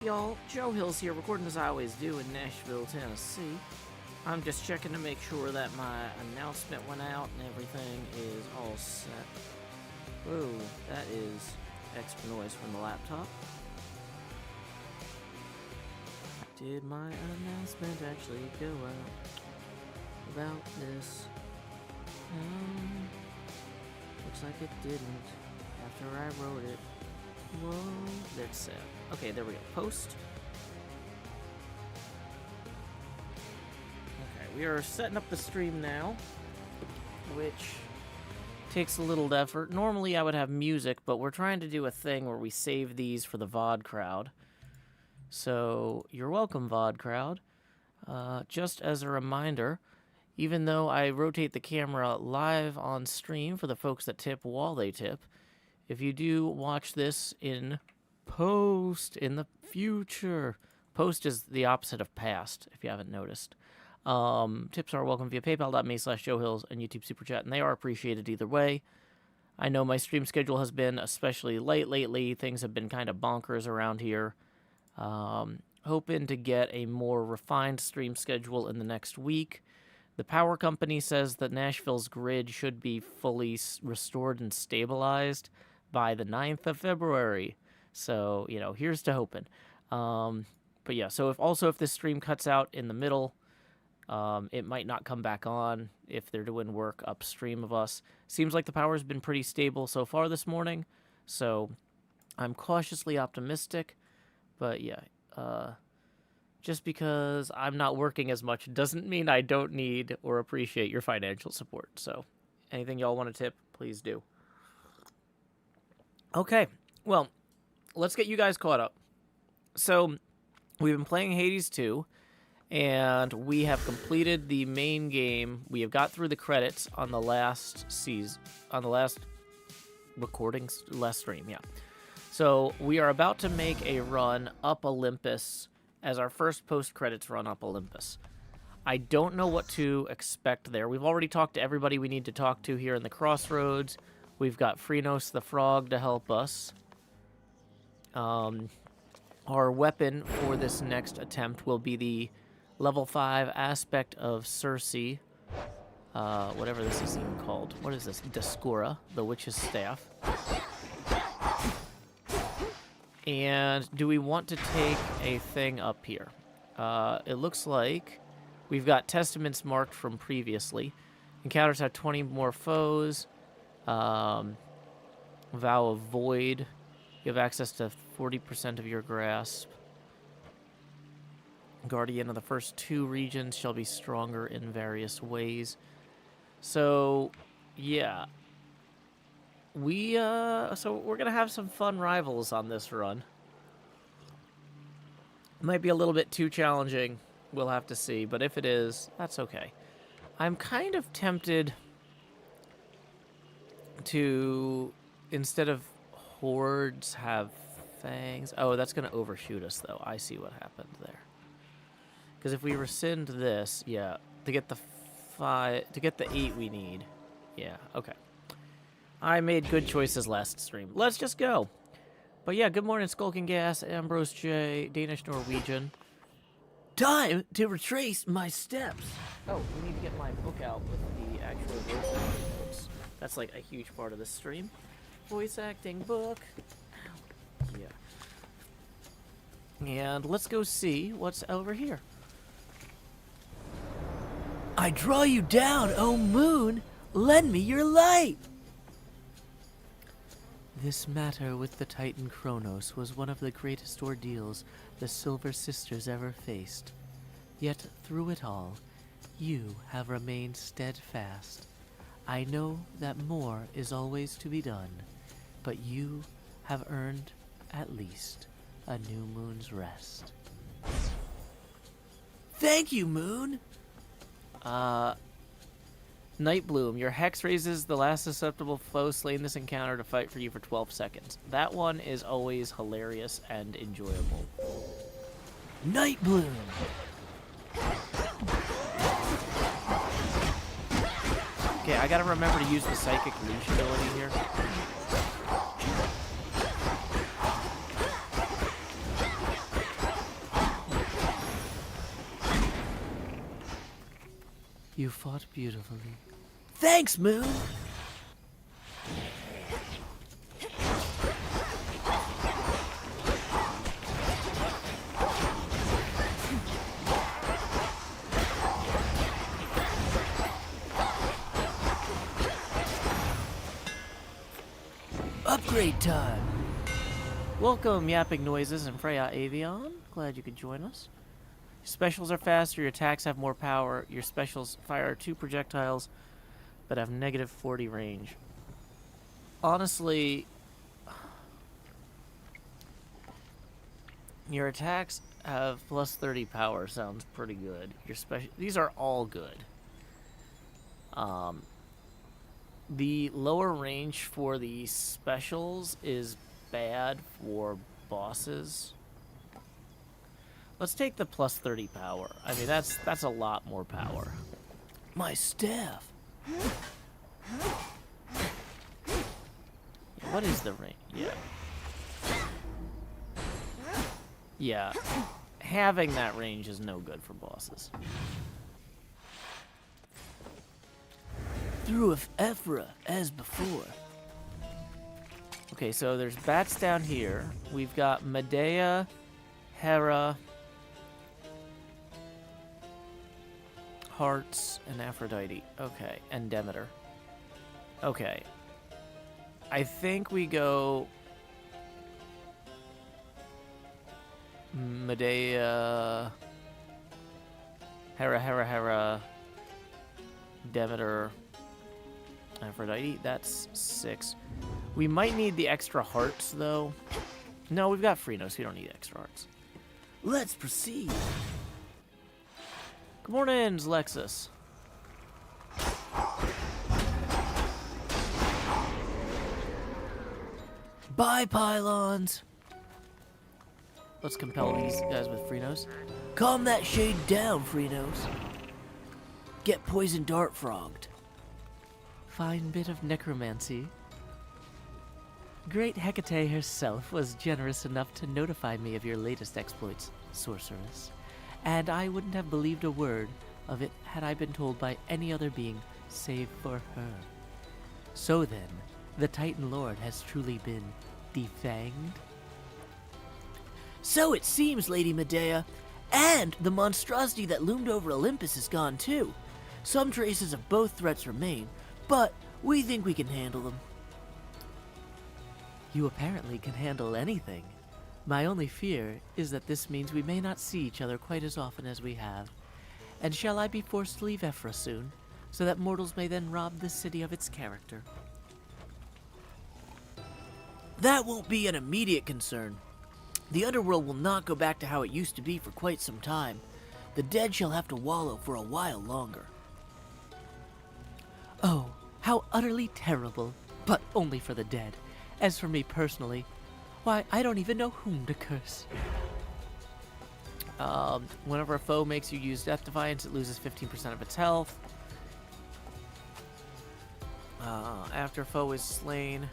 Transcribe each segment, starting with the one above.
Y'all, Joe Hills here, recording as I always do in Nashville, Tennessee. I'm just checking to make sure that my announcement went out and everything is all set. Whoa, that is extra noise from the laptop. Did my announcement actually go out about this? Looks like it didn't after I wrote it. Whoa, that's sad. Okay, there we go. Post. Okay, we are setting up the stream now, which takes a little effort. Normally I would have music, but we're trying to do a thing where we save these for the VOD crowd. So, you're welcome, VOD crowd. Just as a reminder, even though I rotate the camera live on stream for the folks that tip while they tip, if you do watch this in post, in the future, post is the opposite of past, if you haven't noticed. Tips are welcome via paypal.me/JoeHills and YouTube Super Chat, and they are appreciated either way. I know my stream schedule has been especially late lately. Things have been kind of bonkers around here. Hoping to get a more refined stream schedule in the next week. The power company says that Nashville's grid should be fully restored and stabilized by the 9th of February. So, you know, here's to hoping. But yeah, so if this stream cuts out in the middle, it might not come back on if they're doing work upstream of us. Seems like the power's been pretty stable so far this morning, so I'm cautiously optimistic. But yeah, just because I'm not working as much doesn't mean I don't need or appreciate your financial support. So anything y'all want to tip, please do. Okay, well, let's get you guys caught up. So, we've been playing Hades 2, and we have completed the main game. We have got through the credits on the last last stream, yeah. So, we are about to make a run up Olympus as our first post-credits run up Olympus. I don't know what to expect there. We've already talked to everybody we need to talk to here in the Crossroads. We've got Phrenos the Frog to help us. Our weapon for this next attempt will be the level 5 aspect of Circe. Whatever this is even called. What is this? Discora, the witch's staff. And do we want to take a thing up here? It looks like we've got testaments marked from previously. Encounters have 20 more foes. Vow of Void. You have access to 40% of your grasp. Guardian of the first 2 regions shall be stronger in various ways. So, yeah. So we're gonna have some fun rivals on this run. Might be a little bit too challenging. We'll have to see. But if it is, that's okay. I'm kind of tempted to, instead of hordes, have fangs. Oh, that's going to overshoot us, though. I see what happened there. Because if we rescind this, yeah, to get the 8 we need. Yeah, okay. I made good choices last stream. Let's just go. But yeah, good morning, Skulking Gas, Ambrose J, Danish Norwegian. Time to retrace my steps. Oh, we need to get my book out with the actual voice acting books. That's like a huge part of this stream. Voice acting book. Yeah. And let's go see what's over here. I draw you down, O moon. Lend me your light. This matter with the Titan Kronos was one of the greatest ordeals the Silver Sisters ever faced. Yet through it all, you have remained steadfast. I know that more is always to be done, but you have earned, at least, a new moon's rest. Thank you, Moon! Nightbloom, your hex raises the last susceptible foe slain this encounter to fight for you for 12 seconds. That one is always hilarious and enjoyable. Nightbloom! Okay, I gotta remember to use the psychic leash ability here. You fought beautifully. Thanks, Moon! Upgrade time! Welcome, Yapping Noises and Freya Avion. Glad you could join us. Your specials are faster, your attacks have more power, your specials fire 2 projectiles, but have negative 40 range. Honestly, your attacks have plus 30 power sounds pretty good. Your these are all good. The lower range for the specials is bad for bosses. Let's take the plus 30 power. I mean, that's a lot more power. My staff. What is the range? Yeah. Yeah. Having that range is no good for bosses. Through Ephra as before. Okay, so there's bats down here. We've got Medea, Hera, Hearts, and Aphrodite. Okay, and Demeter. Okay. I think we go Medea, Hera, Demeter, Aphrodite. That's 6. We might need the extra hearts, though. No, we've got Phrynos. We don't need extra hearts. Let's proceed. Good morning, Lexus. Bye, pylons. Let's compel these guys with Phrynos. Calm that shade down, Phrynos. Get poison dart frogged. Fine bit of necromancy. Great Hecate herself was generous enough to notify me of your latest exploits, sorceress. And I wouldn't have believed a word of it had I been told by any other being save for her. So then, the Titan Lord has truly been defanged? So it seems, Lady Medea, and the monstrosity that loomed over Olympus is gone too. Some traces of both threats remain, but we think we can handle them. You apparently can handle anything. My only fear is that this means we may not see each other quite as often as we have. And shall I be forced to leave Ephra soon, so that mortals may then rob this city of its character? That won't be an immediate concern. The underworld will not go back to how it used to be for quite some time. The dead shall have to wallow for a while longer. Oh, how utterly terrible, but only for the dead. As for me personally, why, I don't even know whom to curse. Whenever a foe makes you use Death Defiance, it loses 15% of its health. After a foe is slain,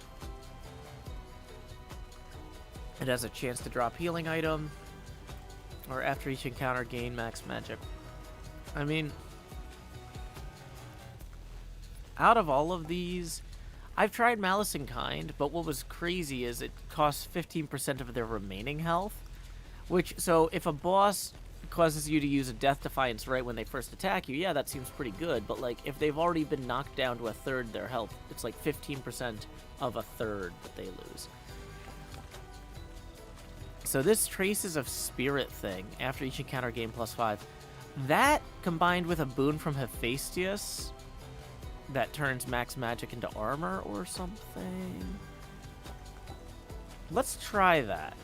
it has a chance to drop healing item. Or after each encounter, gain max magic. I mean, out of all of these, I've tried Malice in Kind, but what was crazy is it costs 15% of their remaining health. Which, so if a boss causes you to use a Death Defiance right when they first attack you, yeah, that seems pretty good. But, like, if they've already been knocked down to a third their health, it's like 15% of a third that they lose. So this Traces of Spirit thing, after each encounter gain +5, that combined with a boon from Hephaestus that turns max magic into armor or something. Let's try that.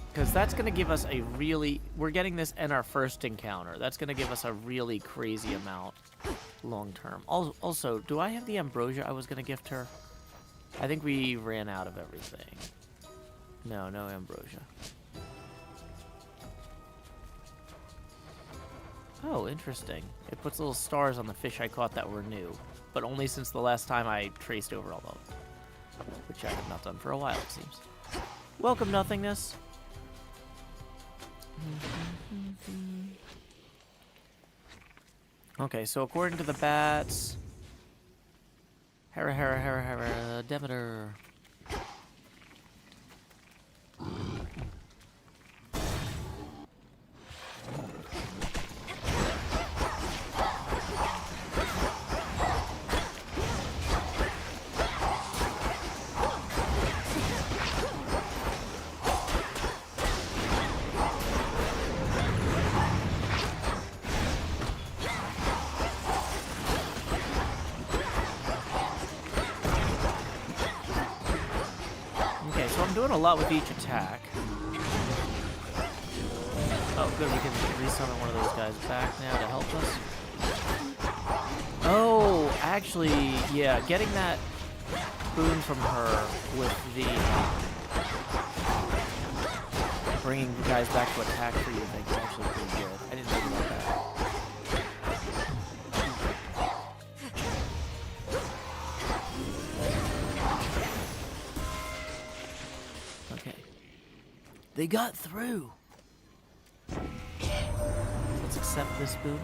Because that's going to give us a really... We're getting this in our first encounter. That's going to give us a really crazy amount long term. Also, do I have the ambrosia I was going to gift her? I think we ran out of everything. No ambrosia. Oh, interesting. It puts little stars on the fish I caught that were new, but only since the last time I traced over all of them, which I have not done for a while, it seems. Welcome, Nothingness. Okay, so according to the bats... Hera, Demeter. Okay, so I'm doing a lot with each attack. Oh, good, we can resummon one of those guys back now to help us. Oh, actually, yeah, getting that boon from her with the bringing the guys back to attack for you, I think, is actually pretty good. I didn't think about that. Okay. They got through. Let's accept this boon.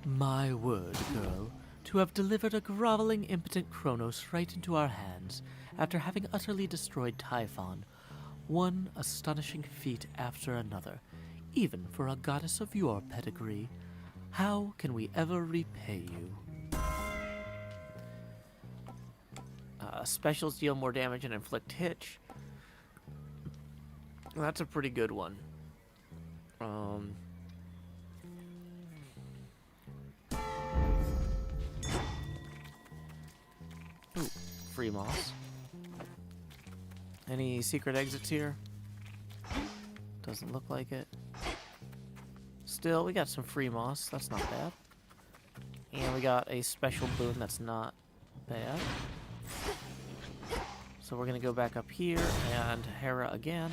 My word, girl, to have delivered a groveling, impotent Kronos right into our hands after having utterly destroyed Typhon. One astonishing feat after another, even for a goddess of your pedigree. How can we ever repay you? Specials deal more damage and inflict hitch. That's a pretty good one. Ooh, free moss. Any secret exits here? Doesn't look like it. Still, we got some free moss. That's not bad. And we got a special boon that's not bad. So we're going to go back up here and Hera again.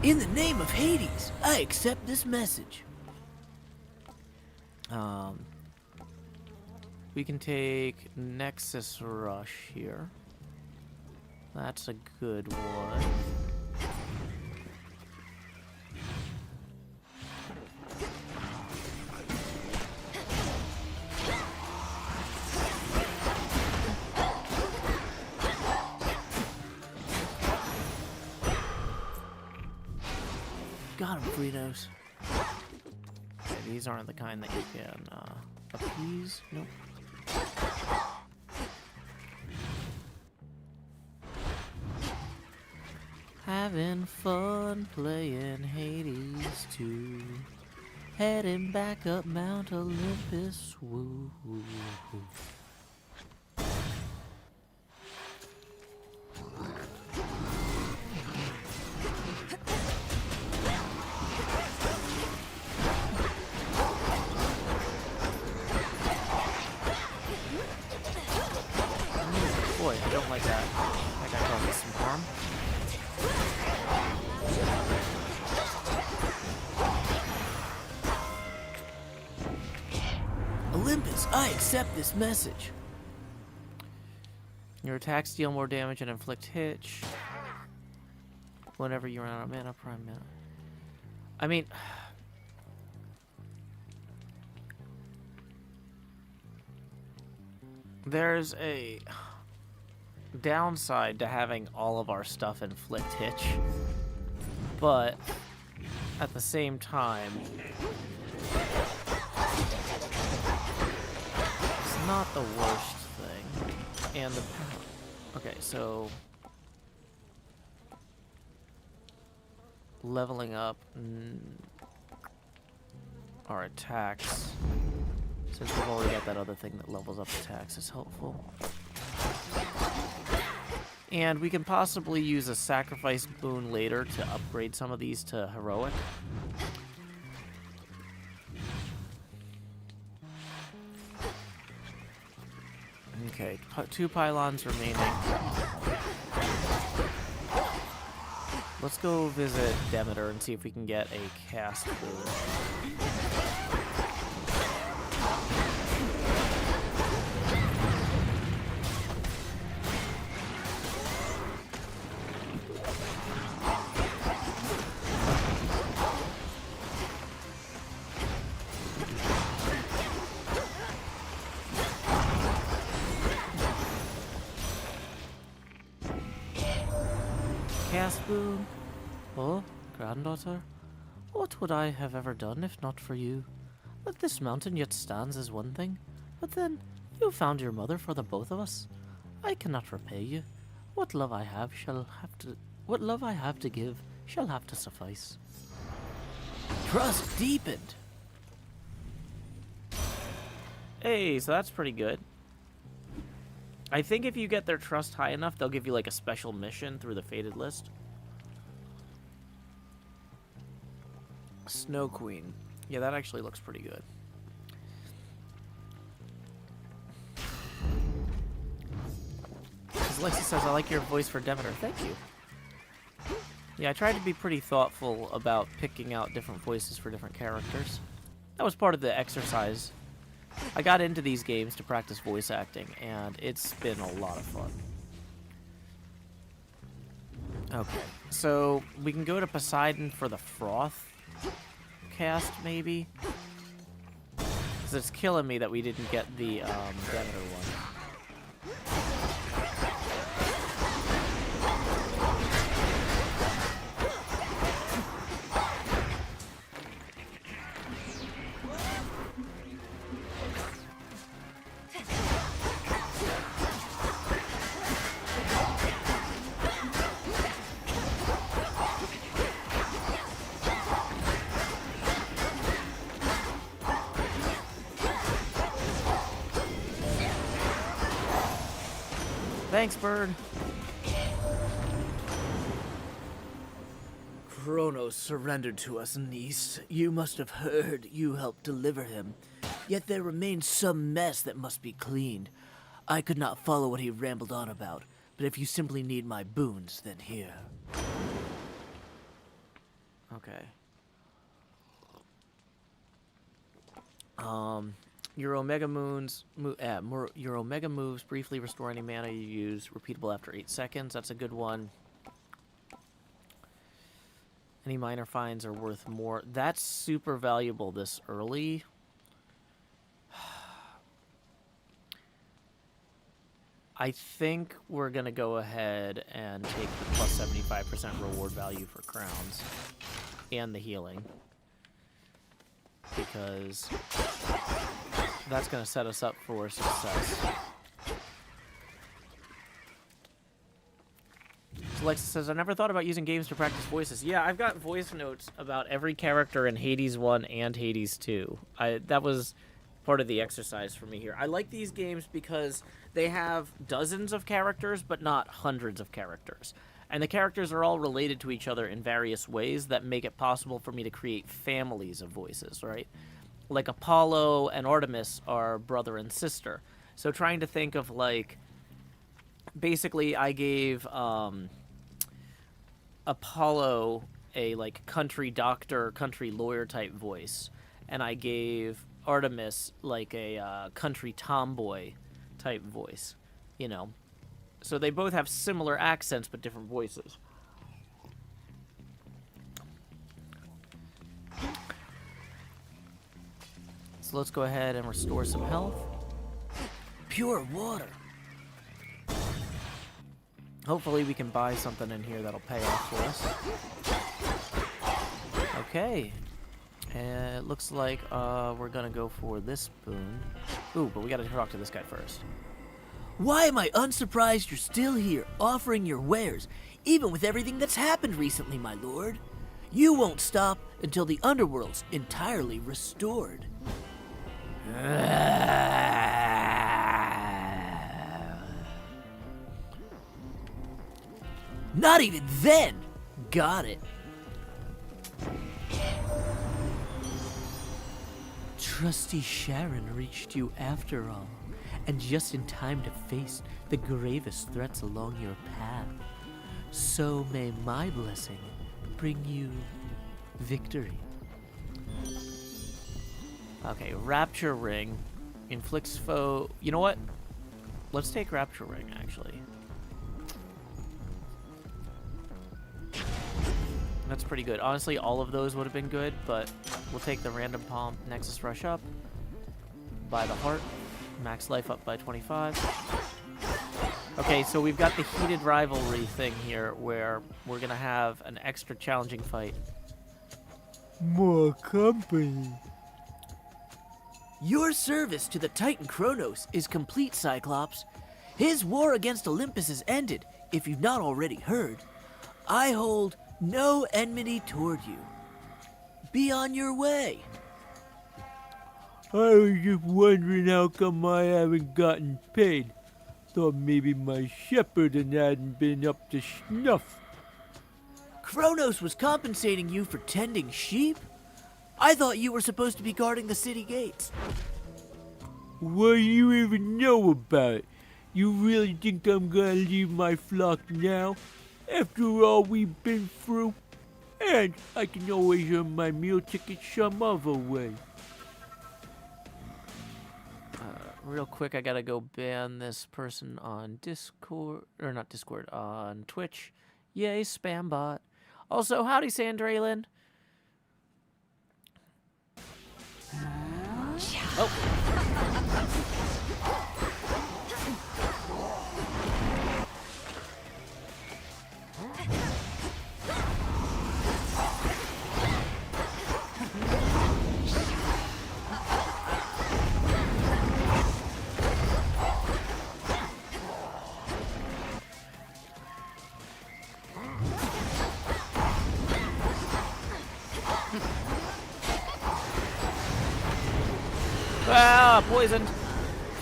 In the name of Hades, I accept this message. We can take Nexus Rush here. That's a good one. Got him, Fritos. Okay, these aren't the kind that you can appease. Nope. Having fun playing Hades 2. Heading back up Mount Olympus. Woo, woo, woo. Boy, I don't like that. That guy caused us some harm. Olympus, I accept this message. Your attacks deal more damage and inflict hitch whenever you run out of mana, prime mana. I mean, there's a downside to having all of our stuff inflict hitch, but at the same time, it's not the worst thing. And the okay, so leveling up our attacks Since we've already got that other thing that levels up attacks is helpful. And we can possibly use a sacrifice boon later to upgrade some of these to heroic. Okay, 2 pylons remaining. Let's go visit Demeter and see if we can get a cast boon. Cast boon? Oh, granddaughter? What would I have ever done if not for you? That this mountain yet stands is one thing, but then you found your mother for the both of us. I cannot repay you. What love I have to give shall have to suffice. Trust deepened. Hey, so that's pretty good. I think if you get their trust high enough, they'll give you like a special mission through the fated list. Snow Queen. Yeah, that actually looks pretty good. As Lexi says, I like your voice for Demeter. Thank you. Yeah, I tried to be pretty thoughtful about picking out different voices for different characters. That was part of the exercise. I got into these games to practice voice acting, and it's been a lot of fun. Okay, so we can go to Poseidon for the Froth cast, maybe? Because it's killing me that we didn't get the Demeter one. Thanks, bird. Kronos surrendered to us, niece. You must have heard you helped deliver him. Yet there remains some mess that must be cleaned. I could not follow what he rambled on about, but if you simply need my boons, then here. Okay. Your Omega your Omega moves briefly restore any mana you use, repeatable after 8 seconds. That's a good one. Any minor finds are worth more. That's super valuable this early. I think we're going to go ahead and take the plus 75% reward value for crowns and the healing, because that's going to set us up for success. So Lexa says, I never thought about using games to practice voices. Yeah, I've got voice notes about every character in Hades 1 and Hades 2. That was part of the exercise for me here. I like these games because they have dozens of characters, but not hundreds of characters. And the characters are all related to each other in various ways that make it possible for me to create families of voices, right? Like Apollo and Artemis are brother and sister. So trying to think of, like, basically I gave Apollo a, like, country doctor, country lawyer type voice. And I gave Artemis, like, a country tomboy type voice, you know. So they both have similar accents but different voices. So let's go ahead and restore some health. Pure water. Hopefully we can buy something in here that'll pay off for us. Okay. And it looks like we're gonna go for this boon. Ooh, but we gotta talk to this guy first. Why am I unsurprised you're still here, offering your wares, even with everything that's happened recently, my lord? You won't stop until the underworld's entirely restored. Not even then! Got it. Trusty Sharon reached you after all, and just in time to face the gravest threats along your path. So may my blessing bring you victory. Okay, Rapture Ring inflicts foe. You know what? Let's take Rapture Ring, actually. That's pretty good. Honestly, all of those would have been good, but we'll take the Random Palm, Nexus Rush up, by the Heart, max life up by 25. Okay, so we've got the Heated Rivalry thing here, where we're going to have an extra challenging fight. More company. Your service to the Titan Kronos is complete, Cyclops. His war against Olympus is ended, if you've not already heard. I hold no enmity toward you. Be on your way. I was just wondering how come I haven't gotten paid. Thought maybe my shepherding hadn't been up to snuff. Kronos was compensating you for tending sheep? I thought you were supposed to be guarding the city gates. What do you even know about it? You really think I'm gonna leave my flock now? After all we've been through? And I can always earn my meal ticket some other way. Real quick, I gotta go ban this person on Discord, or not Discord, on Twitch. Yay, spam bot. Also, howdy, Sandralin. Oh. Ah, poisoned.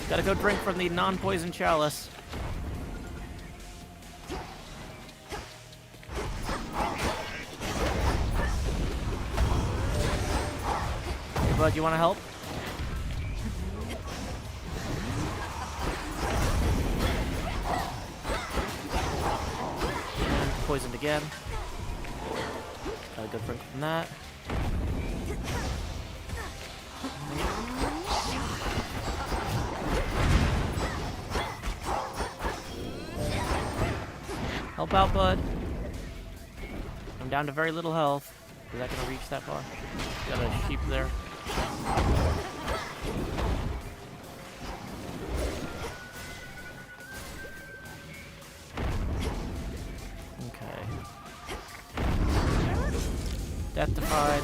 Gotta go drink from the non-poison chalice. Hey, bud, you wanna help? And poisoned again. Gotta go drink from that. Help out, bud. I'm down to very little health. Is that gonna reach that far? Got a sheep there. Okay. Death defied.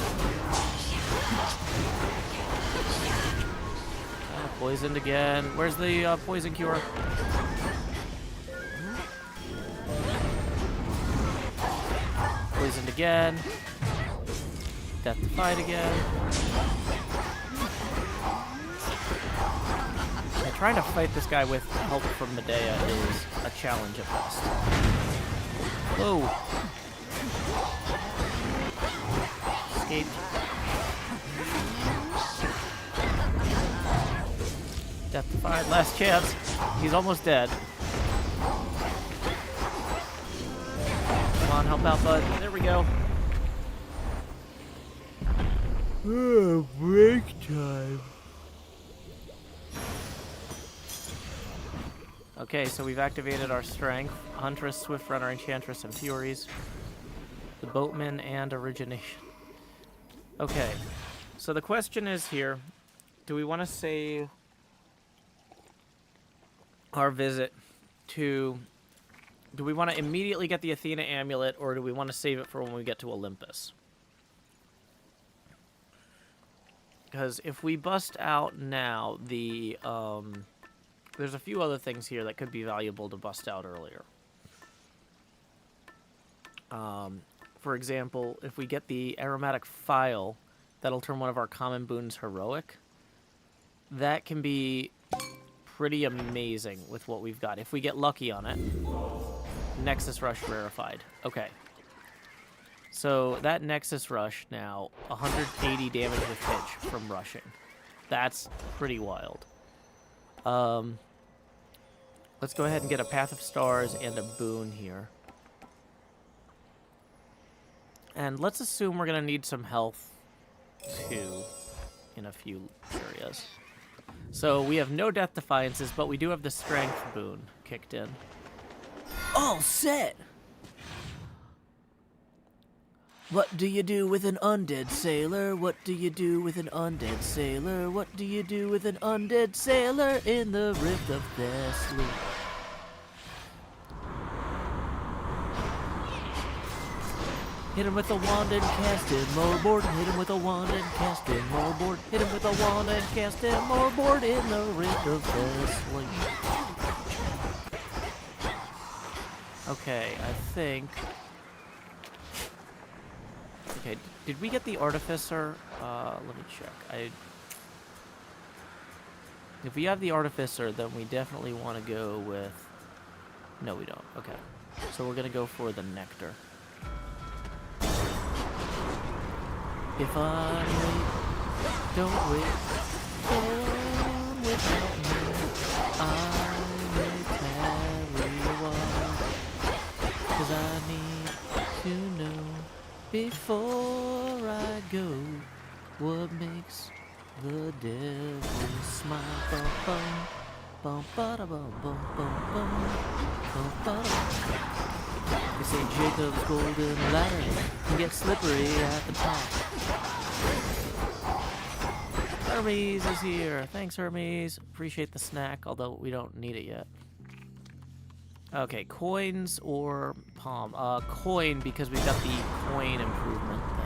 Poisoned again. Where's the poison cure? Poisoned again. Death defied again. Yeah, trying to fight this guy with help from Medea is a challenge at best. Whoa. Escaped. Death defied. Last chance. He's almost dead. Come on, help out, bud. There we go. Oh, break time. Okay, so we've activated our strength. Huntress, Swift Runner, Enchantress, and Furies. The Boatman, and Origination. Okay, so the question is here, do we want to save our visit to... Do we want to immediately get the Athena amulet, or do we want to save it for when we get to Olympus? Because if we bust out now, the there's a few other things here that could be valuable to bust out earlier. For example, if we get the aromatic file, that'll turn one of our common boons heroic. that can be pretty amazing with what we've got. If we get lucky on it. Nexus Rush rarefied. Okay. So that Nexus Rush now, 180 damage with pitch from rushing. That's pretty wild. Let's go ahead and get a Path of Stars and a boon here. And let's assume we're going to need some health, too, in a few areas. So we have no Death Defiances, but we do have the Strength boon kicked in. All set! What do you do with an undead sailor? What do you do with an undead sailor? What do you do with an undead sailor in the Rift of Thessaly? Hit him with a wand and cast him overboard. Hit him with a wand and cast him overboard. Hit him with a wand and cast him overboard in the Rift of Thessaly. Okay, I think... Okay, did we get the Artificer? Let me check. If we have the Artificer, then we definitely want to go with... No, we don't. Okay. So we're going to go for the Nectar. If I wait, don't wait, don't without me, I may tarry awhile, 'cause I need to know before I go what makes the devil smile. Bum bum bum ba da bum bum bum bum bum ba da. They say Jacob's golden ladder can get slippery at the top. Hermes is here. Thanks, Hermes. Appreciate the snack, although we don't need it yet. Okay, coins or palm? Coin, because we've got the coin improvement thing.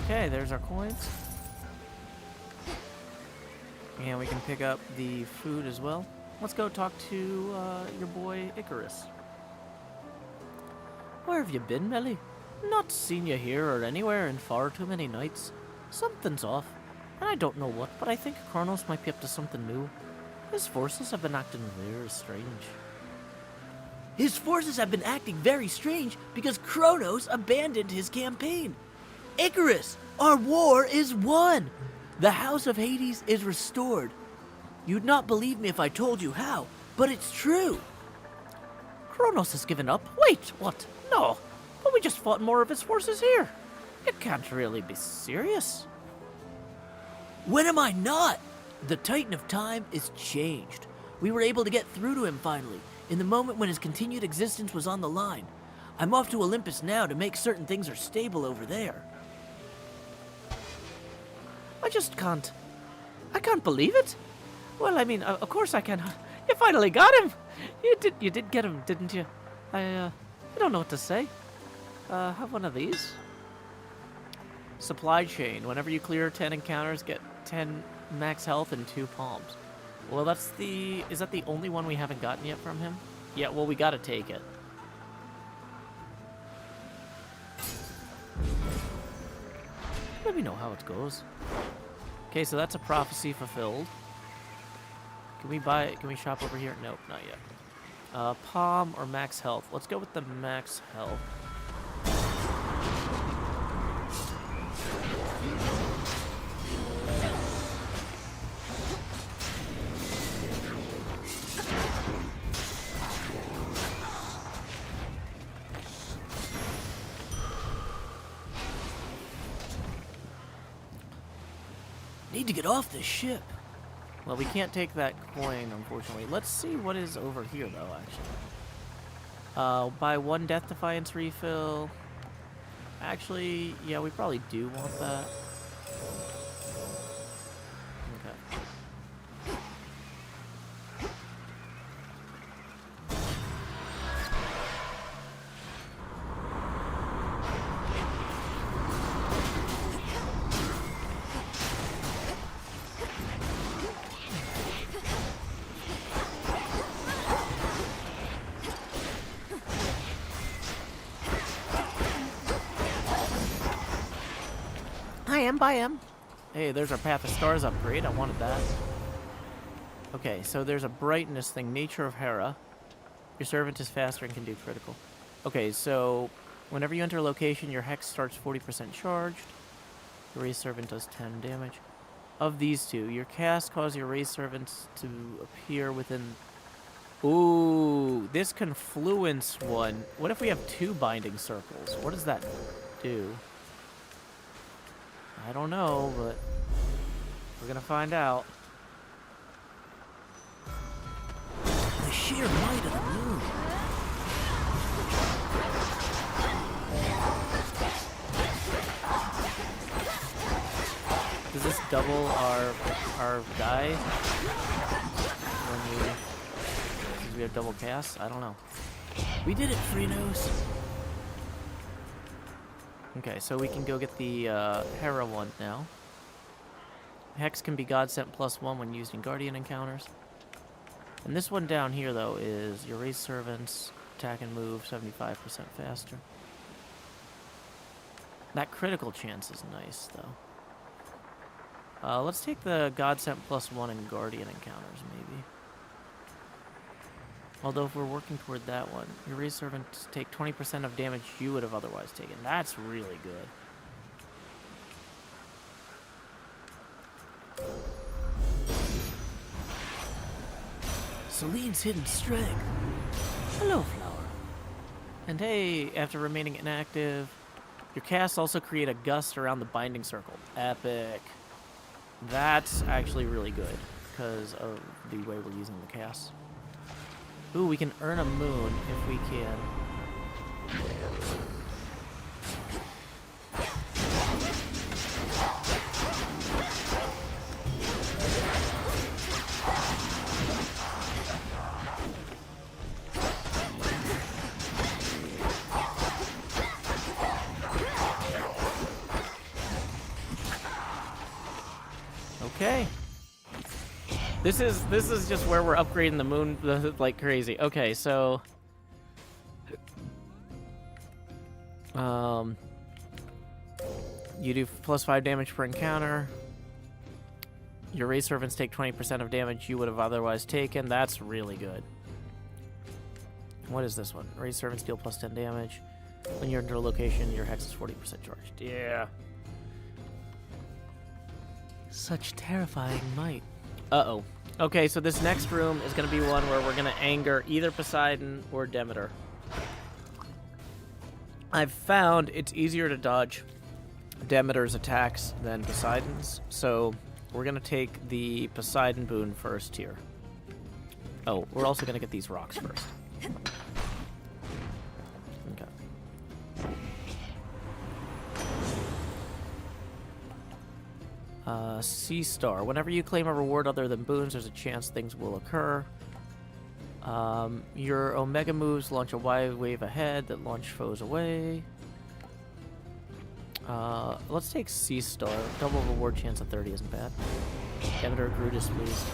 Okay, there's our coins. And we can pick up the food as well. Let's go talk to your boy Icarus. Where have you been, Melly? Not seen you here or anywhere in far too many nights. Something's off, and I don't know what, but I think Kronos might be up to something new. His forces have been acting very strange. His forces have been acting very strange because Kronos abandoned his campaign. Icarus, our war is won! The House of Hades is restored. You'd not believe me if I told you how, but it's true. Kronos has given up? Wait, what? No, but we just fought more of his forces here. You can't really be serious. When am I not? The Titan of Time is changed. We were able to get through to him finally, in the moment when his continued existence was on the line. I'm off to Olympus now to make certain things are stable over there. I just can't. I can't believe it. Well, I mean, of course I can. You finally got him. You did get him, didn't you? I don't know what to say. Have one of these. Supply chain. Whenever you clear 10 encounters, get 10 max health and 2 palms. Well, that's the... Is that the only one we haven't gotten yet from him? Yeah, well, we gotta take it. Let me know how it goes. Okay, so that's a prophecy fulfilled. Can we shop over here? Nope, not yet. Palm or max health? Let's go with the max health. Need to get off this ship. Well, we can't take that coin, unfortunately. Let's see what is over here, though, actually. Buy 1 Death Defiance refill. Actually, yeah, we probably do want that. Okay. I am. Hey, there's our Path of Stars upgrade. I wanted that. Okay, so there's a brightness thing. Nature of Hera. Your servant is faster and can do critical. Okay, so whenever you enter a location, your hex starts 40% charged. Your raised servant does 10 damage. Of these two, your cast causes your raised servants to appear within... Ooh, this confluence one. What if we have 2 binding circles? What does that do? I don't know, but we're gonna find out. The sheer might of the moon. Does this double our die when we have double cast? I don't know. We did it, Fritos. Okay, so we can go get the Hera one now. Hex can be God sent +1 when used in Guardian encounters. And this one down here, though, is your raised servants attack and move 75% faster. That critical chance is nice, though. Let's take the God sent +1 in Guardian encounters, maybe. Although if we're working toward that one, your raised servants take 20% of damage you would have otherwise taken. That's really good. Celine's hidden strength. Hello, flower. And hey, after remaining inactive, your casts also create a gust around the binding circle. Epic. That's actually really good because of the way we're using the casts. Ooh, we can earn a moon if we can. Okay. This is just where we're upgrading the moon like crazy. Okay, so you do +5 damage per encounter. Your raised servants take 20% of damage you would have otherwise taken. That's really good. What is this one? Raised servants deal +10 damage. When you're into a location, your hex is 40% charged. Yeah. Such terrifying might. Uh-oh. Okay, so this next room is going to be one where we're going to anger either Poseidon or Demeter. I've found it's easier to dodge Demeter's attacks than Poseidon's, so we're going to take the Poseidon boon first here. Oh, we're also going to get these rocks first. Sea Star. Whenever you claim a reward other than boons, there's a chance things will occur. Your Omega moves launch a wide wave ahead that launch foes away. Let's take Sea Star. Double reward chance of 30 isn't bad. Demeter grew displeased.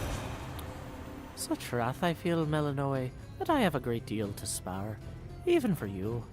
Such wrath I feel, Melanoe, that I have a great deal to spare, even for you.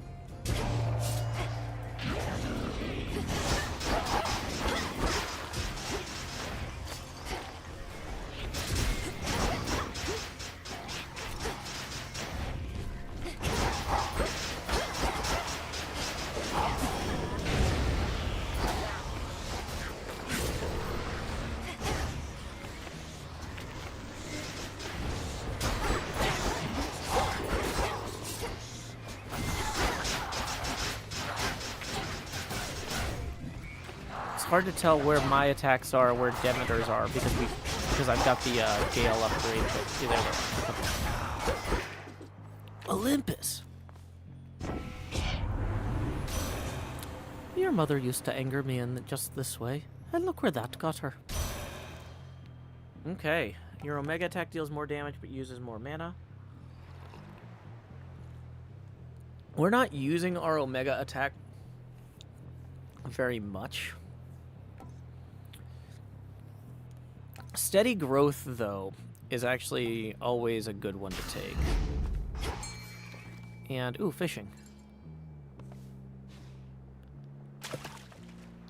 Hard to tell where my attacks are, where Demeter's are, because I've got the Gale upgrade. But yeah, there they are. Olympus. Your mother used to anger me in just this way, and look where that got her. Okay. Your Omega attack deals more damage but uses more mana. We're not using our Omega attack very much. Steady growth, though, is actually always a good one to take. And, ooh, fishing.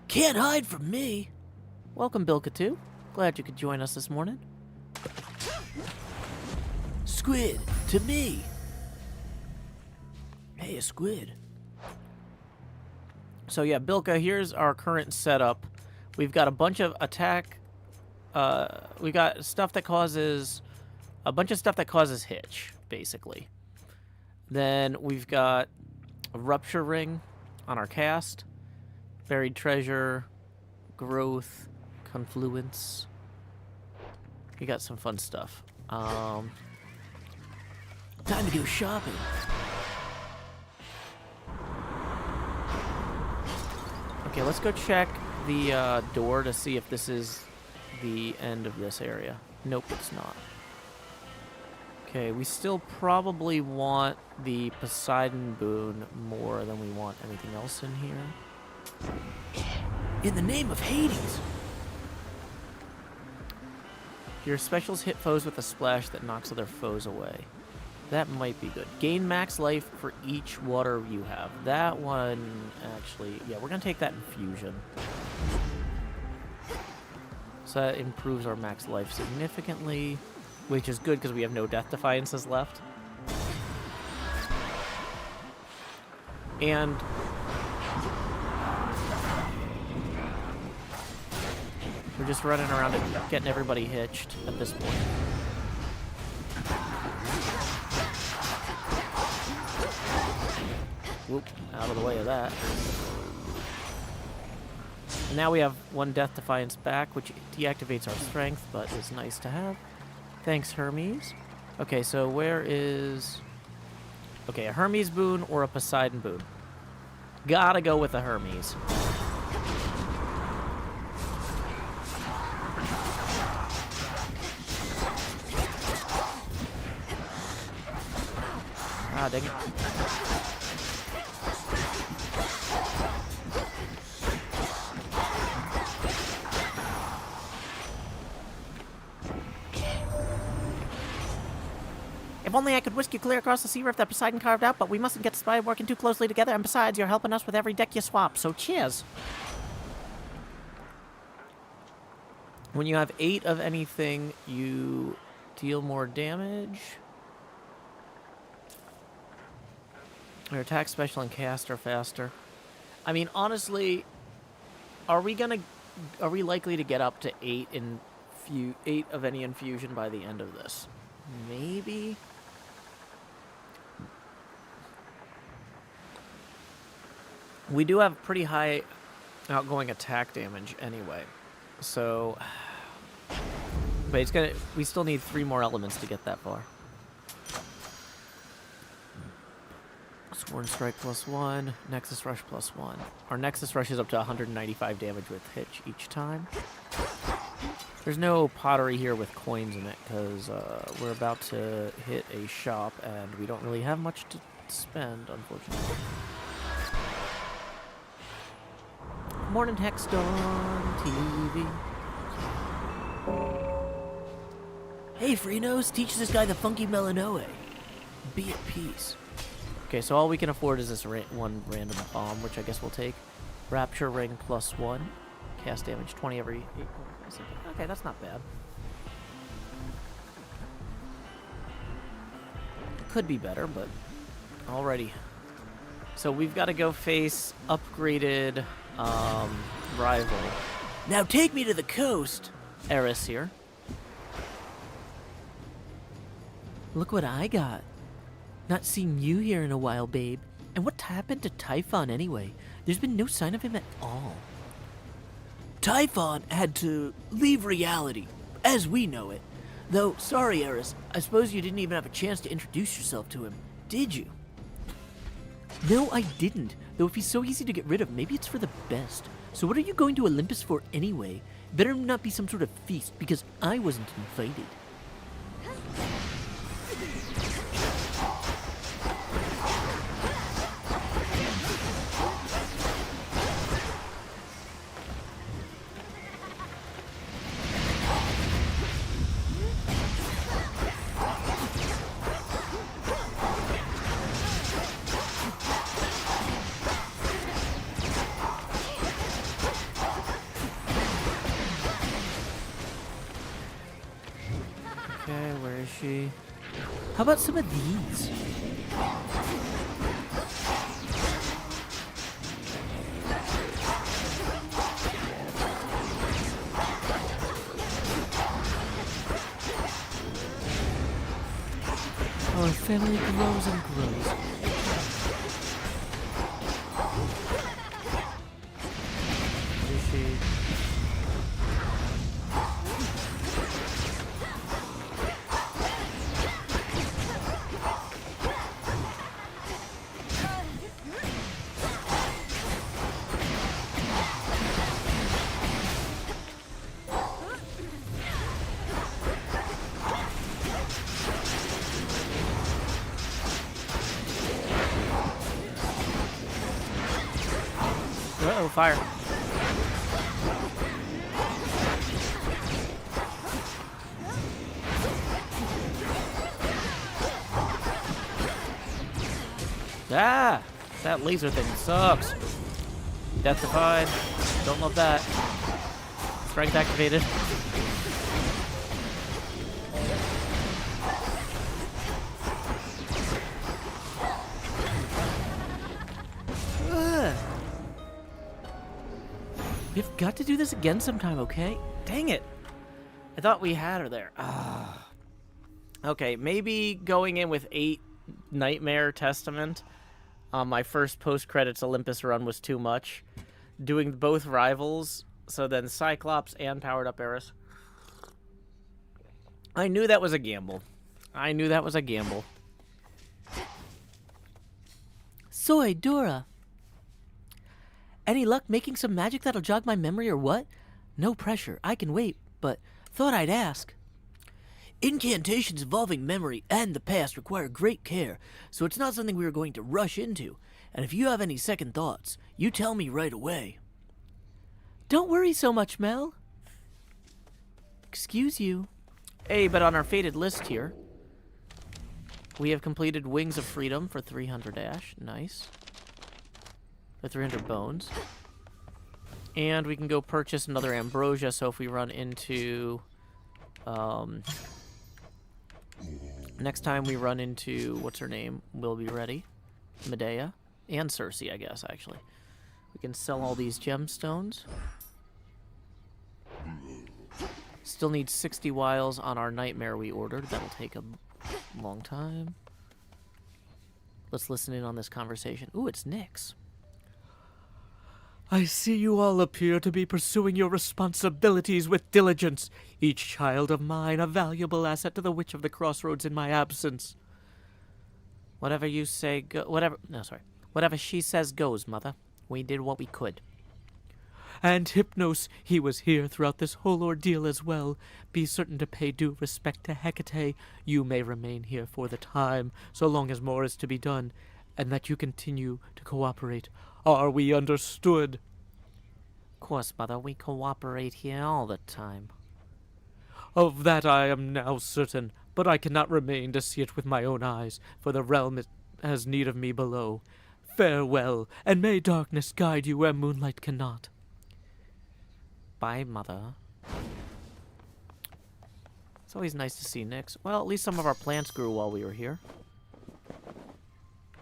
Can't hide from me! Welcome, Bilka2. Glad you could join us this morning. Squid, to me! Hey, a squid. So yeah, Bilka, here's our current setup. We've got a bunch of attack... we got stuff that causes... a bunch of stuff that causes hitch, basically. Then we've got a rupture ring on our cast. Buried treasure. Growth. Confluence. We got some fun stuff. Time to go shopping. Okay, let's go check the door to see if this is the end of this area. Nope, it's not. Okay, we still probably want the Poseidon boon more than we want anything else in here. In the name of Hades! Your specials hit foes with a splash that knocks other foes away. That might be good. Gain max life for each water you have. That one, actually, yeah, we're going to take that infusion. So that improves our max life significantly, which is good because we have no death defiances left. And we're just running around and getting everybody hitched at this point. Whoop, out of the way of that. And now we have one Death Defiance back, which deactivates our strength, but is nice to have. Thanks, Hermes. Okay, so where is... okay, a Hermes boon or a Poseidon boon? Gotta go with a Hermes. Ah, dang it. If only I could whisk you clear across the sea rift that Poseidon carved out, but we mustn't get spied working too closely together, and besides, you're helping us with every deck you swap, so cheers. When you have 8 of anything, you deal more damage. Your attack, special, and cast are faster. I mean, honestly, are we likely to get up to 8 of any infusion by the end of this? Maybe. We do have pretty high outgoing attack damage anyway, so. But it's gonna. We still need 3 more elements to get that far. Sworn Strike +1, Nexus Rush +1. Our Nexus Rush is up to 195 damage with hitch each time. There's no pottery here with coins in it, because we're about to hit a shop, and we don't really have much to spend, unfortunately. Morning Hext on TV. Hey, Freenos, teach this guy the funky Melanoe. Be at peace. Okay, so all we can afford is this one random bomb, which I guess we'll take. Rapture Ring +1. Cast damage 20 every 8 points. Okay, that's not bad. Could be better, but alrighty. So we've got to go face upgraded rival. Now take me to the coast! Eris here. Look what I got. Not seen you here in a while, babe. And what happened to Typhon anyway? There's been no sign of him at all. Typhon had to leave reality, as we know it. Though, sorry, Eris, I suppose you didn't even have a chance to introduce yourself to him, did you? No, I didn't. Though if he's so easy to get rid of, maybe it's for the best. So what are you going to Olympus for anyway? Better not be some sort of feast, because I wasn't invited. Okay, where is she? How about some of these? Our family grows and grows. Where is she? Uh-oh, fire. Ah! That laser thing sucks. Deathified. Don't love that. Strength activated. Ugh. We've got to do this again sometime, okay? Dang it! I thought we had her there. Ah. Okay, maybe going in with 8 Nightmare Testament on my first post-credits Olympus run was too much. Doing both rivals, so then Cyclops and Powered Up Eris. I knew that was a gamble. I knew that was a gamble. Soy, Dora. Any luck making some magic that'll jog my memory or what? No pressure, I can wait, but thought I'd ask. Incantations involving memory and the past require great care, so it's not something we are going to rush into. And if you have any second thoughts, you tell me right away. Don't worry so much, Mel. Excuse you. Hey, but on our fated list here, we have completed Wings of Freedom for 300 Ash. Nice. For 300 bones. And we can go purchase another Ambrosia, so if we run into... next time we run into... What's her name? We'll be ready. Medea. And Cersei, I guess, actually. We can sell all these gemstones. Still need 60 wiles on our nightmare we ordered. That'll take a long time. Let's listen in on this conversation. Ooh, it's Nyx. I see you all appear to be pursuing your responsibilities with diligence. Each child of mine a valuable asset to the Witch of the Crossroads in my absence. Whatever you say Whatever she says goes, Mother. We did what we could. And Hypnos, he was here throughout this whole ordeal as well. Be certain to pay due respect to Hecate. You may remain here for the time, so long as more is to be done, and that you continue to cooperate. Are we understood? Of course, Mother, we cooperate here all the time. Of that I am now certain, but I cannot remain to see it with my own eyes, for the realm has need of me below. Farewell, and may darkness guide you where moonlight cannot. Bye, Mother. It's always nice to see Nyx. Well, at least some of our plants grew while we were here.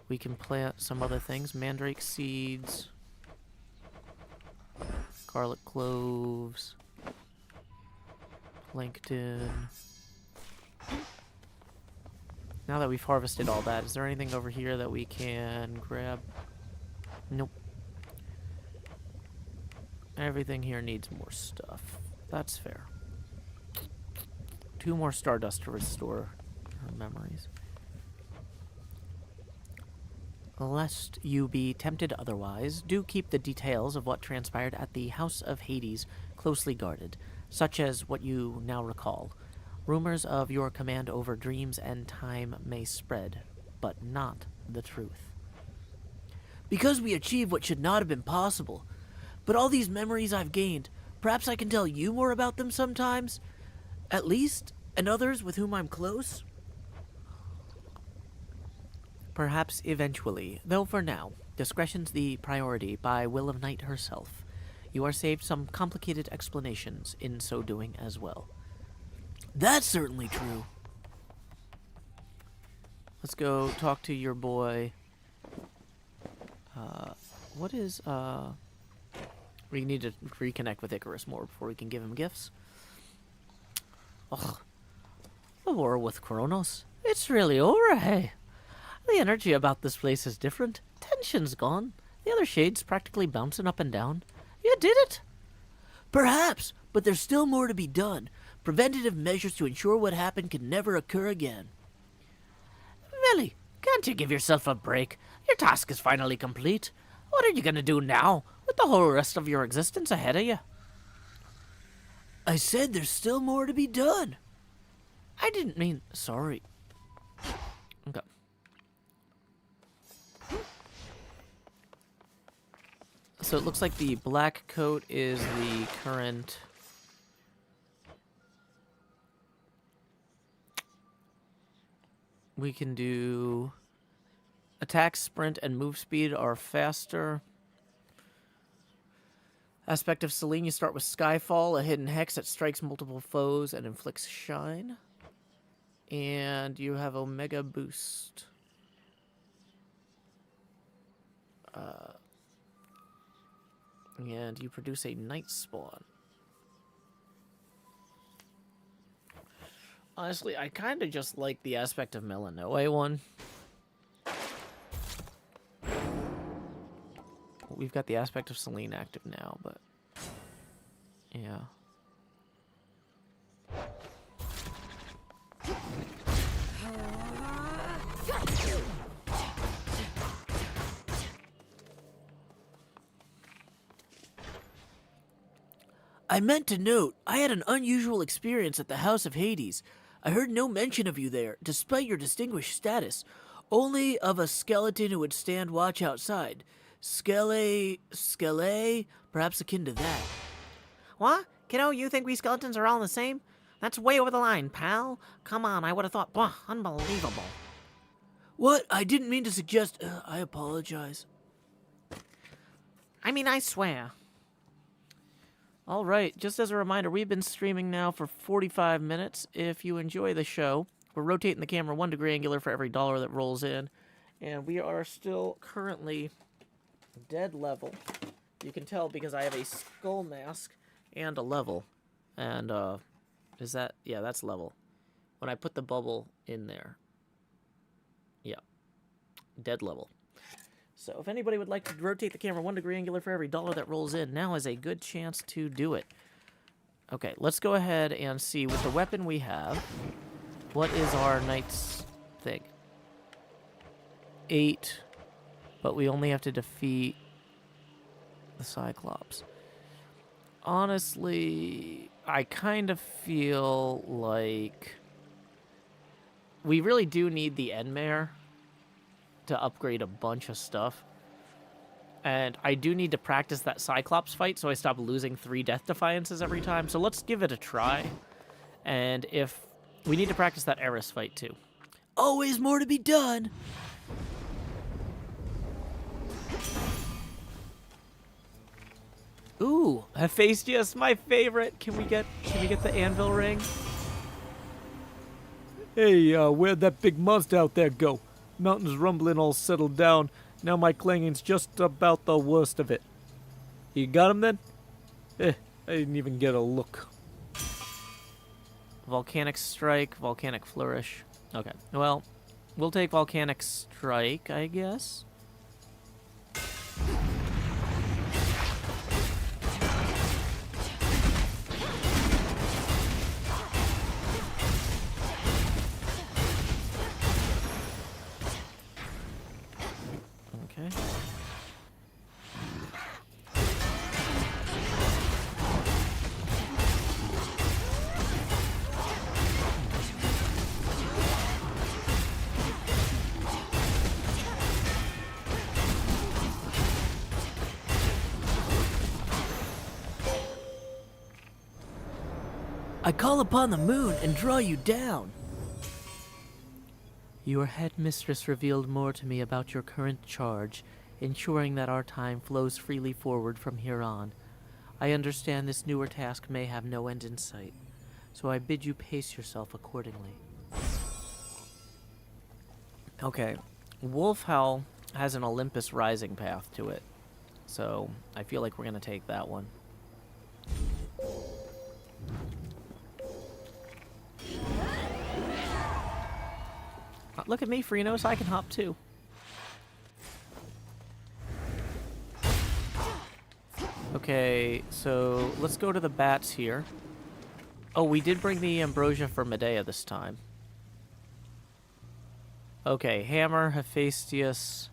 We can plant some other things. Mandrake seeds. Garlic cloves. Plankton. Now that we've harvested all that, is there anything over here that we can grab? Nope. Everything here needs more stuff. That's fair. 2 more Stardust to restore our memories. Lest you be tempted otherwise, do keep the details of what transpired at the House of Hades closely guarded, such as what you now recall. Rumors of your command over dreams and time may spread, but not the truth. Because we achieved what should not have been possible. But all these memories I've gained, perhaps I can tell you more about them sometimes? At least, and others with whom I'm close? Perhaps eventually, though for now, discretion's the priority by will of Night herself. You are saved some complicated explanations in so doing as well. That's certainly true. Let's go talk to your boy. We need to reconnect with Icarus more before we can give him gifts. Ugh. The war with Kronos. It's really over, hey? The energy about this place is different. Tension's gone. The other shades practically bouncing up and down. You did it! Perhaps, but there's still more to be done. Preventative measures to ensure what happened can never occur again. Millie, can't you give yourself a break? Your task is finally complete. What are you going to do now, with the whole rest of your existence ahead of you? I said there's still more to be done. I didn't mean... Sorry. Okay. So it looks like the black coat is the current... We can do... Attack, sprint, and move speed are faster. Aspect of Selene, you start with Skyfall, a hidden hex that strikes multiple foes and inflicts shine. And you have Omega Boost. And you produce a Night Spawn. Honestly, I kind of just like the Aspect of Melanoe one. We've got the Aspect of Selene active now, but... Yeah. I meant to note, I had an unusual experience at the House of Hades. I heard no mention of you there, despite your distinguished status. Only of a skeleton who would stand watch outside. Skele, perhaps akin to that. What? Kiddo, you think we skeletons are all the same? That's way over the line, pal. Come on, I would have thought, unbelievable. What? I didn't mean to suggest... I apologize. I mean, I swear. All right, just as a reminder, we've been streaming now for 45 minutes. If you enjoy the show, we're rotating the camera 1 degree angular for every dollar that rolls in. And we are still currently dead level. You can tell because I have a skull mask and a level. And, is that... Yeah, that's level. When I put the bubble in there. Yeah. Dead level. So if anybody would like to rotate the camera 1 degree angular for every dollar that rolls in, now is a good chance to do it. Okay, let's go ahead and see with the weapon we have, what is our knight's thing? 8, but we only have to defeat the Cyclops. Honestly, I kind of feel like we really do need the Enmare to upgrade a bunch of stuff. And I do need to practice that Cyclops fight so I stop losing 3 Death Defiances every time. So let's give it a try. And if... We need to practice that Eris fight too. Always more to be done! Ooh, Hephaestus, my favorite! Can we get the anvil ring? Hey, where'd that big monster out there go? Mountain's rumbling all settled down. Now my clanging's just about the worst of it. You got him then? I didn't even get a look. Volcanic Strike, Volcanic Flourish. Okay, well, we'll take Volcanic Strike, I guess. I call upon the moon and draw you down. Your headmistress revealed more to me about your current charge, ensuring that our time flows freely forward from here on. I understand this newer task may have no end in sight, so I bid you pace yourself accordingly. Okay. Wolfhowl has an Olympus rising path to it, so I feel like we're going to take that one. Look at me, Freenos. I can hop too. Okay, so let's go to the bats here. Oh, we did bring the ambrosia for Medea this time. Okay, Hammer, Hephaestus.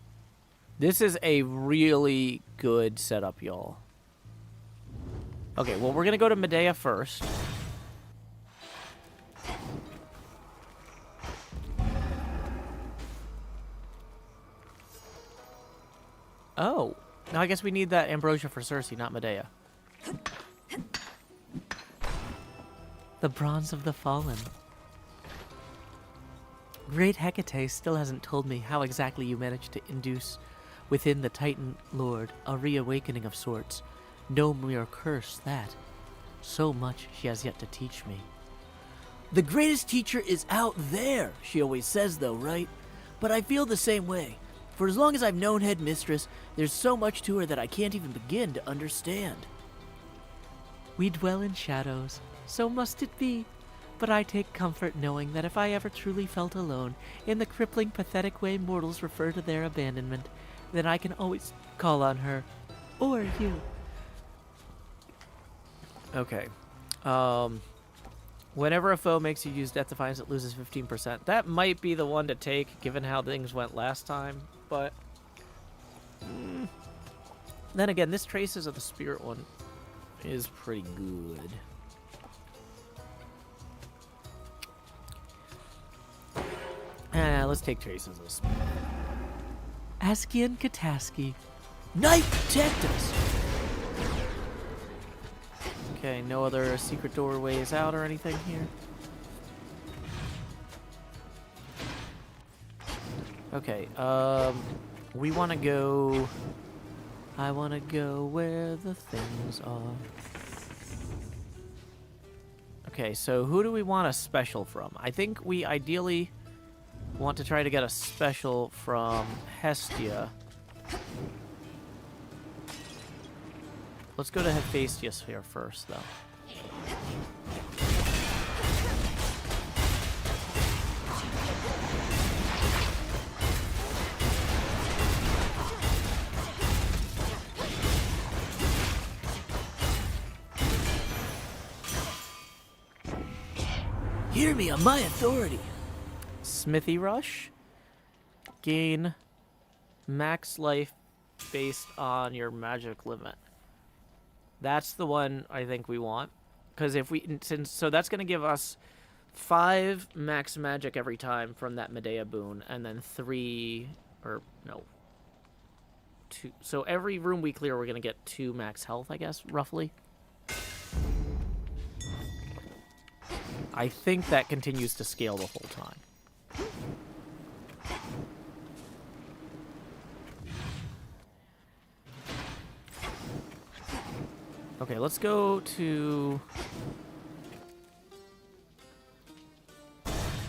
This is a really good setup, y'all. Okay, well, we're going to go to Medea first. Oh, now I guess we need that ambrosia for Circe, not Medea. The bronze of the fallen. Great Hecate still hasn't told me how exactly you managed to induce within the Titan Lord a reawakening of sorts. No mere curse, that. So much she has yet to teach me. The greatest teacher is out there, she always says though, right? But I feel the same way. For as long as I've known Headmistress, there's so much to her that I can't even begin to understand. We dwell in shadows, so must it be. But I take comfort knowing that if I ever truly felt alone, in the crippling, pathetic way mortals refer to their abandonment, then I can always call on her. Or you. Okay. Whenever a foe makes you use Death Defiance, it loses 15%. That might be the one to take, given how things went last time, but... Then again, this Traces of the Spirit one is pretty good. Let's take Traces of the Spirit. Askian Kataski. Night protect us! Okay, no other secret doorways out or anything here. Okay, we want to go... I want to go where the things are. Okay, so who do we want a special from? I think we ideally want to try to get a special from Hestia. Let's go to Hephaestus here first, though. Hear me on my authority. Smithy Rush. Gain max life based on your magic limit. That's the one I think we want. Because if we... So that's going to give us 5 max magic every time from that Medea boon. And then 3... Or, no. 2. So every room we clear, we're going to get 2 max health, I guess, roughly. I think that continues to scale the whole time. Okay, let's go to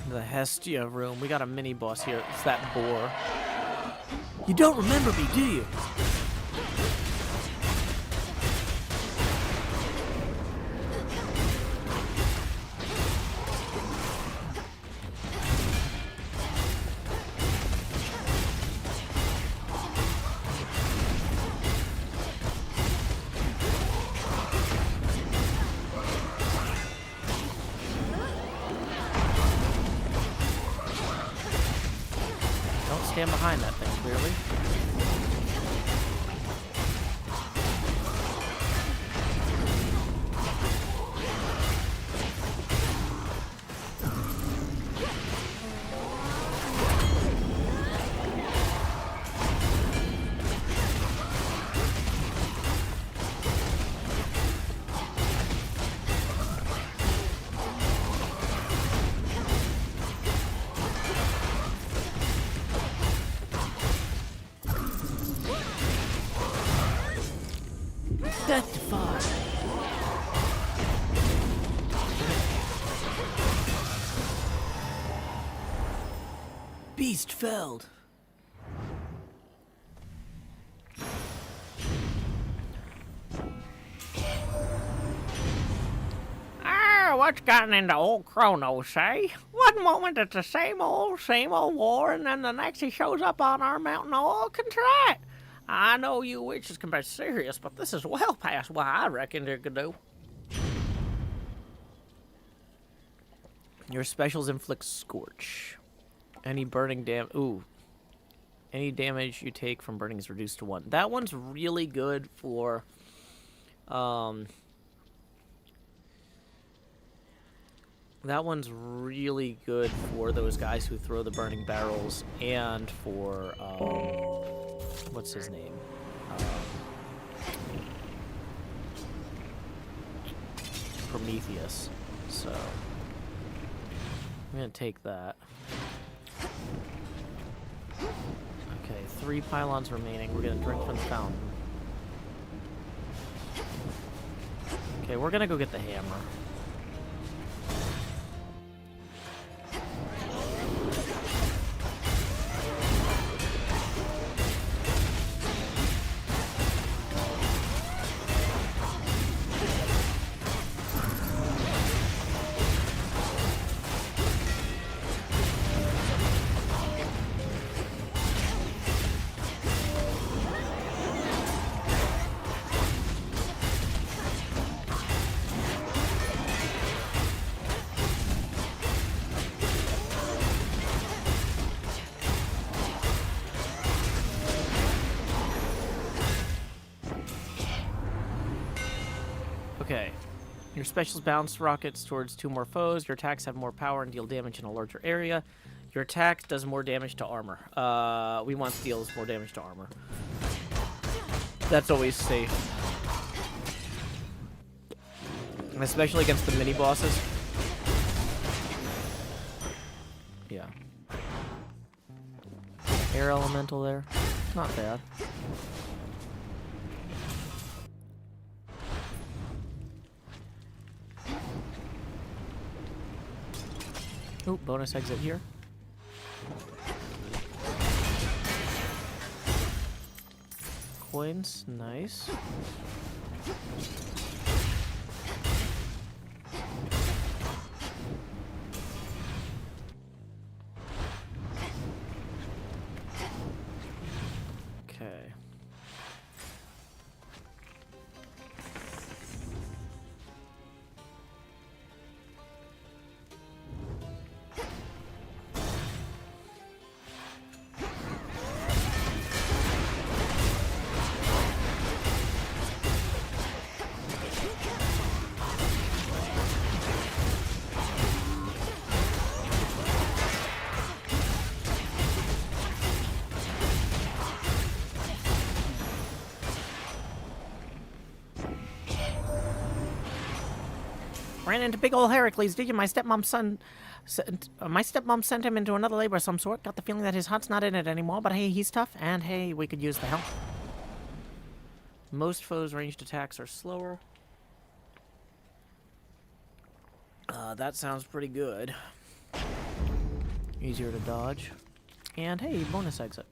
the Hestia room. We got a mini boss here. It's that boar. You don't remember me, do you? Stand behind that thing, clearly. Set to fire. Beast felled. What's gotten into old Kronos, eh? One moment it's the same old war, and then the next he shows up on our mountain all contrite. I know you witches can be serious, but this is well past what I reckoned it could do. Your specials inflict scorch. Any burning any damage you take from burning is reduced to 1. That one's really good for that one's really good for those guys who throw the burning barrels, and for what's his name? Prometheus. So I'm gonna take that. Okay, 3 pylons remaining. We're gonna drink from the fountain. Okay, we're gonna go get the hammer. Okay. Your specials bounce rockets towards 2 more foes. Your attacks have more power and deal damage in a larger area. Your attack does more damage to armor. We want to deal more damage to armor. That's always safe. And especially against the mini-bosses. Yeah. Air elemental there. Not bad. Oh, bonus exit here. Coins, nice. Okay. Ran into big old Heracles, did you? My stepmom sent him into another labor of some sort. Got the feeling that his hut's not in it anymore, but hey, he's tough, and hey, we could use the help. Most foes' ranged attacks are slower. That sounds pretty good. Easier to dodge. And hey, bonus exit.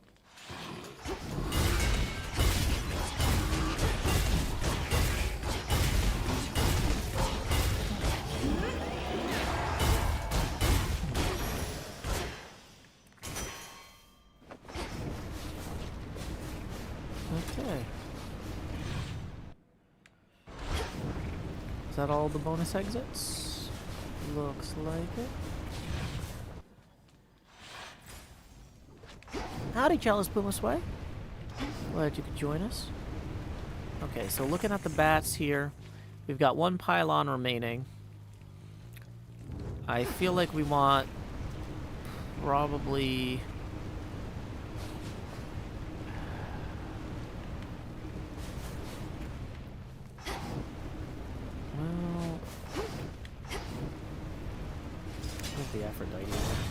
Okay. Is that all the bonus exits? Looks like it. Howdy, Chalice Pumasway. Glad you could join us. Okay, so looking at the bats here, we've got 1 pylon remaining. I feel like we want probably... Well, where's the Aphrodite one?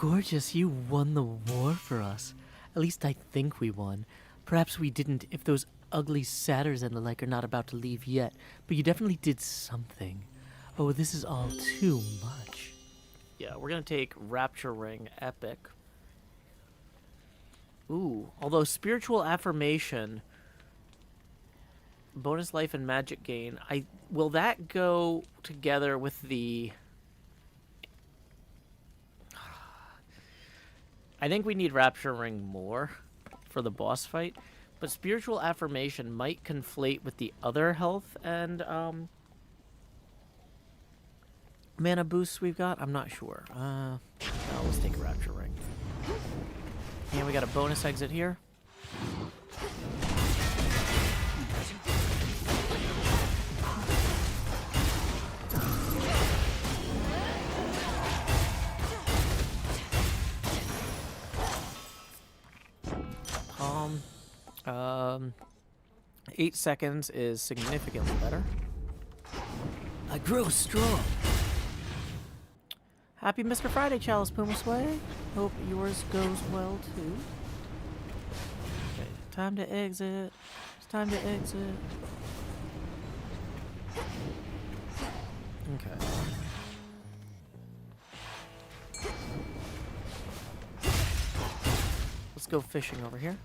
gorgeous, you won the war for us. At least I think we won. Perhaps we didn't if those ugly satyrs and the like are not about to leave yet, but you definitely did something. Oh, this is all too much. Yeah, we're gonna take Rapture Ring, Epic. Ooh, although Spiritual Affirmation, bonus life and magic gain, will that go together with the... I think we need Rapture Ring more for the boss fight, but Spiritual Affirmation might conflate with the other health and mana boosts we've got. I'm not sure. No, let's take a Rapture Ring. And we got a bonus exit here. Palm. 8 seconds is significantly better. I grow strong. Happy Mr. Friday, Chalice Puma Sway. Hope yours goes well too. Okay, time to exit. It's time to exit. Okay. Let's go fishing over here.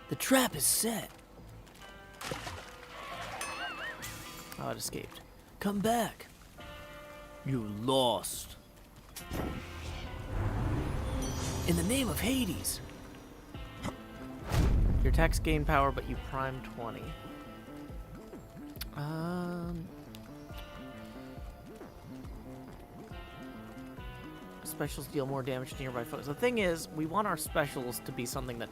The trap is set. Oh, it escaped. Come back. You lost. In the name of Hades. Your attacks gain power, but you prime 20. Specials deal more damage to nearby foes. The thing is, we want our specials to be something that...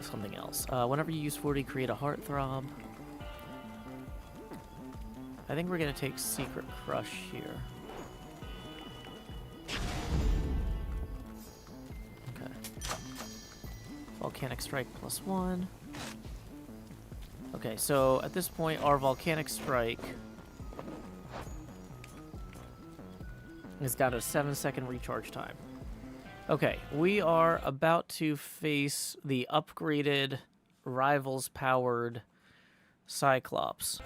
something else. Whenever you use 40, create a heartthrob. I think we're going to take Secret Crush here. Okay. Volcanic Strike +1. Okay, so at this point, our Volcanic Strike is down to 7-second recharge time. Okay, we are about to face the upgraded Rivals-powered Cyclops.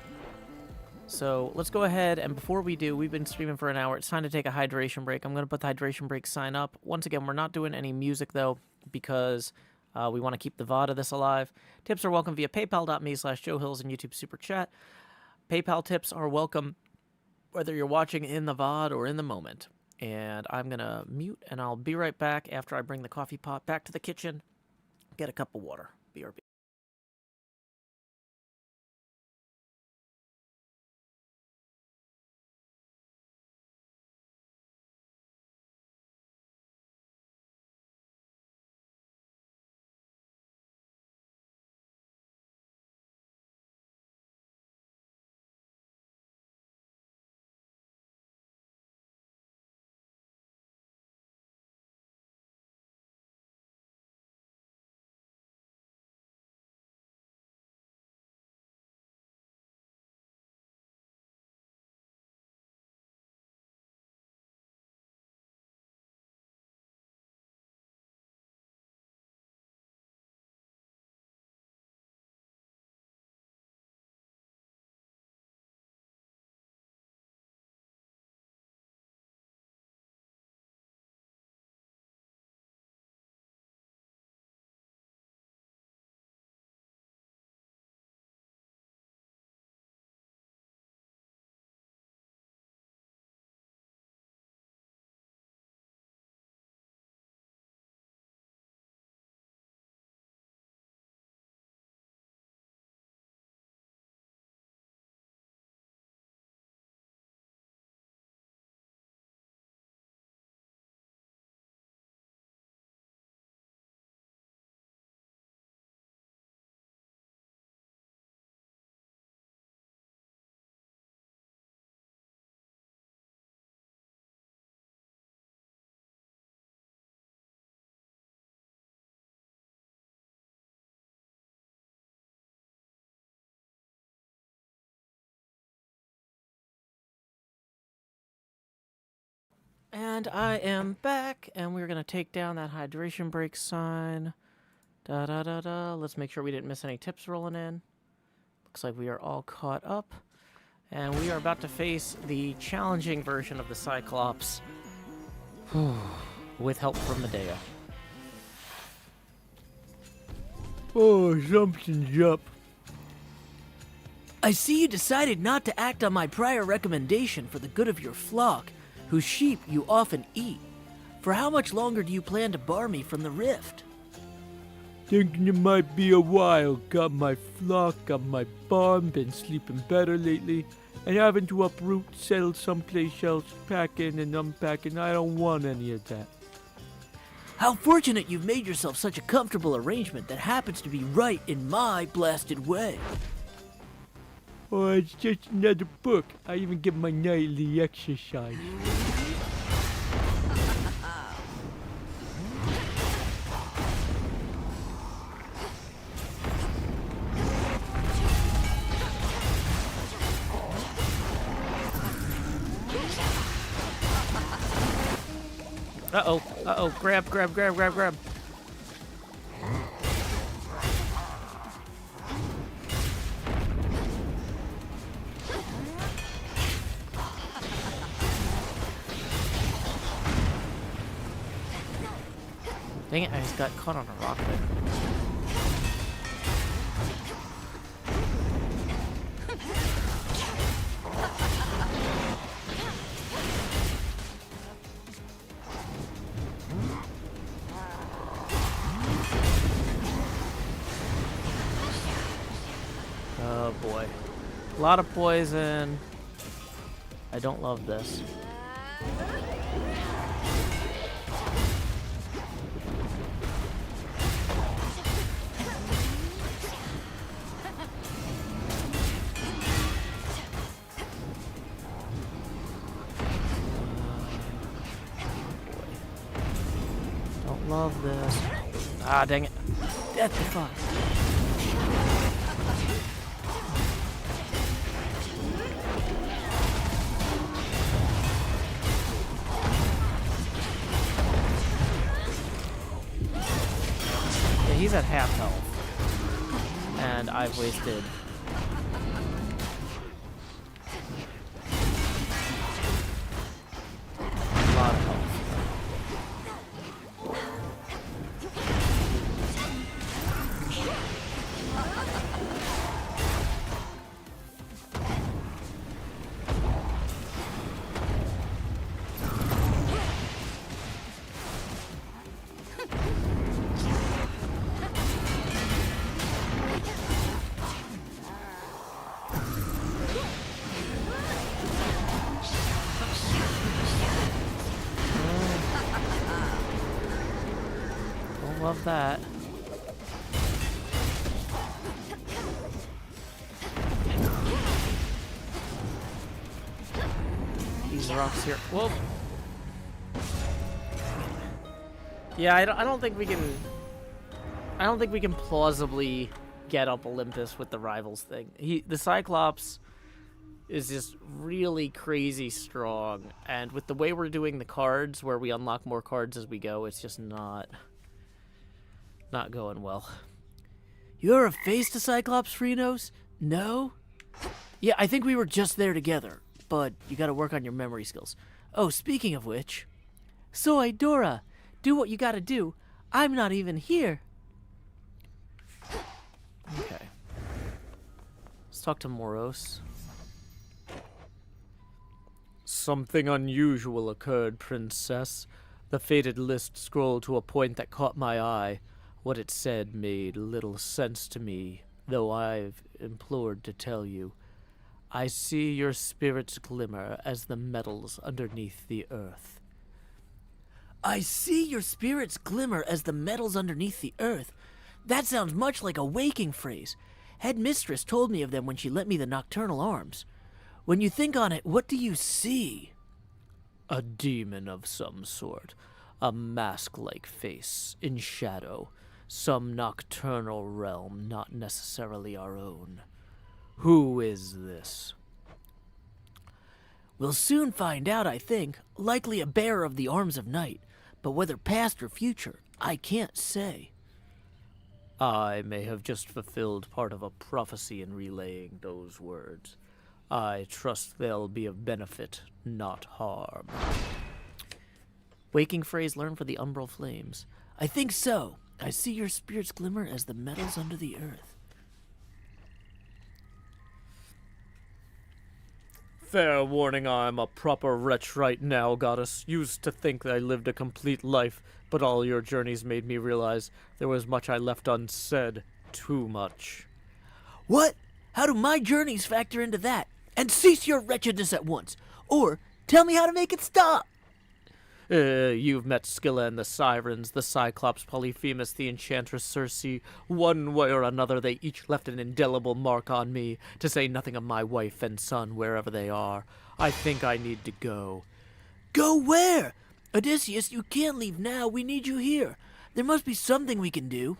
So let's go ahead, and before we do, we've been streaming for an hour. It's time to take a hydration break. I'm going to put the hydration break sign up. Once again, we're not doing any music, though, because we want to keep the VOD of this alive. Tips are welcome via paypal.me/JoeHills and YouTube Super Chat. PayPal tips are welcome whether you're watching in the VOD or in the moment. And I'm going to mute, and I'll be right back after I bring the coffee pot back to the kitchen, get a cup of water. BRB. And I am back, and we're going to take down that hydration break sign. Da-da-da-da. Let's make sure we didn't miss any tips rolling in. Looks like we are all caught up. And we are about to face the challenging version of the Cyclops with help from Medea. Oh, something's up. I see you decided not to act on my prior recommendation for the good of your flock, whose sheep you often eat. For how much longer do you plan to bar me from the rift? Thinking it might be a while. Got my flock, got my barn, been sleeping better lately, and having to uproot, settle someplace else, packing and unpacking. I don't want any of that. How fortunate you've made yourself such a comfortable arrangement that happens to be right in my blasted way. Oh, it's just another book. I even get my nightly exercise. Uh-oh, uh-oh, grab. Dang it, I just got caught on a rock there. Oh boy. A lot of poison. I don't love this. Don't love this. Ah, dang it. Death defy. Yeah, he's at half health. And I've wasted... a lot of health. Don't love that. These rocks here. Whoa. Yeah, I don't think we can. I don't think we can plausibly get up Olympus with the rivals thing. The Cyclops is just really crazy strong, and with the way we're doing the cards, where we unlock more cards as we go, it's just not going well. You're a face to Cyclops, Freenos? No? Yeah, I think we were just there together, but you gotta work on your memory skills. Oh, speaking of which... Soy, Dora, do what you gotta do. I'm not even here. Okay. Let's talk to Moros. Something unusual occurred, Princess. The fated list scrolled to a point that caught my eye. What it said made little sense to me, though I've implored to tell you. I see your spirits glimmer as the metals underneath the earth. I see your spirits glimmer as the metals underneath the earth. That sounds much like a waking phrase. Head mistress told me of them when she lent me the nocturnal arms. When you think on it, what do you see? A demon of some sort. A mask-like face, in shadow. Some nocturnal realm, not necessarily our own. Who is this? We'll soon find out, I think. Likely a bearer of the arms of night. But whether past or future, I can't say. I may have just fulfilled part of a prophecy in relaying those words. I trust they'll be of benefit, not harm. Waking phrase learned for the umbral flames. I think so. I see your spirits glimmer as the metals under the earth. Fair warning, I'm a proper wretch right now, goddess. Used to think that I lived a complete life, but all your journeys made me realize there was much I left unsaid. Too much. What? How do my journeys factor into that? And cease your wretchedness at once. Or tell me how to make it stop. You've met Scylla and the Sirens, the Cyclops, Polyphemus, the Enchantress Circe. One way or another, they each left an indelible mark on me, to say nothing of my wife and son, wherever they are. I think I need to go. Go where? Odysseus, you can't leave now. We need you here. There must be something we can do.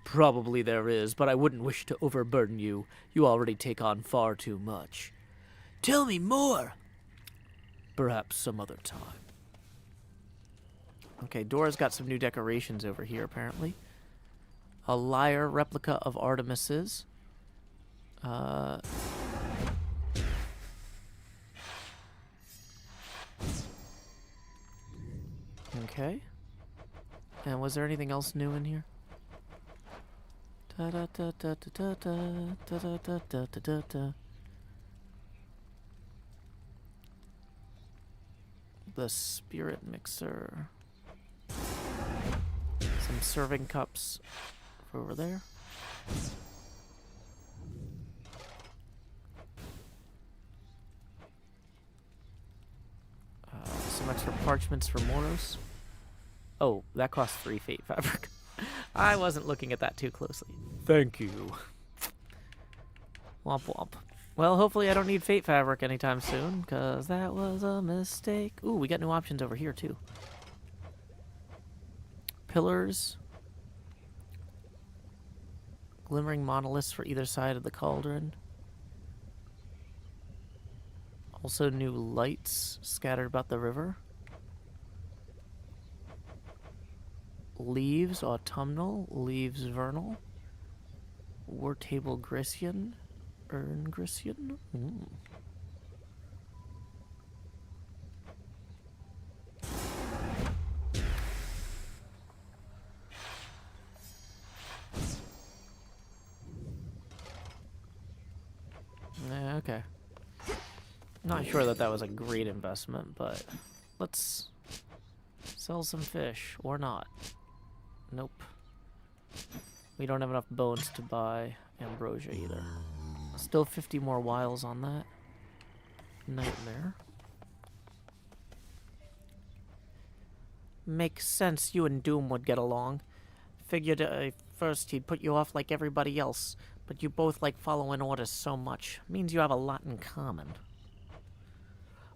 Probably there is, but I wouldn't wish to overburden you. You already take on far too much. Tell me more. Perhaps some other time. Okay, Dora's got some new decorations over here, apparently. A lyre replica of Artemis's. Okay. And was there anything else new in here? Da da da da da da da da da da da da da. The spirit mixer. Some serving cups over there. Some extra parchments for Moros. Oh, that costs 3 fate fabric. I wasn't looking at that too closely. Thank you. Womp womp. Well, hopefully I don't need fate fabric anytime soon, because that was a mistake. Ooh, we got new options over here, too. Pillars. Glimmering monoliths for either side of the cauldron. Also new lights scattered about the river. Leaves autumnal, leaves vernal. War table Grecian. Urn Grecian. Okay. Not sure that was a great investment, but let's sell some fish or not. Nope. We don't have enough bones to buy ambrosia either. Still 50 more wiles on that. Nightmare. Makes sense you and Doom would get along. Figured first he'd put you off like everybody else, but you both like following orders so much. Means you have a lot in common.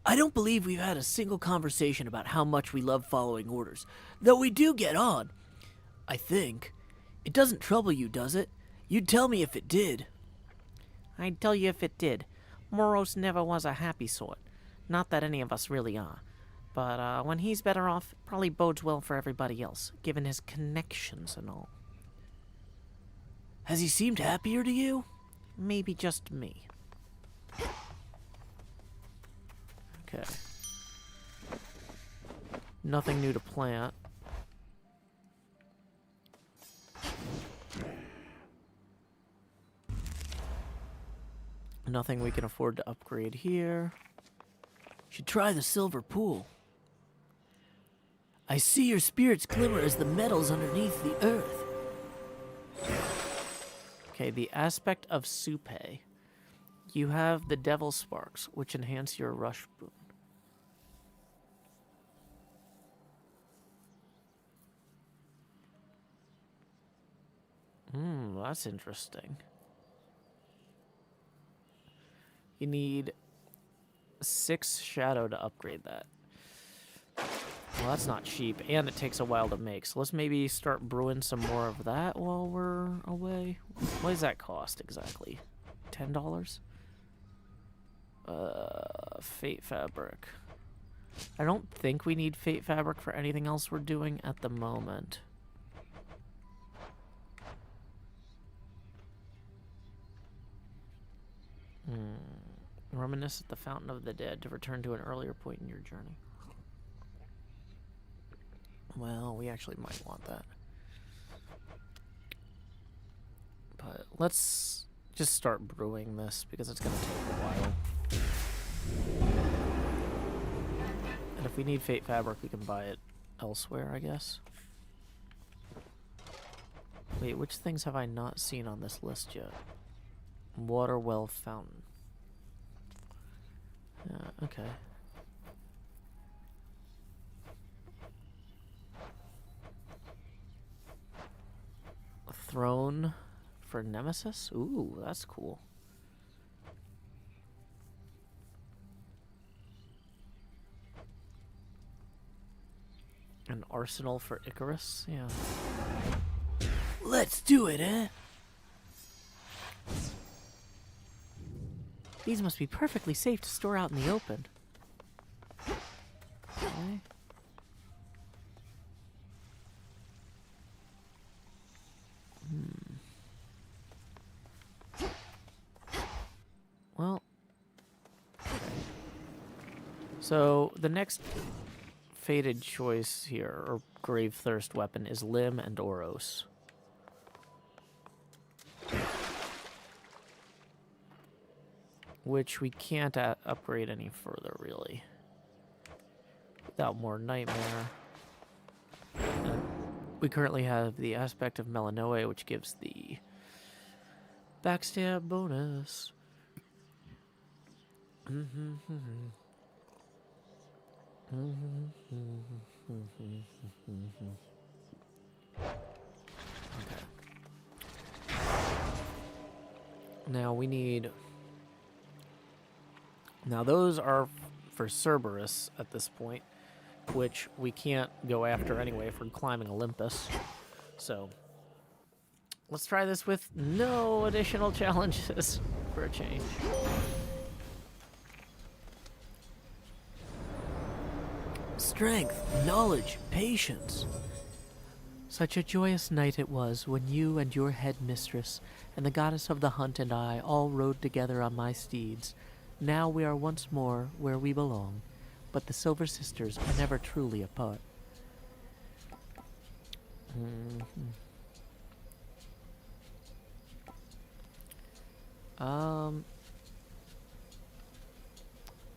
I don't believe we've had a single conversation about how much we love following orders, though we do get on. I think. It doesn't trouble you, does it? You'd tell me if it did. I'd tell you if it did. Moros never was a happy sort. Not that any of us really are. But when he's better off, it probably bodes well for everybody else, given his connections and all. Has he seemed happier to you? Maybe just me. Okay. Nothing new to plant. Nothing we can afford to upgrade here. Should try the silver pool. I see your spirits glimmer as the metals underneath the earth. Okay, the aspect of Supe. You have the Devil Sparks, which enhance your rush boon. That's interesting. You need 6 shadow to upgrade that. Well, that's not cheap, and it takes a while to make. So let's maybe start brewing some more of that while we're away. What does that cost exactly? $10? Fate fabric. I don't think we need fate fabric for anything else we're doing at the moment. Reminisce at the Fountain of the Dead to return to an earlier point in your journey. Well, we actually might want that. But let's just start brewing this because it's going to take a while. And if we need fate fabric, we can buy it elsewhere, I guess. Wait, which things have I not seen on this list yet? Water well fountain. Yeah, okay. A throne for Nemesis? Ooh, that's cool. An arsenal for Icarus? Yeah. Let's do it, eh? These must be perfectly safe to store out in the open. Okay. Well. Okay. So, the next fated choice here, or grave thirst weapon, is Lim and Oros. Which we can't upgrade any further, really. Without more nightmare. We currently have the aspect of Melanoe, which gives the backstab bonus. Okay. Now we need... Now those are for Cerberus at this point, which we can't go after anyway if we're climbing Olympus. So let's try this with no additional challenges for a change. Strength, knowledge, patience. Such a joyous night it was when you and your head mistress and the goddess of the hunt and I all rode together on my steeds. Now we are once more where we belong, but the Silver Sisters are never truly apart.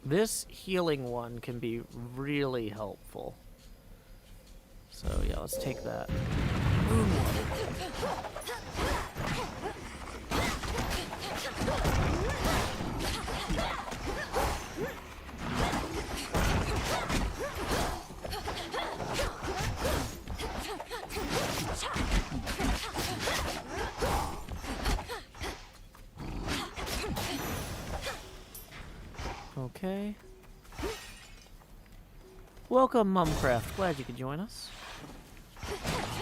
This healing one can be really helpful. So yeah, let's take that. Okay. Welcome, Mumcraft. Glad you could join us.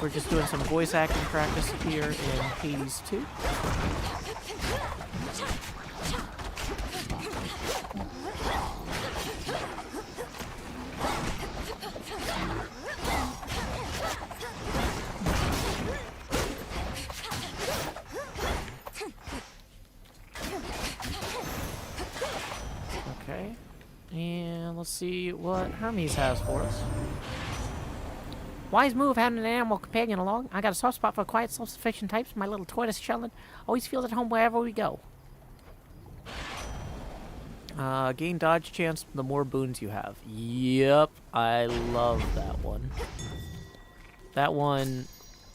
We're just doing some voice acting practice here in Hades 2. Okay. And let's see what Hermes has for us. Wise move having an animal companion along. I got a soft spot for quiet, self-sufficient types. My little tortoise Sheldon always feels at home wherever we go. Gain dodge chance the more boons you have. Yep, I love that one. That one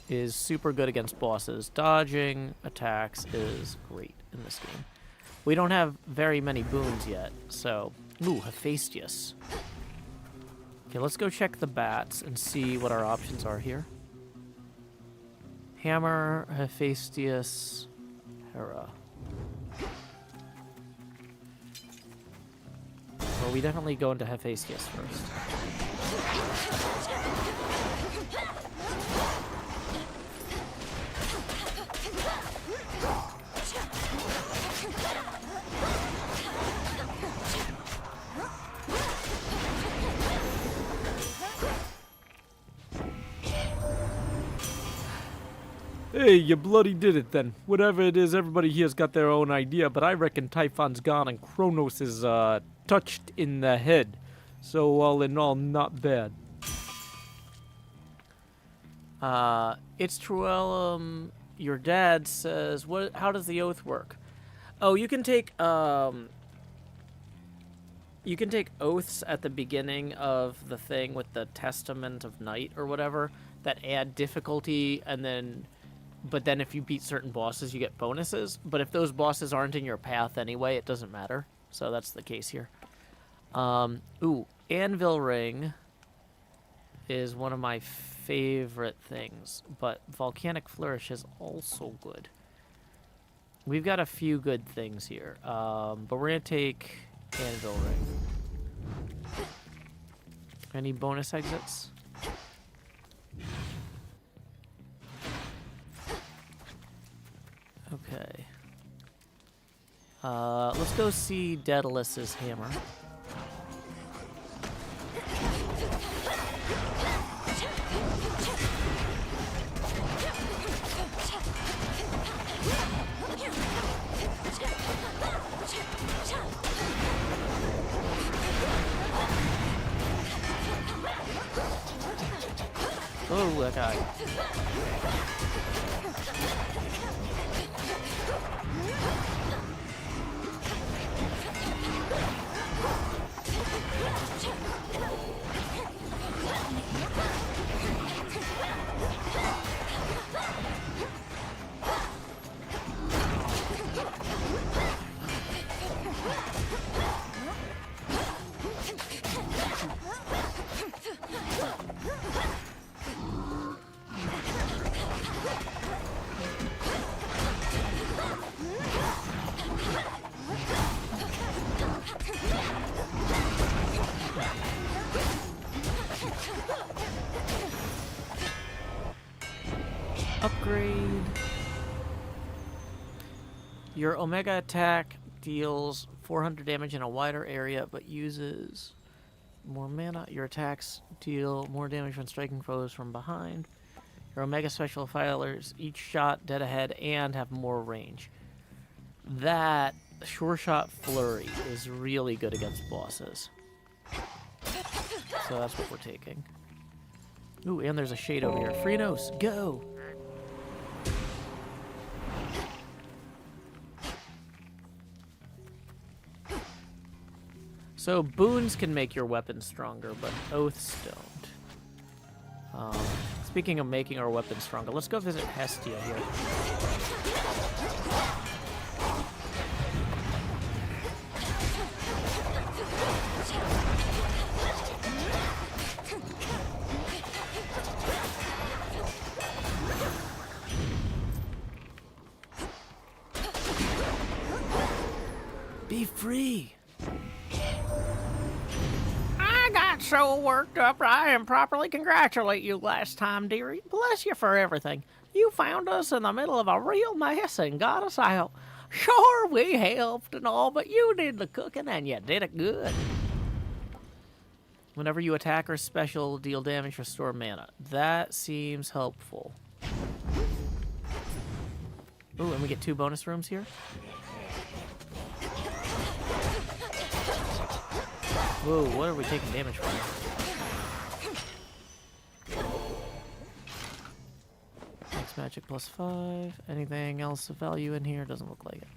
is super good against bosses. Dodging attacks is great in this game. We don't have very many boons yet, so... Ooh, Hephaestus. Okay, let's go check the bats and see what our options are here. Hammer, Hephaestus, Hera. Well, we definitely go into Hephaestus first. Hey, you bloody did it then. Whatever it is, everybody here's got their own idea, but I reckon Typhon's gone and Kronos is, touched in the head. So, all in all, not bad. It's Truellum. Your dad says, how does the oath work? Oh, you can take oaths at the beginning of the thing with the Testament of Night or whatever that add difficulty, but then if you beat certain bosses, you get bonuses. But if those bosses aren't in your path anyway, it doesn't matter. So that's the case here. Ooh, Anvil Ring is one of my favorite things, but Volcanic Flourish is also good. We've got a few good things here, but we're going to take Anvil Ring. Any bonus exits? Okay. Let's go see Daedalus's hammer. Oh, that guy. Upgrade. Your Omega attack deals 400 damage in a wider area, but uses more mana. Your attacks deal more damage when striking foes from behind. Your Omega special fires each shot dead ahead and have more range. That Sure Shot Flurry is really good against bosses. So that's what we're taking. Ooh, and there's a shade over here. Freenos, go! So boons can make your weapons stronger, but oaths don't. Speaking of making our weapons stronger, let's go visit Hestia here. Be free! I got so worked up I didn't properly congratulate you last time, dearie. Bless you for everything. You found us in the middle of a real mess and got us out. Sure, we helped and all, but you did the cooking and you did it good. Whenever you attack or special, deal damage, restore mana. That seems helpful. Ooh, and we get 2 bonus rooms here. Whoa, what are we taking damage from? Max magic +5. Anything else of value in here? Doesn't look like it.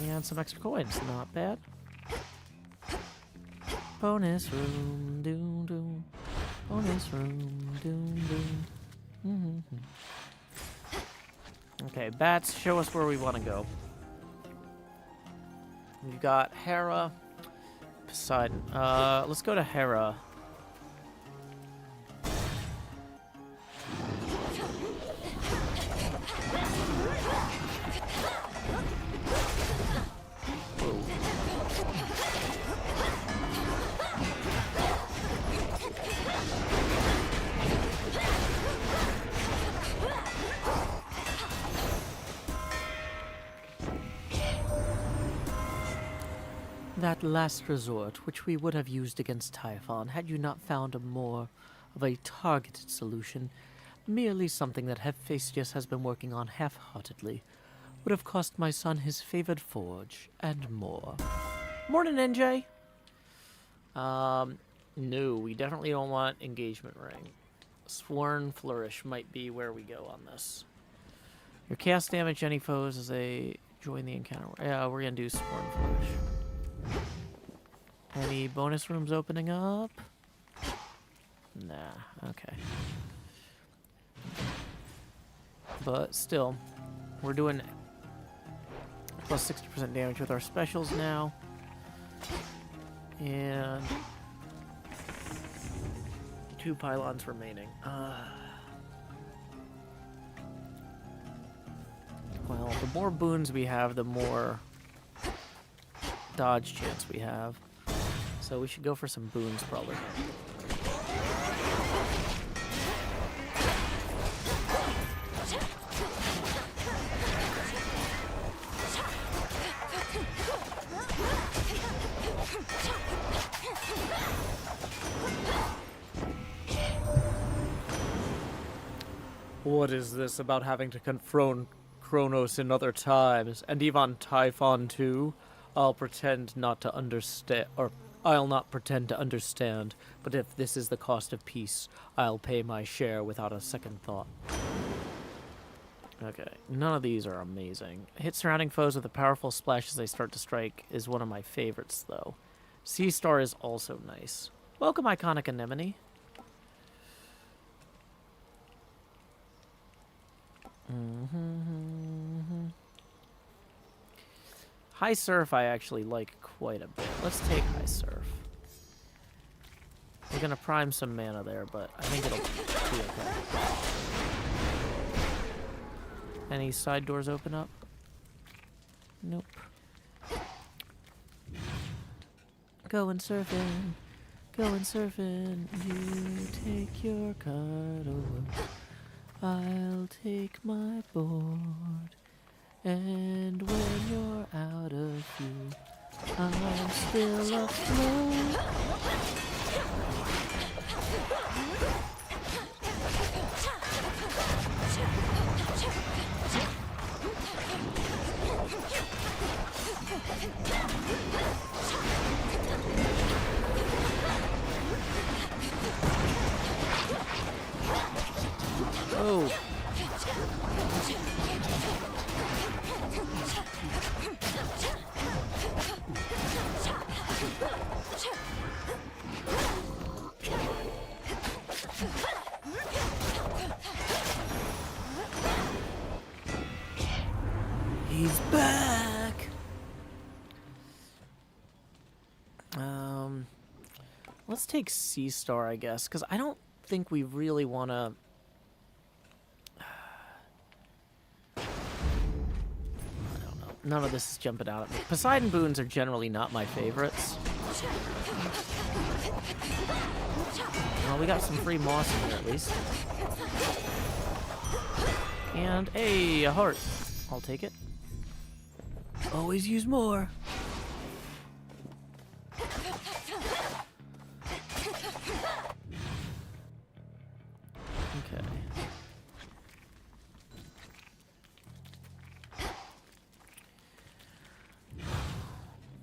And some extra coins. Not bad. Bonus room, doom doom. Bonus room, doom doom. Okay, bats, show us where we want to go. We've got Hera, Poseidon. Let's go to Hera. That last resort, which we would have used against Typhon, had you not found a more of a targeted solution, merely something that Hephaestus has been working on half-heartedly, would have cost my son his favored forge, and more. Morning, NJ. No, we definitely don't want engagement ring. Sworn Flourish might be where we go on this. Your cast damage any foes as they join the encounter. Yeah, we're gonna do Sworn Flourish. Any bonus rooms opening up? Nah, okay. But still, we're doing plus 60% damage with our specials now. And 2 pylons remaining. Well, the more boons we have, the more dodge chance we have. So we should go for some boons, probably. What is this about having to confront Kronos in other times, and even Typhon too? I'll pretend not to understand, or I'll not pretend to understand, but if this is the cost of peace, I'll pay my share without a second thought. Okay, none of these are amazing. Hit surrounding foes with a powerful splash as they start to strike is one of my favorites, though. Sea Star is also nice. Welcome, Iconic Anemone. High Surf I actually like quite a bit. Let's take High Surf. We're gonna prime some mana there, but I think it'll be okay. Any side doors open up? Nope. Going surfing, you take your card over. I'll take my board, and when you're out of view, I'm still afloat. Oh. He's back! Let's take Sea Star, I guess, because I don't think we really want to... I don't know. None of this is jumping out at me. Poseidon boons are generally not my favorites. Well, we got some free moss in here, at least. And, hey, a heart. I'll take it. Always use more. Okay.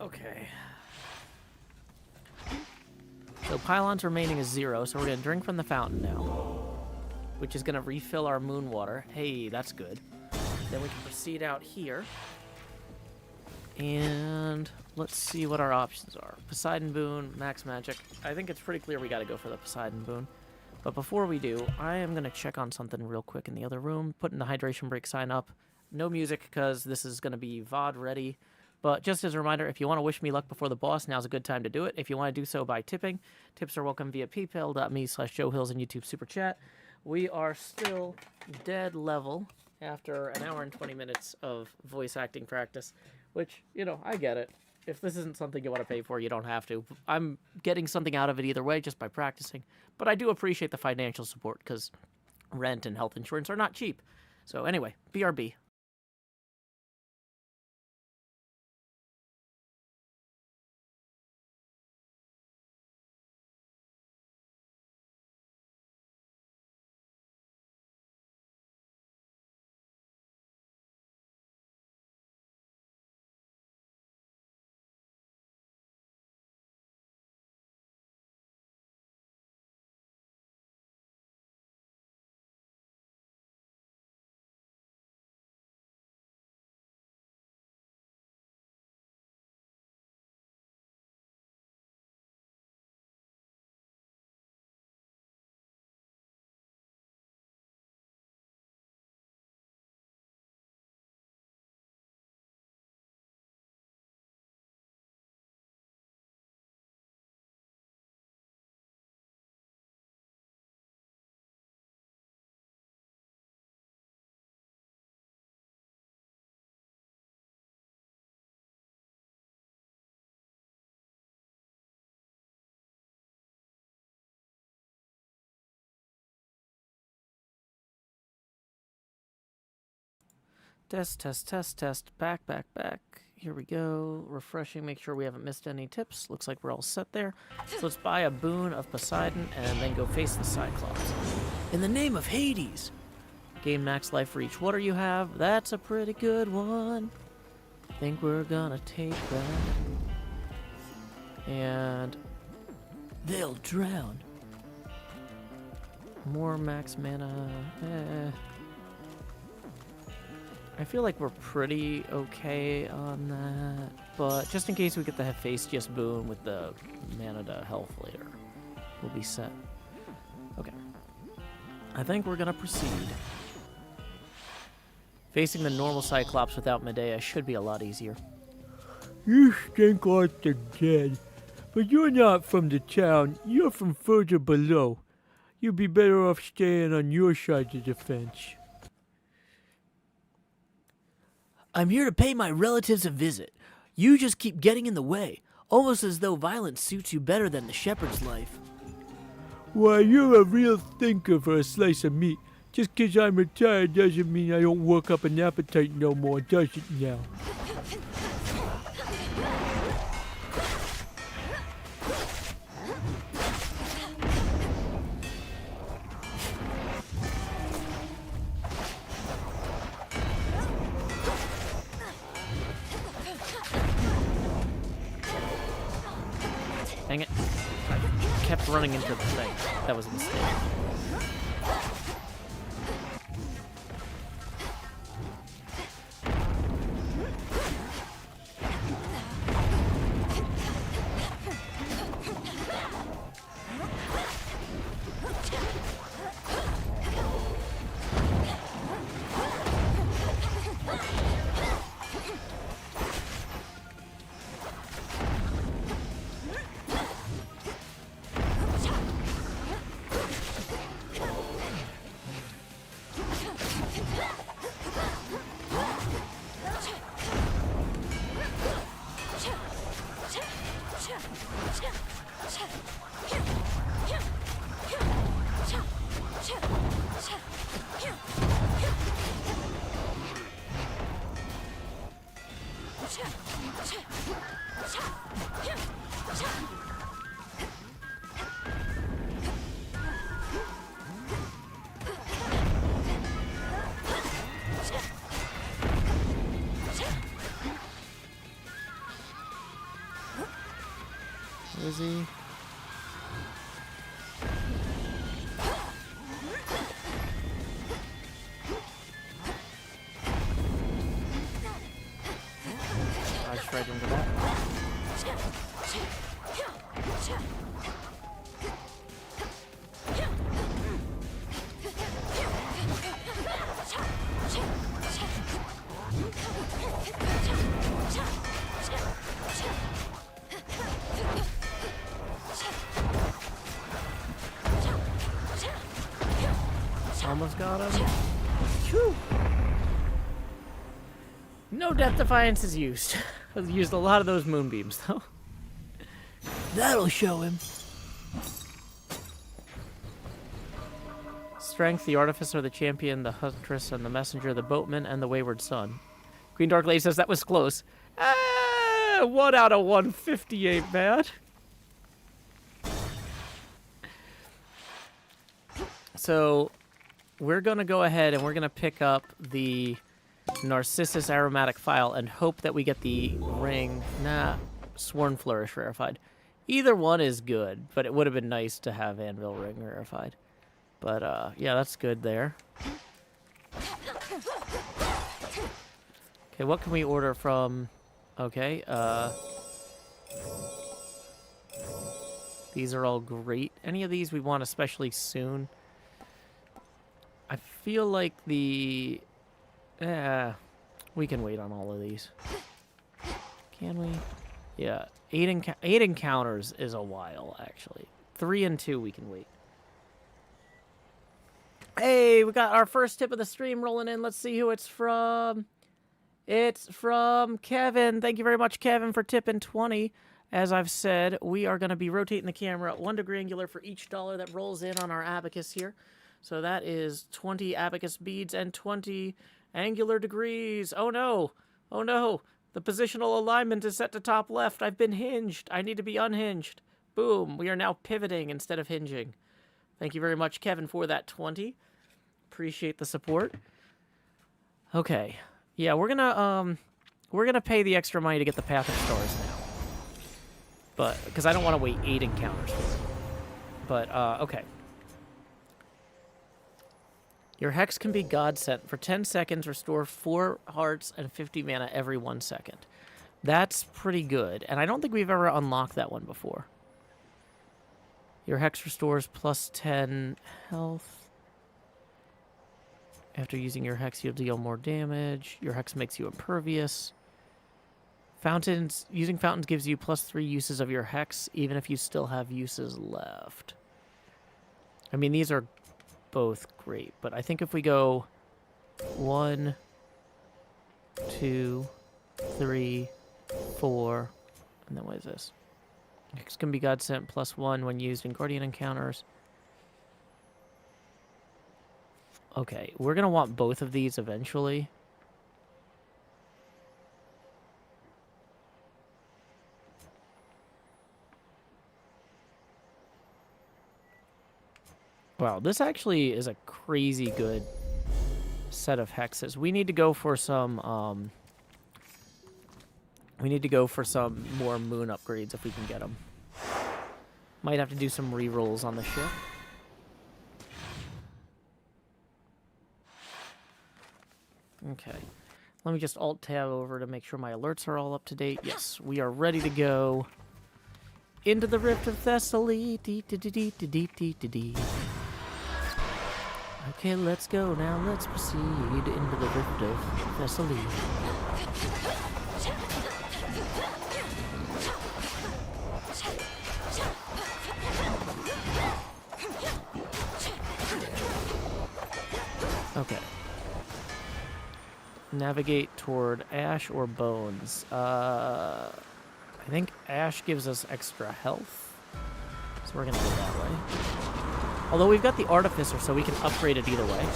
Okay. So pylons remaining is 0, so we're going to drink from the fountain now, which is going to refill our moon water. Hey, that's good. Then we can proceed out here. And let's see what our options are. Poseidon boon, max magic. I think it's pretty clear we got to go for the Poseidon boon. But before we do, I am going to check on something real quick in the other room, putting the hydration break sign up. No music because this is going to be VOD ready. But just as a reminder, if you want to wish me luck before the boss, now's a good time to do it. If you want to do so by tipping, tips are welcome via paypal.me/JoeHills and YouTube Super Chat. We are still dead level after an hour and 20 minutes of voice acting practice, which, you know, I get it. If this isn't something you want to pay for, you don't have to. I'm getting something out of it either way just by practicing. But I do appreciate the financial support because rent and health insurance are not cheap. So anyway, BRB. Test, test, test, test. Back, back, back. Here we go. Refreshing. Make sure we haven't missed any tips. Looks like we're all set there. So let's buy a boon of Poseidon and then go face the Cyclops. In the name of Hades. Gain max life for each water you have. That's a pretty good one. Think we're gonna take that. And They'll drown. more max mana. I feel like we're pretty okay on that. But just in case we get the Hephaestus boon with the mana to health later, we'll be set. Okay. I think we're gonna proceed. Facing the normal Cyclops without Medea should be a lot easier. You stink like the dead. But you're not from the town. You're from further below. You'd be better off staying on your side of the fence. I'm here to pay my relatives a visit. You just keep getting in the way, almost as though violence suits you better than the shepherd's life. Why, you're a real thinker for a slice of meat. Just 'cause I'm retired doesn't mean I don't work up an appetite no more, does it now? Dang it. I kept running into the thing. That was a mistake. Where is he? I straight into that. Almost got him. Whew. No Death Defiance is used. I've used a lot of those moonbeams, though. That'll show him. Strength, the Artificer, the Champion, the Huntress, and the Messenger, the Boatman, and the Wayward Son. Queen Dark Lady says that was close. 1 out of 158, man. So, we're going to go ahead and we're going to pick up the Narcissus Aromatic Phial and hope that we get the ring. Nah, Sworn Flourish rarefied. Either one is good, but it would have been nice to have Anvil Ring rarefied. But, yeah, that's good there. Okay, what can we order from... Okay, these are all great. Any of these we want especially soon? I feel like the... we can wait on all of these. Can we? Yeah, 8 encounters is a while, actually. 3 and 2 we can wait. Hey, we got our first tip of the stream rolling in. Let's see who it's from. It's from Kevin. Thank you very much, Kevin, for tipping 20. As I've said, we are going to be rotating the camera at 1 degree angular for each dollar that rolls in on our abacus here. So that is 20 abacus beads and 20 Angular degrees. Oh no. Oh no. The positional alignment is set to top left. I've been hinged. I need to be unhinged. Boom. We are now pivoting instead of hinging. Thank you very much, Kevin, for that 20. Appreciate the support. Okay. Yeah, we're gonna pay the extra money to get the Path of Stars now. But because I don't want to wait 8 encounters for it. But okay. Your hex can be God sent. For 10 seconds, restore 4 hearts and 50 mana every 1 second. That's pretty good. And I don't think we've ever unlocked that one before. Your hex restores plus 10 health. After using your hex, you'll deal more damage. Your hex makes you impervious. Fountains. Using fountains gives you plus 3 uses of your hex, even if you still have uses left. I mean, these are both great, but I think if we go 1, 2, 3, 4, and then what is this? Hex can be God sent plus 1 when used in Guardian encounters. Okay, we're gonna want both of these eventually. Wow, this actually is a crazy good set of hexes. We need to go for some more moon upgrades if we can get them. Might have to do some rerolls on the ship. Okay. Let me just alt-tab over to make sure my alerts are all up to date. Yes, we are ready to go into the Rift of Thessaly. Okay, let's go. Now let's proceed into the Rift of Thessaly. Okay. Navigate toward ash or bones. I think ash gives us extra health, so we're gonna go that way. Although we've got the artificer, so we can upgrade it either way.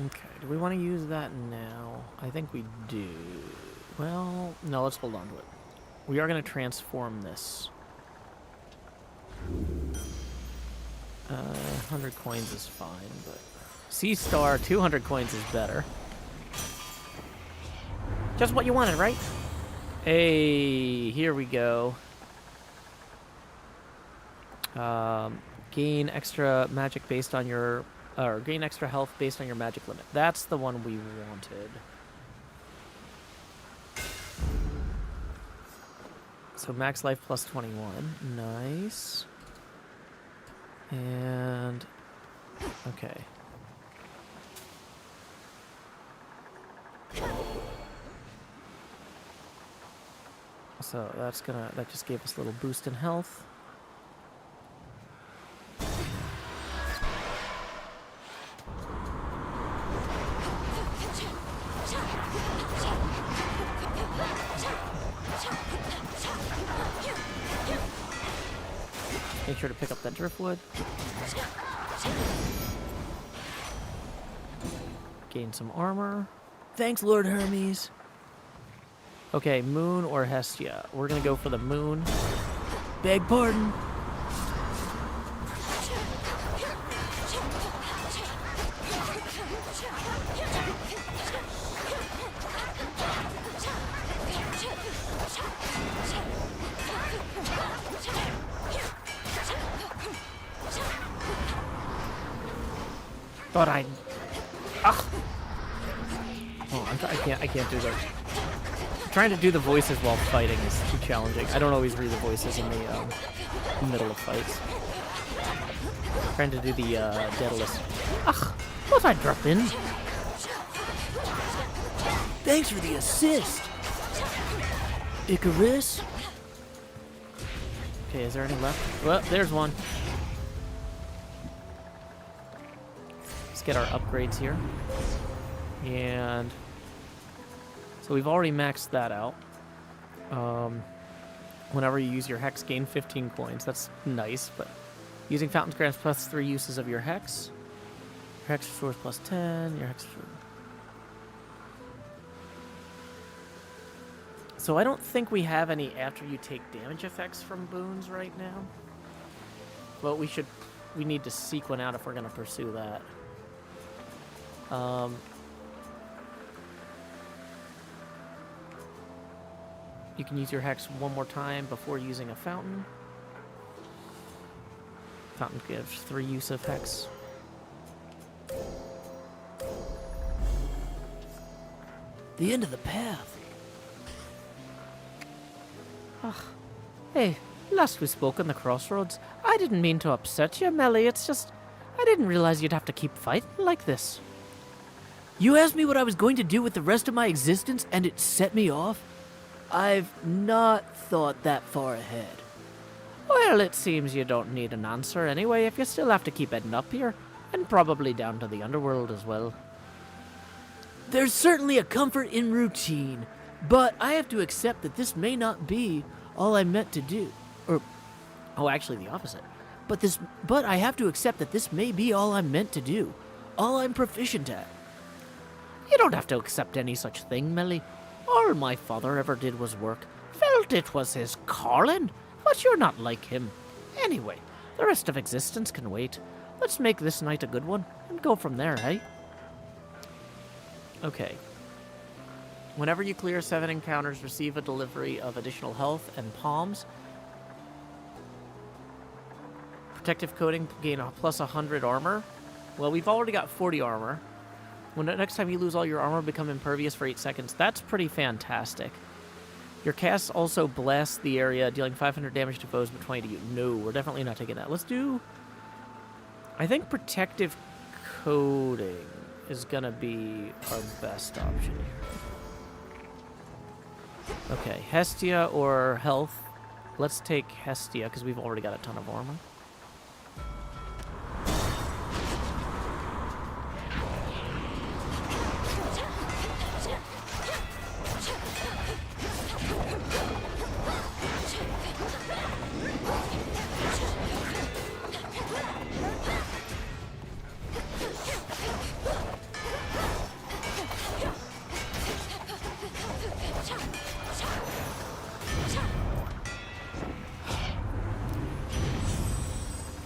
Okay, do we want to use that now? I think we do. Well, no, let's hold on to it. We are going to transform this. 100 coins is fine, but... C-Star, 200 coins is better. Just what you wanted, right? Hey, here we go. Gain extra magic based on your... Or gain extra health based on your magic limit. That's the one we wanted. So max life plus 21. Nice. And... okay. So that's gonna... that just gave us a little boost in health. Make sure to pick up that driftwood. Gain some armor. Thanks, Lord Hermes. Okay, moon or Hestia. We're gonna go for the moon. Beg pardon. Thought I... Ugh. Oh, I can't do that. Trying to do the voices while fighting is too challenging. I don't always read the voices in the middle of fights. Trying to do the Daedalus. Ugh, thought I'd drop in. Thanks for the assist, Icarus. Okay, is there any left? Well, there's one. Let's get our upgrades here. And so we've already maxed that out. Whenever you use your hex, gain 15 coins. That's nice, but using fountains grants plus 3 uses of your hex. Your hex restores plus 10. Your hex. So I don't think we have any after you take damage effects from boons right now. But we need to seek one out if we're going to pursue that. You can use your hex one more time before using a fountain. Fountain gives 3 use of hex. The end of the path. Hey, last we spoke on the Crossroads, I didn't mean to upset you, Melly. It's just, I didn't realize you'd have to keep fighting like this. You asked me what I was going to do with the rest of my existence, and it set me off? I've not thought that far ahead. Well, it seems you don't need an answer anyway if you still have to keep heading up here, and probably down to the underworld as well. There's certainly a comfort in routine, but I have to accept that this may not be all I'm meant to do. Actually the opposite. But I have to accept that this may be all I'm meant to do, all I'm proficient at. You don't have to accept any such thing, Melly. All my father ever did was work. Felt it was his calling, but you're not like him. Anyway, the rest of existence can wait. Let's make this night a good one, and go from there, eh? Okay. Whenever you clear 7 encounters, receive a delivery of additional health and palms. Protective coating, gain a plus 100 armor. Well, we've already got 40 armor. When the next time you lose all your armor, become impervious for 8 seconds. That's pretty fantastic. Your cast also blasts the area, dealing 500 damage to foes but 20 to you. No, we're definitely not taking that. Let's do... I think protective coating is going to be our best option here. Okay, Hestia or health. Let's take Hestia because we've already got a ton of armor.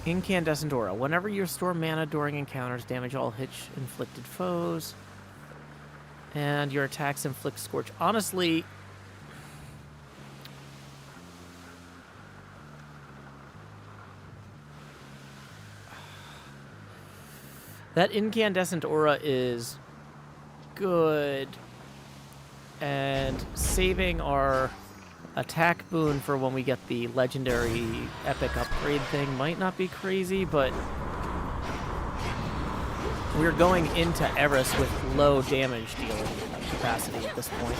Incandescent Aura. Whenever you restore mana during encounters, damage all inflicted foes. And your attacks inflict Scorch. Honestly, that Incandescent Aura is good. And saving our attack boon for when we get the legendary epic upgrade thing might not be crazy, but we're going into Eris with low damage dealing capacity at this point.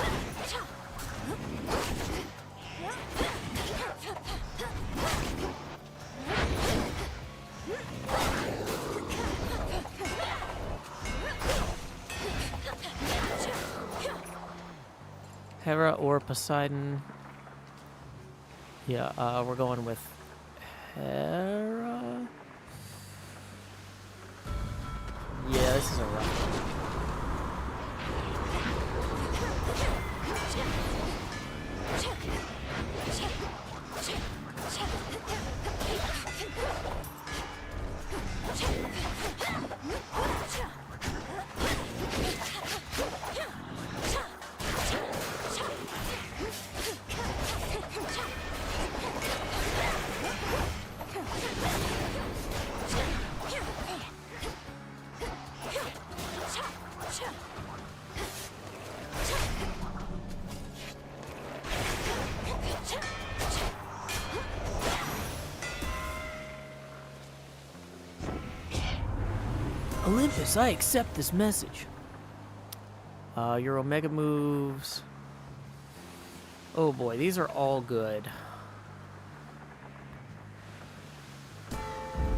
Hera or Poseidon. Yeah, we're going with Hera. Yeah, this is a rough one. Olympus, I accept this message. Your Omega moves. Oh boy, these are all good.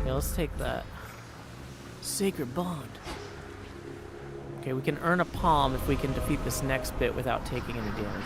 Yeah, let's take that. Sacred Bond. Okay, we can earn a palm if we can defeat this next bit without taking any damage.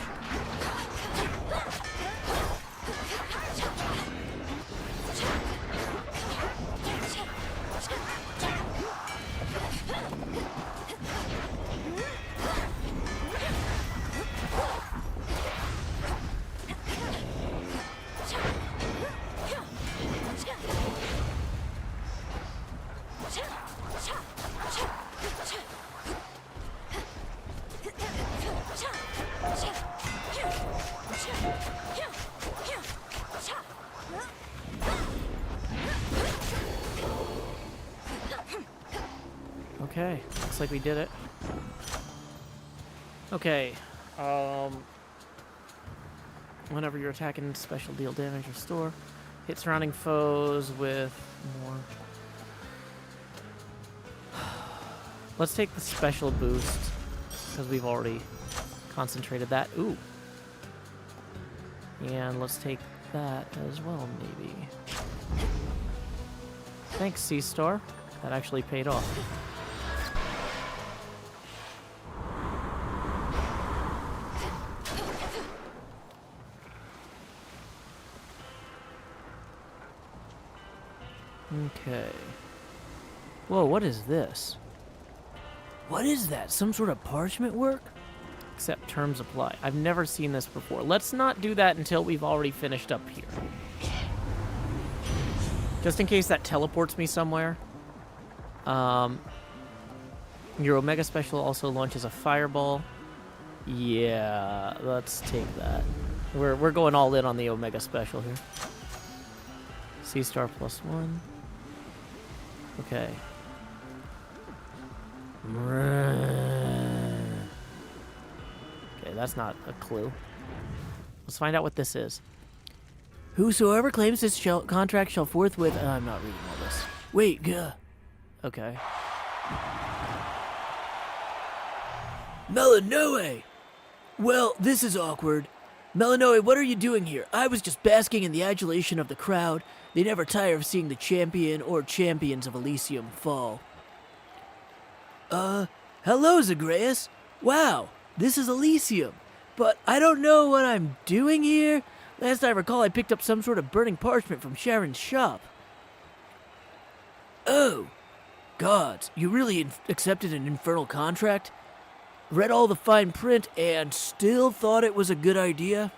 Okay, looks like we did it. Okay, whenever you're attacking, special deal damage, restore. Hit surrounding foes with more. Let's take the special boost, because we've already concentrated that. Ooh. And let's take that as well, maybe. Thanks, C-Star. That actually paid off. Okay. Whoa, what is this? What is that? Some sort of parchment work? Accept terms apply. I've never seen this before. Let's not do that until we've already finished up here. Just in case that teleports me somewhere. Your Omega Special also launches a fireball. Yeah, let's take that. We're going all in on the Omega Special here. C-Star +1. Okay. Okay, that's not a clue. Let's find out what this is. Whosoever claims this contract shall forthwith... I'm not reading all this. Wait, Okay. Melanoe! Well, this is awkward. Melanoe, what are you doing here? I was just basking in the adulation of the crowd. They never tire of seeing the champion or champions of Elysium fall. Hello, Zagreus. Wow, this is Elysium. But I don't know what I'm doing here. Last I recall, I picked up some sort of burning parchment from Sharon's shop. Oh, gods, you really accepted an infernal contract? Read all the fine print and still thought it was a good idea?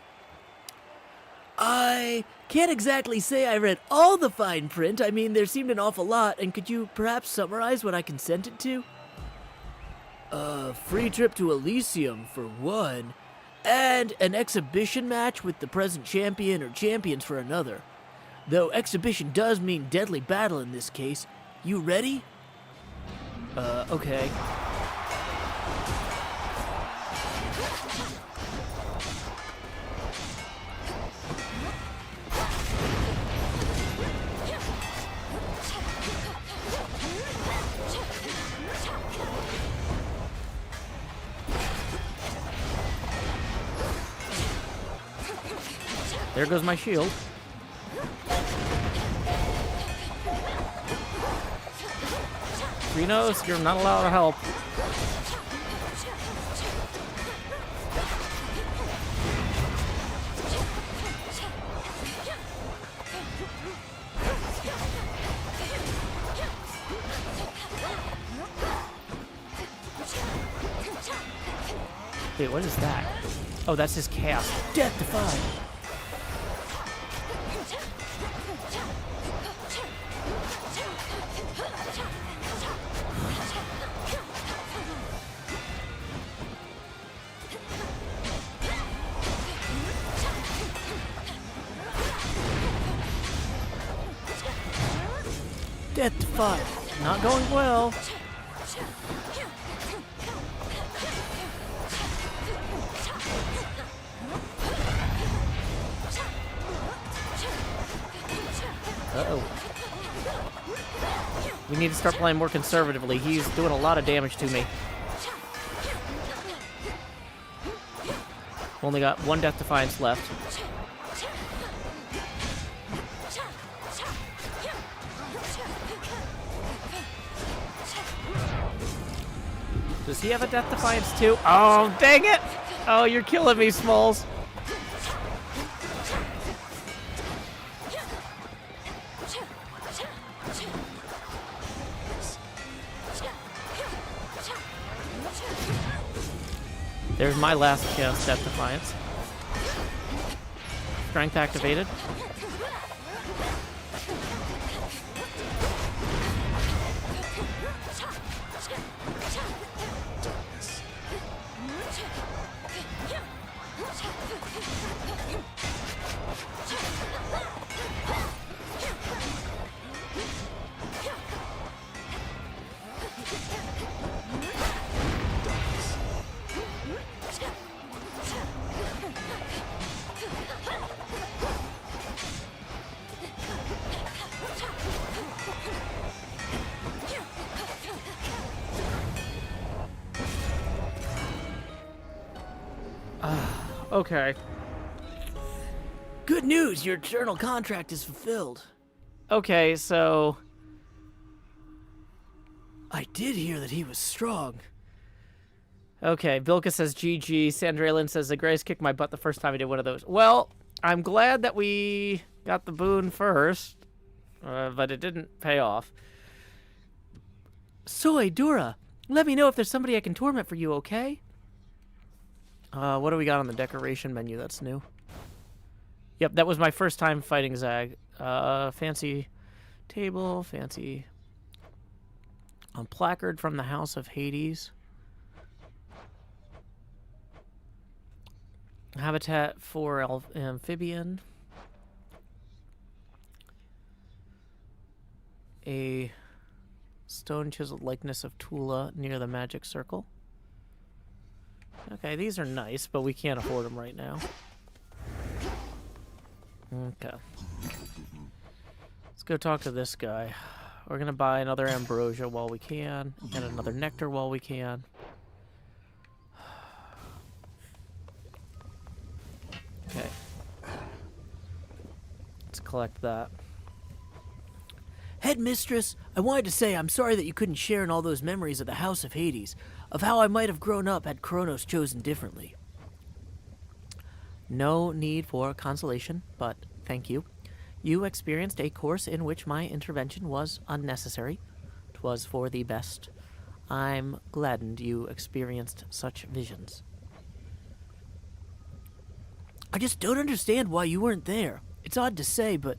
I can't exactly say I read all the fine print. I mean, there seemed an awful lot, and could you perhaps summarize what I consented to? A free trip to Elysium, for one, and an exhibition match with the present champion or champions for another. Though exhibition does mean deadly battle in this case. You ready? Okay. There goes my shield. Rhinos, you're not allowed to help. Wait, what is that? Oh, that's his cast. Death defied. Death defied. Not going well. Uh-oh. We need to start playing more conservatively. He's doing a lot of damage to me. Only got one Death Defiance left. Does he have a Death Defiance too? Oh, dang it! Oh, you're killing me, Smalls. There's my last chance, Death Defiance. Strength activated. Okay. Good news, your eternal contract is fulfilled. Okay, so... I did hear that he was strong. Okay, Bilka says GG. Sandralin says the Grace kicked my butt the first time I did one of those. Well, I'm glad that we got the boon first, but it didn't pay off. Soy, Dura, let me know if there's somebody I can torment for you, okay? What do we got on the decoration menu that's new? Yep, that was my first time fighting Zag. Fancy table, fancy placard from the House of Hades. Habitat for amphibian. A stone chiseled likeness of Tula near the magic circle. Okay, these are nice, but we can't afford them right now. Okay. Let's go talk to this guy. We're going to buy another ambrosia while we can, and another nectar while we can. Okay. Let's collect that. Headmistress, I wanted to say I'm sorry that you couldn't share in all those memories of the House of Hades, of how I might have grown up had Kronos chosen differently. No need for consolation, but thank you. You experienced a course in which my intervention was unnecessary. 'Twas for the best. I'm gladdened you experienced such visions. I just don't understand why you weren't there. It's odd to say, but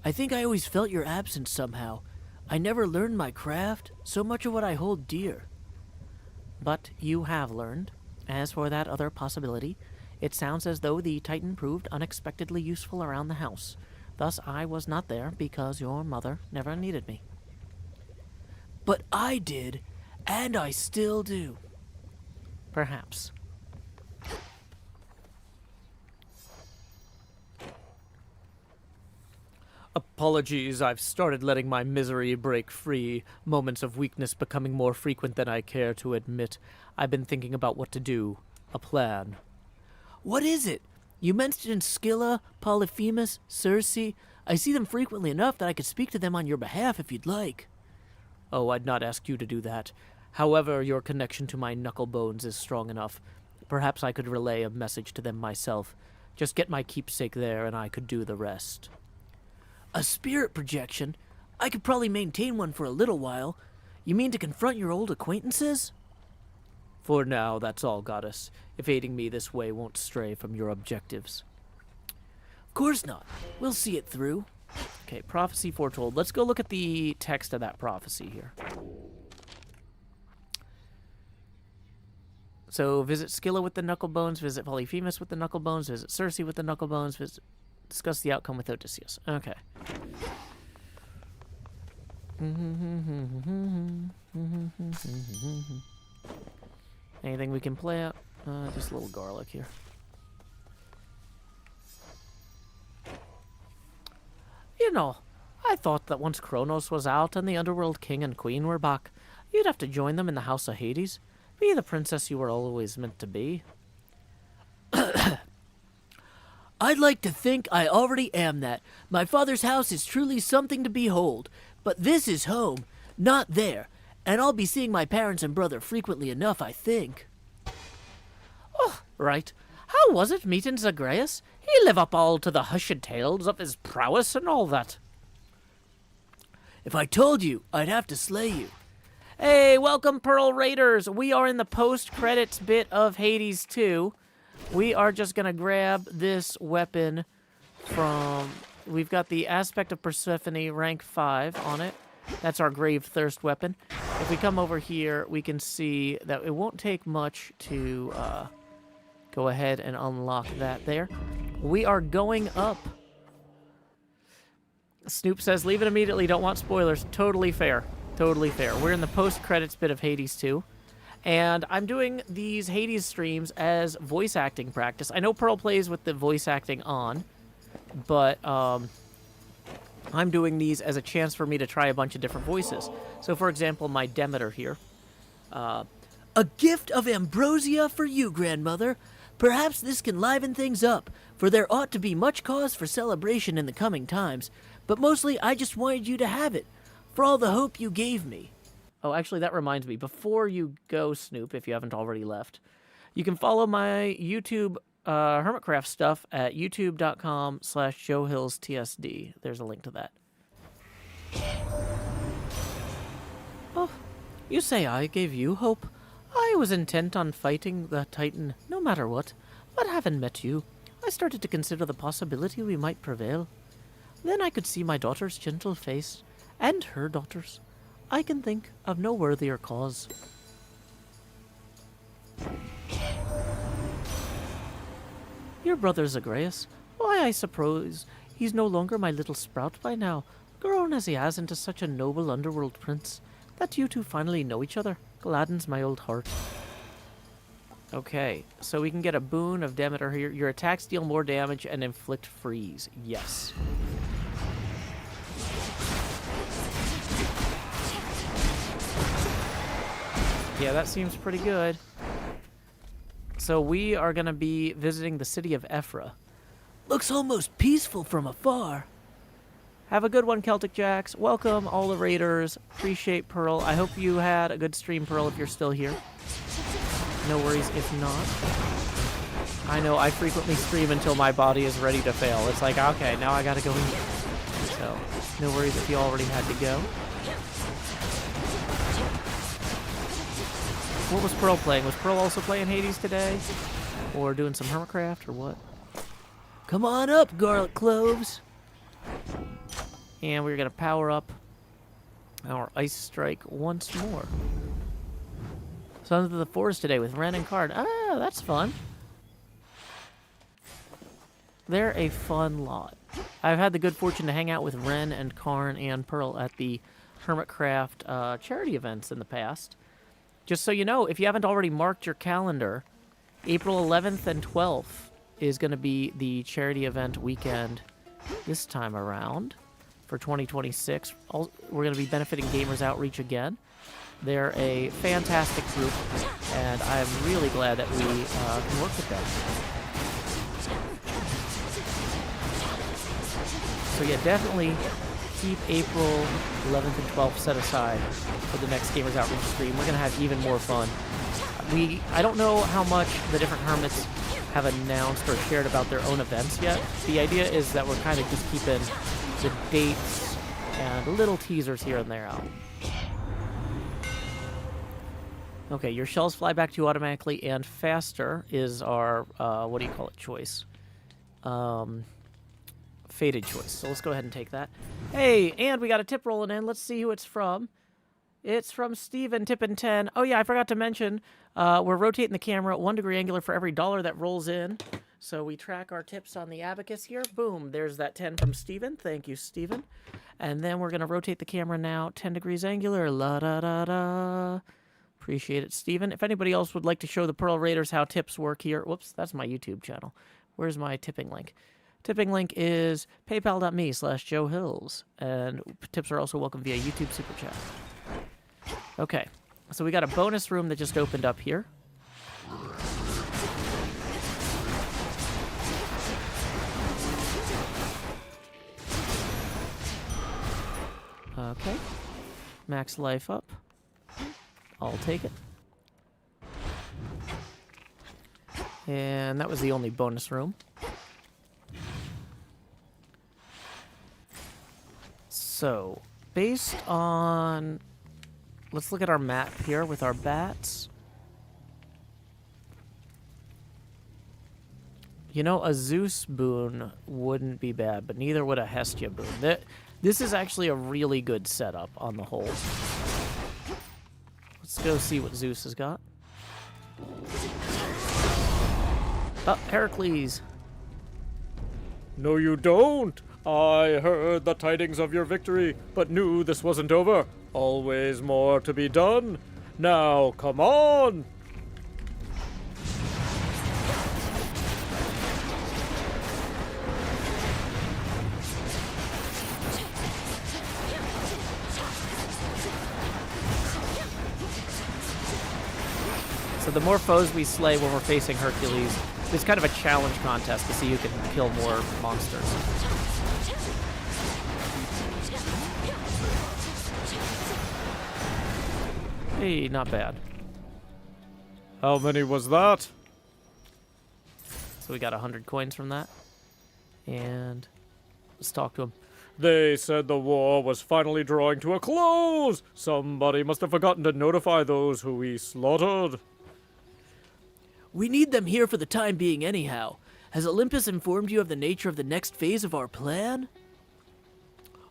I think I always felt your absence somehow. I never learned my craft, so much of what I hold dear. But you have learned. As for that other possibility, it sounds as though the Titan proved unexpectedly useful around the house. Thus I was not there because your mother never needed me. But I did, and I still do. Perhaps. Apologies, I've started letting my misery break free, moments of weakness becoming more frequent than I care to admit. I've been thinking about what to do. A plan. What is it? You mentioned Scylla, Polyphemus, Circe. I see them frequently enough that I could speak to them on your behalf if you'd like. Oh, I'd not ask you to do that. However, your connection to my knuckle bones is strong enough. Perhaps I could relay a message to them myself. Just get my keepsake there and I could do the rest. A spirit projection? I could probably maintain one for a little while. You mean to confront your old acquaintances? For now, that's all, Goddess. If aiding me this way won't stray from your objectives. Of course not. We'll see it through. Okay, prophecy foretold. Let's go look at the text of that prophecy here. So, visit Scylla with the knuckle bones, visit Polyphemus with the knuckle bones, visit Circe with the knuckle bones, discuss the outcome with Odysseus. Okay. Anything we can play out? Just a little garlic here. You know, I thought that once Kronos was out and the Underworld King and Queen were back, you'd have to join them in the House of Hades. Be the princess you were always meant to be. I'd like to think I already am that. My father's house is truly something to behold. But this is home, not there. And I'll be seeing my parents and brother frequently enough, I think. Oh, right. How was it meeting Zagreus? He live up all to the hushed tales of his prowess and all that. If I told you, I'd have to slay you. Hey, welcome, Pearl Raiders. We are in the post-credits bit of Hades 2. We are just going to grab this weapon from... We've got the Aspect of Persephone, rank 5 on it. That's our Grave Thirst weapon. If we come over here, we can see that it won't take much to go ahead and unlock that there. We are going up. Snoop says, leave it immediately, don't want spoilers. Totally fair. Totally fair. We're in the post-credits bit of Hades 2. And I'm doing these Hades streams as voice acting practice. I know Pearl plays with the voice acting on, but I'm doing these as a chance for me to try a bunch of different voices. So, for example, my Demeter here. A gift of ambrosia for you, grandmother. Perhaps this can liven things up, for there ought to be much cause for celebration in the coming times. But mostly, I just wanted you to have it, for all the hope you gave me. Oh, actually, that reminds me. Before you go, Snoop, if you haven't already left, you can follow my YouTube Hermitcraft stuff at youtube.com/JoeHillsTSD. There's a link to that. Oh, you say I gave you hope? I was intent on fighting the Titan, no matter what. But having met you, I started to consider the possibility we might prevail. Then I could see my daughter's gentle face, and her daughter's. I can think of no worthier cause. Your brother Zagreus, why, I suppose he's no longer my little sprout by now, grown as he has into such a noble underworld prince. That you two finally know each other gladdens my old heart. Okay, so we can get a boon of Demeter here. Your attacks deal more damage and inflict freeze. Yes. Yeah, that seems pretty good. So we are going to be visiting the city of Ephra. Looks almost peaceful from afar. Have a good one, Celtic Jacks. Welcome, all the raiders. Appreciate Pearl. I hope you had a good stream, Pearl, if you're still here. No worries if not. I know I frequently stream until my body is ready to fail. It's like, okay, now I gotta go eat. So, no worries if you already had to go. What was Pearl playing? Was Pearl also playing Hades today? Or doing some Hermitcraft, or what? Come on up, garlic cloves. And we're gonna power up our Ice Strike once more. Sons of the Forest today with Ren and Card. Ah, that's fun. They're a fun lot. I've had the good fortune to hang out with Ren and Karn and Pearl at the Hermitcraft charity events in the past. Just so you know, if you haven't already marked your calendar, April 11th and 12th is going to be the charity event weekend this time around for 2026. We're going to be benefiting Gamers Outreach again. They're a fantastic group, and I'm really glad that we can work with them. So yeah, definitely keep April 11th and 12th set aside for the next Gamers Outreach stream. We're going to have even more fun. I don't know how much the different hermits have announced or shared about their own events yet. The idea is that we're kind of just keeping the dates and little teasers here and there out. Okay, your shells fly back to you automatically, and faster is our, what do you call it, choice? Faded choice. So let's go ahead and take that. Hey, and we got a tip rolling in. Let's see who it's from. It's from Steven, tipping 10. Oh, yeah, I forgot to mention, we're rotating the camera at 1 degree angular for every dollar that rolls in. So we track our tips on the abacus here. Boom, there's that 10 from Steven. Thank you, Steven. And then we're going to rotate the camera now 10 degrees angular. La-da-da-da. Appreciate it, Steven. If anybody else would like to show the Pearl Raiders how tips work here. Whoops, that's my YouTube channel. Where's my tipping link? Tipping link is paypal.me/JoeHills. And tips are also welcome via YouTube Super Chat. Okay, so we got a bonus room that just opened up here. Okay. Max life up. I'll take it. And that was the only bonus room. So, based on... Let's look at our map here with our bats. You know, a Zeus boon wouldn't be bad, but neither would a Hestia boon. This is actually a really good setup on the whole. Let's go see what Zeus has got. Oh, Heracles. No, you don't. I heard the tidings of your victory, but knew this wasn't over. Always more to be done. Now, come on! So the more foes we slay when we're facing Hercules, it's kind of a challenge contest to see who can kill more monsters. Hey, not bad. How many was that? So we got 100 coins from that. And let's talk to him. They said the war was finally drawing to a close. Somebody must have forgotten to notify those who we slaughtered. We need them here for the time being anyhow. Has Olympus informed you of the nature of the next phase of our plan?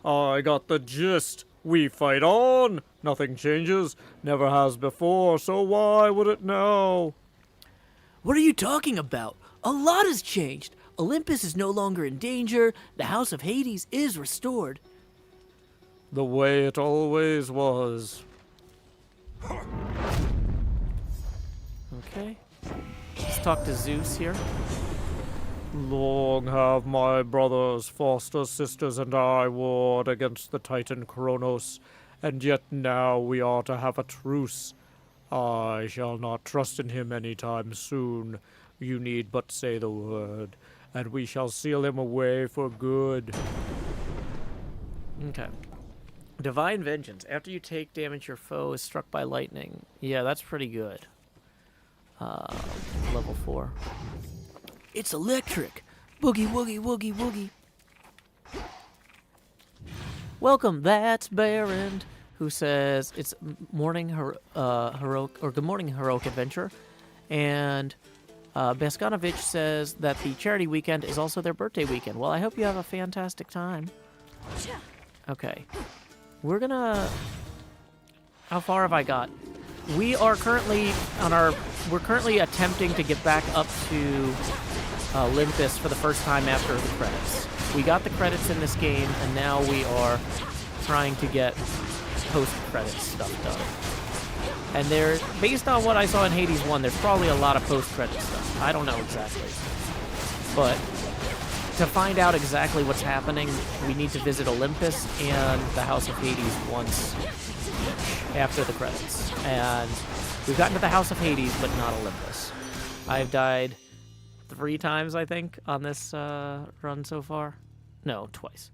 I got the gist. We fight on. Nothing changes. Never has before, so why would it now? What are you talking about? A lot has changed. Olympus is no longer in danger. The House of Hades is restored. The way it always was. Okay. Let's talk to Zeus here. Long have my brothers, foster sisters, and I warred against the Titan Kronos, and yet now we are to have a truce. I shall not trust in him any time soon. You need but say the word, and we shall seal him away for good. Okay. Divine Vengeance. After you take damage, your foe is struck by lightning. Yeah, that's pretty good. Level 4. It's electric. Boogie, woogie, woogie, woogie. Welcome, that's Barend, who says it's morning heroic, or good morning heroic adventure, and Beskanovich says that the charity weekend is also their birthday weekend. Well, I hope you have a fantastic time. Okay, we're gonna. How far have I got? We are currently we're currently attempting to get back up to Olympus for the first time after the credits. We got the credits in this game, and now we are trying to get post-credits stuff done. And there, based on what I saw in Hades 1, there's probably a lot of post-credit stuff. I don't know exactly. But to find out exactly what's happening, we need to visit Olympus and the House of Hades once after the credits. And we've gotten to the House of Hades, but not Olympus. I've died 3 times, I think, on this run so far. No, twice.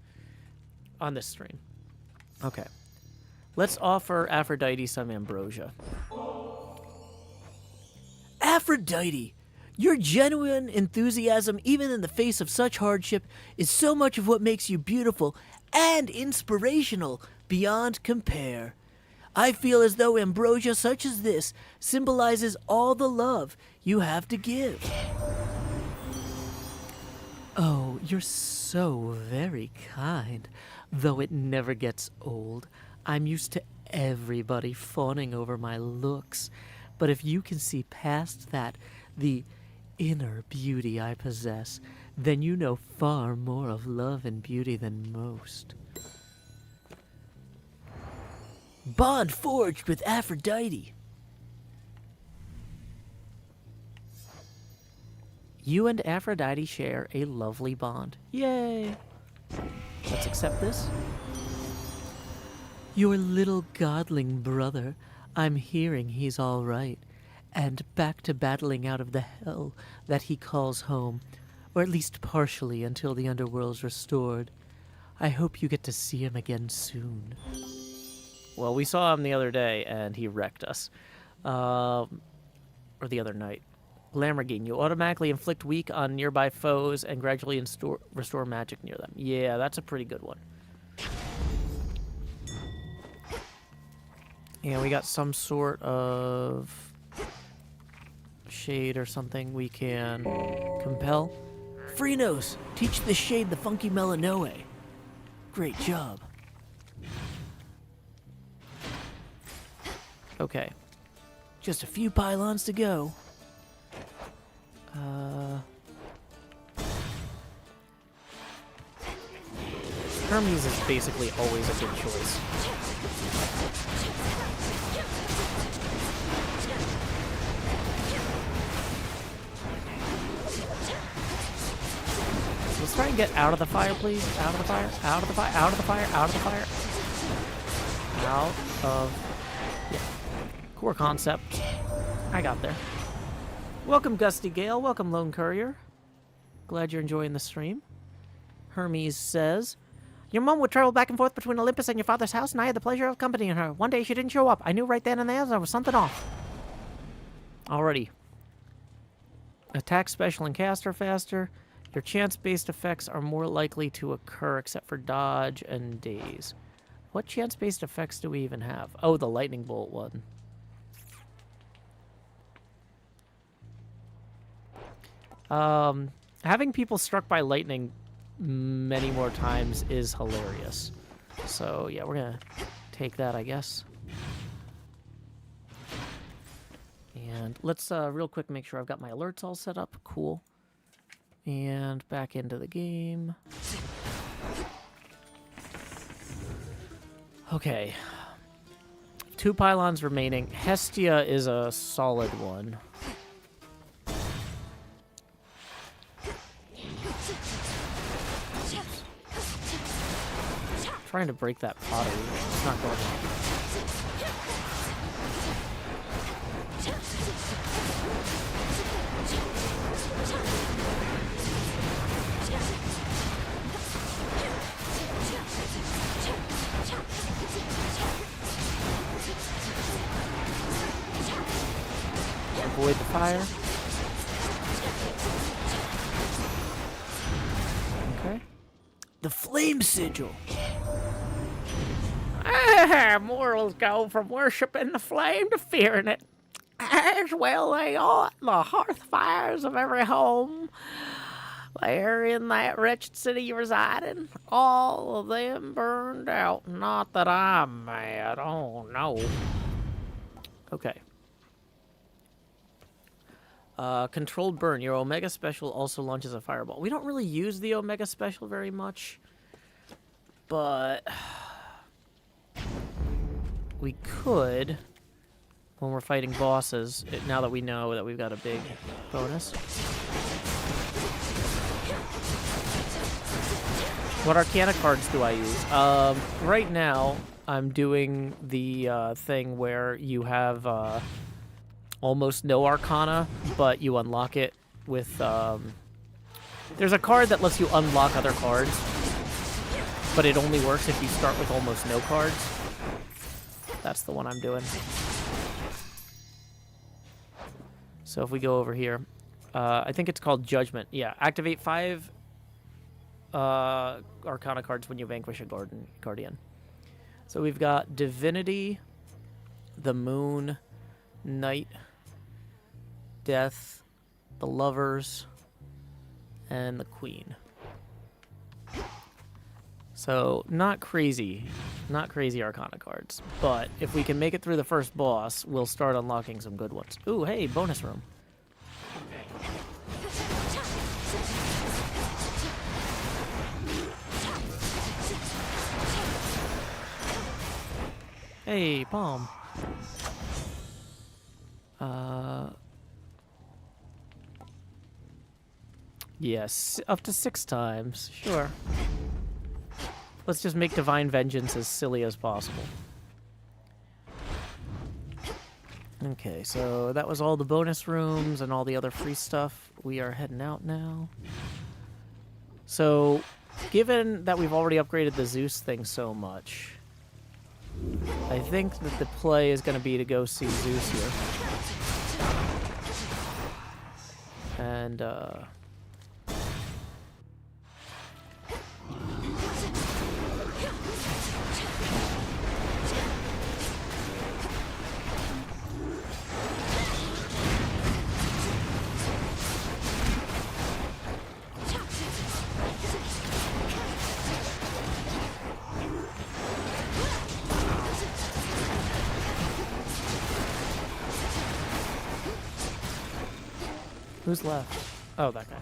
On this stream. Okay. Let's offer Aphrodite some ambrosia. Aphrodite! Your genuine enthusiasm, even in the face of such hardship, is so much of what makes you beautiful and inspirational beyond compare. I feel as though ambrosia such as this symbolizes all the love you have to give. Oh, you're so very kind. Though it never gets old. I'm used to everybody fawning over my looks. But if you can see past that, the inner beauty I possess, then you know far more of love and beauty than most. Bond forged with Aphrodite. You and Aphrodite share a lovely bond. Yay! Let's accept this. Your little godling brother, I'm hearing he's all right, and back to battling out of the hell that he calls home, or at least partially until the underworld's restored. I hope you get to see him again soon. Well, we saw him the other day, and he wrecked us. Or the other night. Lamborghini. You automatically inflict weak on nearby foes and gradually restore magic near them. Yeah, that's a pretty good one. Yeah, we got some sort of shade or something we can compel. Freenos, teach the shade the funky Melanoe. Great job. Okay. Just a few pylons to go. Hermes is basically always a good choice. Let's try and get out of the fire, please. Out of the fire, out of the fire, out of the fire, out of the fire. Out of... Yeah. Core concept. I got there. Welcome, Gusty Gale. Welcome, Lone Courier. Glad you're enjoying the stream. Hermes says, your mom would travel back and forth between Olympus and your father's house, and I had the pleasure of accompanying her. One day she didn't show up. I knew right then and there was something off. Alrighty. Attack, special, and cast are faster. Your chance-based effects are more likely to occur except for dodge and daze. What chance-based effects do we even have? Oh, the lightning bolt one. Having people struck by lightning many more times is hilarious. So, yeah, we're gonna take that, I guess. And let's real quick make sure I've got my alerts all set up. Cool. And back into the game. Okay. 2 pylons remaining. Hestia is a solid one. Trying to break that pottery. It's not going on. Avoid the fire. Okay. The flame sigil. Mortals go from worshipping the flame to fearing it. As well they ought. The hearth fires of every home there in that wretched city residing, all of them burned out. Not that I'm mad. Oh, no. Okay. Controlled burn. Your Omega Special also launches a fireball. We don't really use the Omega Special very much, but we could when we're fighting bosses, now that we know that we've got a big bonus. What Arcana cards do I use? Right now, I'm doing the thing where you have almost no Arcana, but you unlock it with... There's a card that lets you unlock other cards, but it only works if you start with almost no cards. That's the one I'm doing. So if we go over here, I think it's called Judgment. Yeah, activate 5 Arcana cards when you vanquish a Guardian. So we've got Divinity, the Moon, Night, Death, the Lovers, and the Queen. So not crazy Arcana cards, but if we can make it through the first boss, we'll start unlocking some good ones. Ooh, hey, bonus room. Hey, Palm. Yes, up to 6 times, sure. Let's just make Divine Vengeance as silly as possible. Okay, so that was all the bonus rooms and all the other free stuff. We are heading out now. So, given that we've already upgraded the Zeus thing so much, I think that the play is going to be to go see Zeus here. And, who's left? Oh, that guy.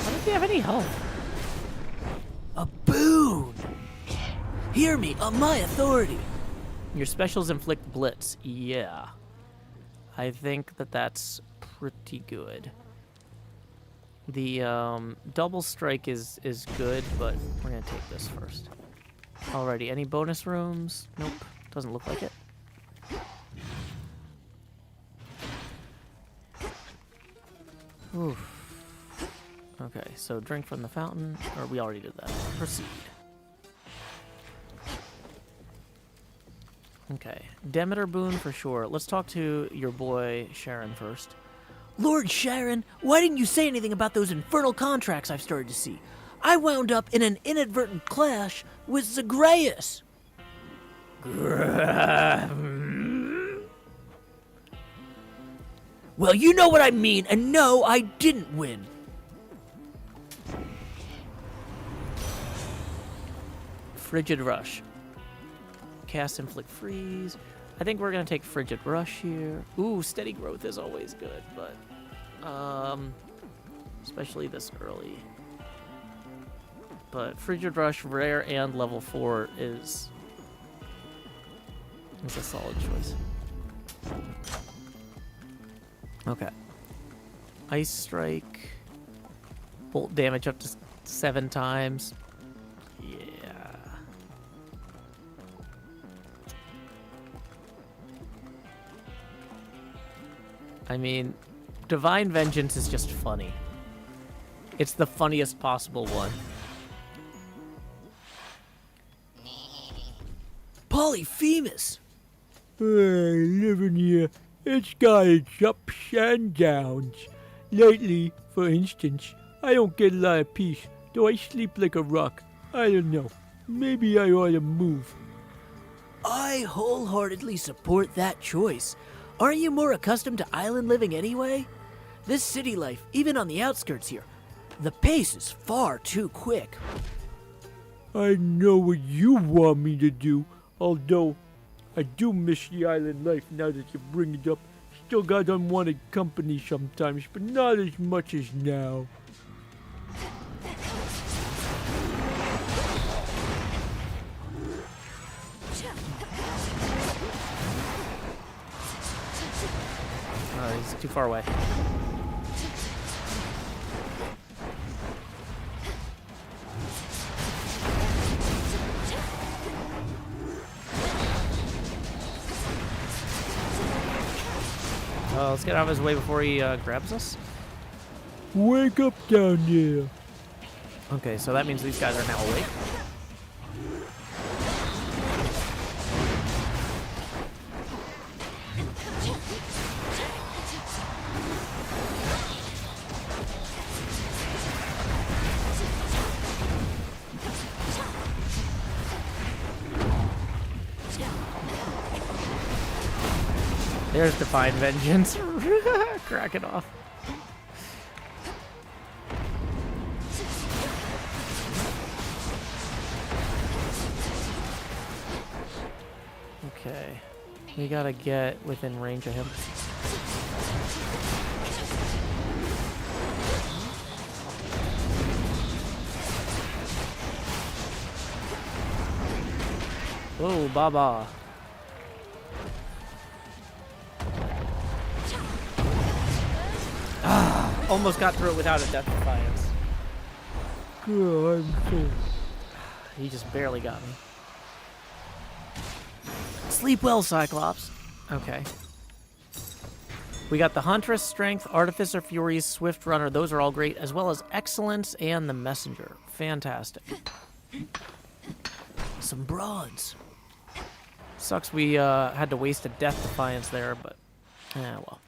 Why does he have any health? A boon! Hear me, on my authority! Your specials inflict blitz. Yeah. I think that that's pretty good. The double strike is good, but we're going to take this first. Alrighty, any bonus rooms? Nope. Doesn't look like it. Oof. Okay, so drink from the fountain, or we already did that. Proceed. Okay, Demeter boon for sure. Let's talk to your boy Sharon first. Lord Sharon, why didn't you say anything about those infernal contracts I've started to see? I wound up in an inadvertent clash with Zagreus. Well, you know what I mean, and no, I didn't win. Frigid Rush. Cast Inflict Freeze. I think we're going to take Frigid Rush here. Ooh, Steady Growth is always good, but... especially this early. But Frigid Rush, rare and level 4 is a solid choice. Okay. Ice Strike. Bolt damage up to 7 times. Yeah. I mean, Divine Vengeance is just funny. It's the funniest possible one. Polyphemus! Living here, it's got its ups and downs. Lately, for instance, I don't get a lot of peace, though I sleep like a rock. I don't know. Maybe I ought to move. I wholeheartedly support that choice. Aren't you more accustomed to island living anyway? This city life, even on the outskirts here, the pace is far too quick. I know what you want me to do, although I do miss the island life now that you bring it up. Still got unwanted company sometimes, but not as much as now. He's too far away. Let's get out of his way before he grabs us. Wake up down there. Okay, so that means these guys are now awake. There's Divine Vengeance. Crack it off. Okay. We gotta get within range of him. Whoa, Baba. Almost got through it without a Death Defiance. Oh, I'm cold. He just barely got me. Sleep well, Cyclops. Okay. We got the Huntress, Strength, Artificer, Furies, Swift Runner. Those are all great, as well as Excellence and the Messenger. Fantastic. Some broads. Sucks we had to waste a death defiance there, but well.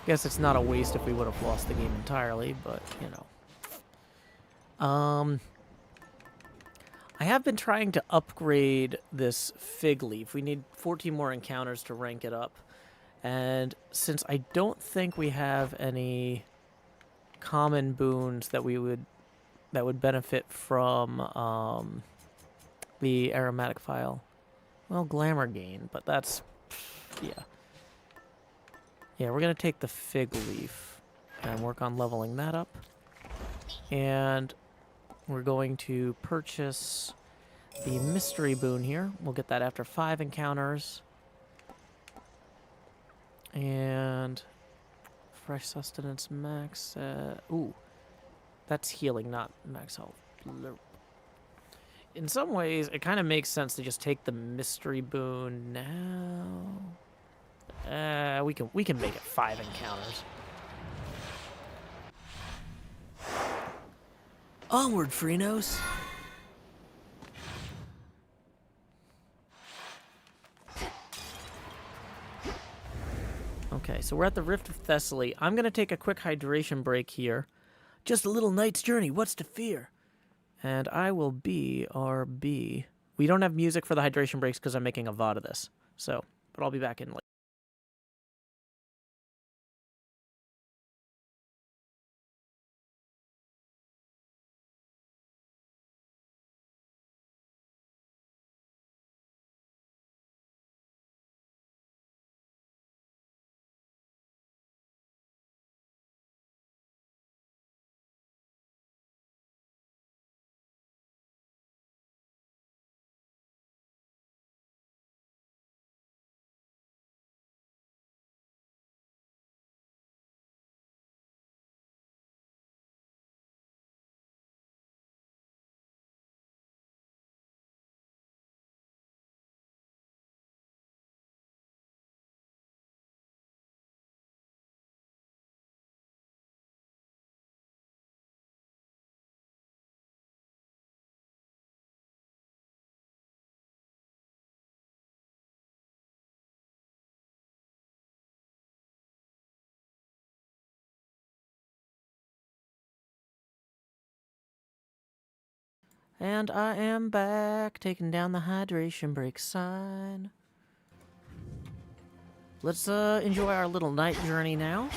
Guess it's not a waste if we would have lost the game entirely, but you know. I have been trying to upgrade this fig leaf. We need 14 more encounters to rank it up. And since I don't think we have any common boons that would benefit from the aromatic file. Well, glamour gain, but that's yeah. Yeah, we're gonna take the fig leaf and work on leveling that up. And we're going to purchase the mystery boon here. We'll get that after 5 encounters. And fresh sustenance max. Ooh, that's healing, not max health. Blurp. In some ways, it kind of makes sense to just take the mystery boon now. We can make it 5 encounters. Onward, Freenos. Okay, so we're at the Rift of Thessaly. I'm going to take a quick hydration break here. Just a little night's journey. What's to fear? And I will be RB. We don't have music for the hydration breaks because I'm making a VOD of this. So, but I'll be back in later. And I am back, taking down the hydration break sign. Let's enjoy our little night journey now.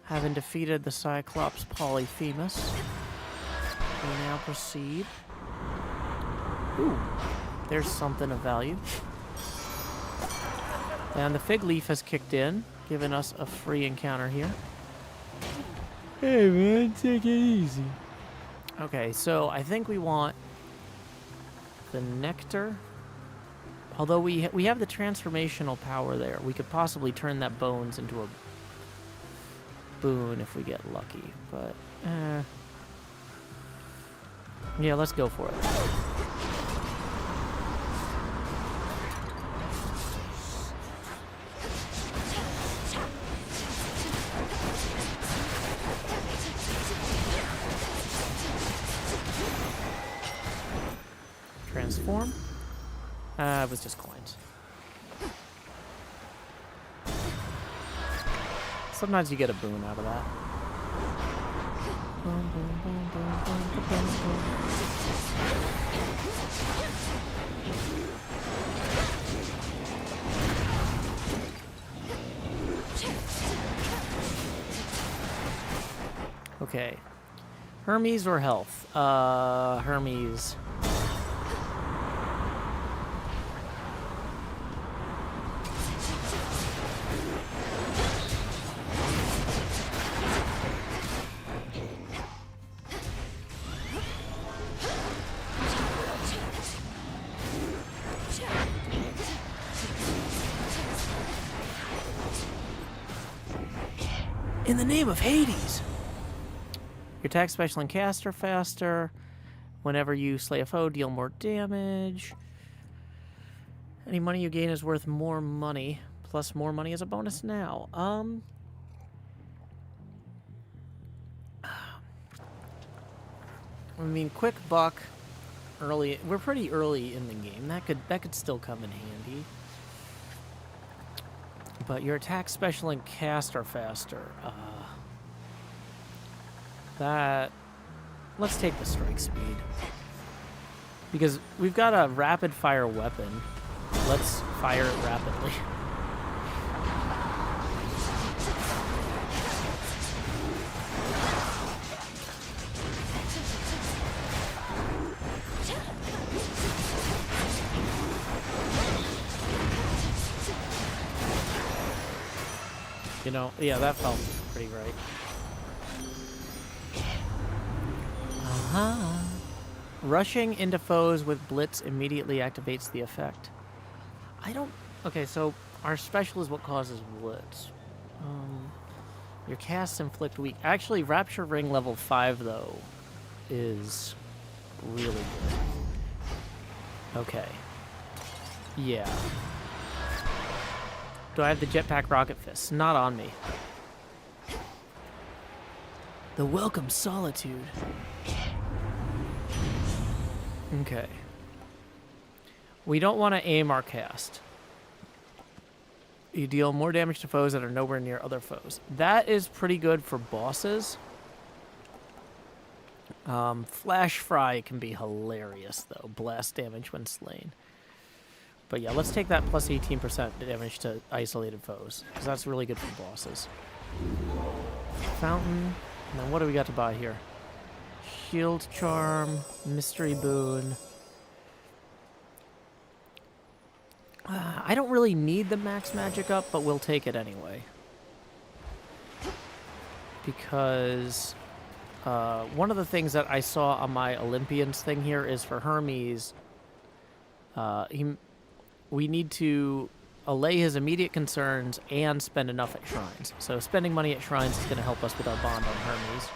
Having defeated the Cyclops Polyphemus, we now proceed. Ooh, there's something of value. And the fig leaf has kicked in, giving us a free encounter here. Hey man, take it easy. Okay, so I think we want the nectar. Although we have the transformational power there, we could possibly turn that bones into a boon if we get lucky. But yeah, let's go for it. Transform. It was just coins. Sometimes you get a boon out of that. Okay. Hermes or health? Hermes. In the name of Hades. Your attack, special, and cast are faster. Whenever you slay a foe, deal more damage. Any money you gain is worth more money. Plus more money as a bonus now. I mean, quick buck early. We're pretty early in the game. That could still come in handy. But your attack, special, and cast are faster. Let's take the strike speed. Because we've got a rapid fire weapon. Let's fire it rapidly. You know, yeah, that felt pretty right. Rushing into foes with Blitz immediately activates the effect. Okay, so our special is what causes Blitz. Your casts inflict weak. Actually, Rapture Ring level 5, though, is really good. Okay. Yeah. Do I have the jetpack rocket fist? Not on me. The welcome solitude. Okay. We don't want to aim our cast. You deal more damage to foes that are nowhere near other foes. That is pretty good for bosses. Flash Fry can be hilarious, though. Blast damage when slain. But yeah, let's take that plus 18% damage to isolated foes, because that's really good for bosses. Fountain. And then what do we got to buy here? Shield Charm, Mystery Boon. I don't really need the max magic up, but we'll take it anyway. Because one of the things that I saw on my Olympians thing here is for Hermes, we need to allay his immediate concerns and spend enough at shrines. So spending money at shrines is going to help us with our bond on Hermes.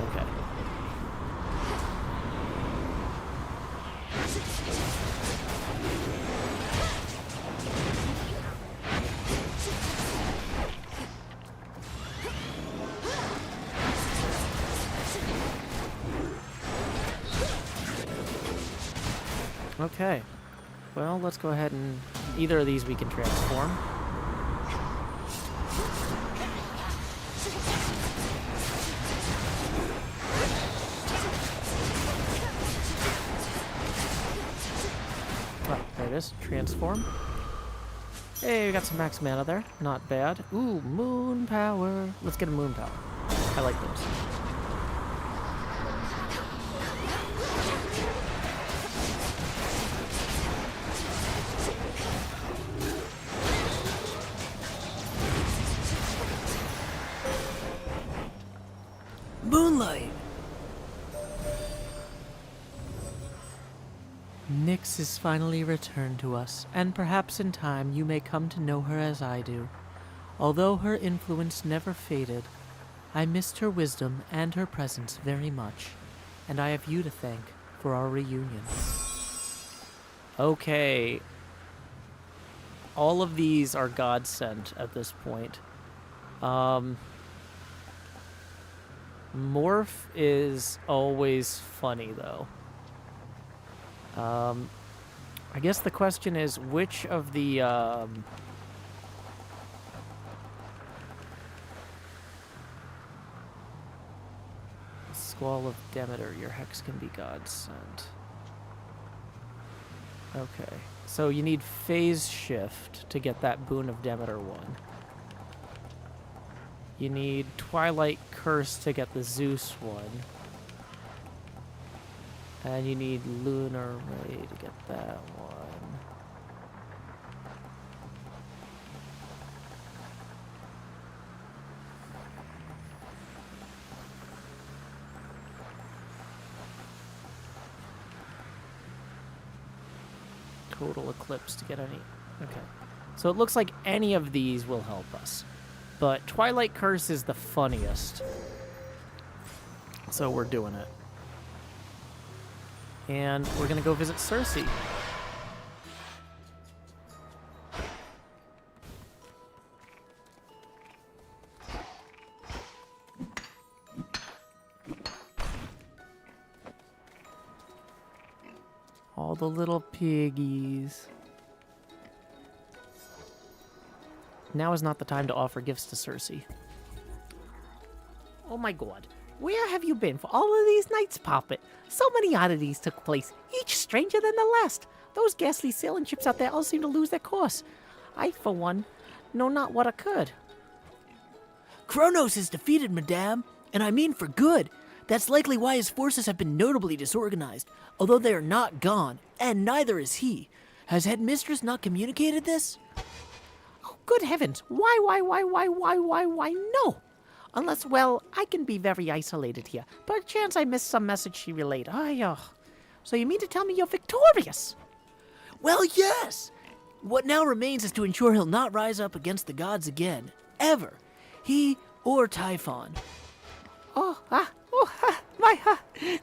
Okay. Okay. Well, let's go ahead and... Either of these we can transform. Oh, there it is. Transform. Hey, we got some max mana there. Not bad. Ooh, moon power. Let's get a moon power. I like those. Moonlight! Nyx is finally returned to us, and perhaps in time you may come to know her as I do. Although her influence never faded, I missed her wisdom and her presence very much, and I have you to thank for our reunion. Okay. All of these are God sent at this point. Morph is always funny, though. I guess the question is, which of the, Squall of Demeter, your hex can be God sent. Okay. So you need phase shift to get that boon of Demeter one. You need Twilight Curse to get the Zeus one. And you need Lunar Ray to get that one. Total Eclipse to get any... Okay. So it looks like any of these will help us. But Twilight Curse is the funniest. So we're doing it. And we're going to go visit Circe. All the little piggies. Now is not the time to offer gifts to Cersei. Oh my god. Where have you been for all of these nights, Poppet? So many oddities took place, each stranger than the last. Those ghastly sailing ships out there all seem to lose their course. I, for one, know not what occurred. Kronos is defeated, madame, and I mean for good. That's likely why his forces have been notably disorganized, although they are not gone, and neither is he. Has Headmistress not communicated this? Oh, good heavens. Why, no. Unless, well, I can be very isolated here. Perchance I missed some message she relayed. So you mean to tell me you're victorious? Well, yes! What now remains is to ensure he'll not rise up against the gods again. Ever. He or Typhon.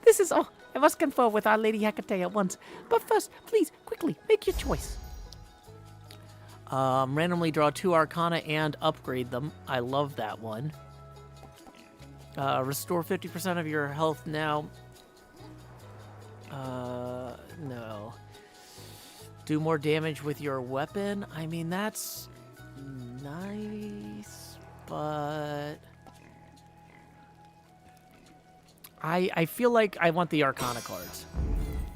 This is all. I must confer with Our Lady Hecate at once. But first, please, quickly, make your choice. Randomly draw 2 Arcana and upgrade them. I love that one. Restore 50% of your health now. No. Do more damage with your weapon. I mean, that's nice, but I feel like I want the Arcana cards.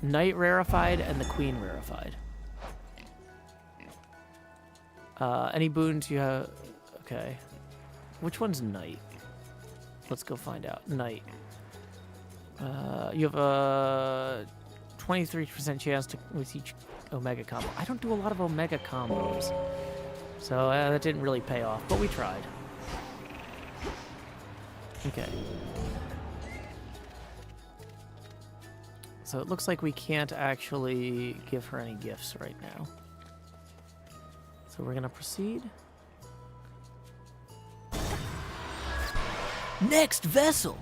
Knight rarefied and the Queen rarefied. Any boons you have? Okay. Which one's Knight? Let's go find out. Knight. You have a 23% chance to with each Omega combo. I don't do a lot of Omega combos, so that didn't really pay off, but we tried. Okay. So it looks like we can't actually give her any gifts right now. So we're gonna proceed. Next vessel!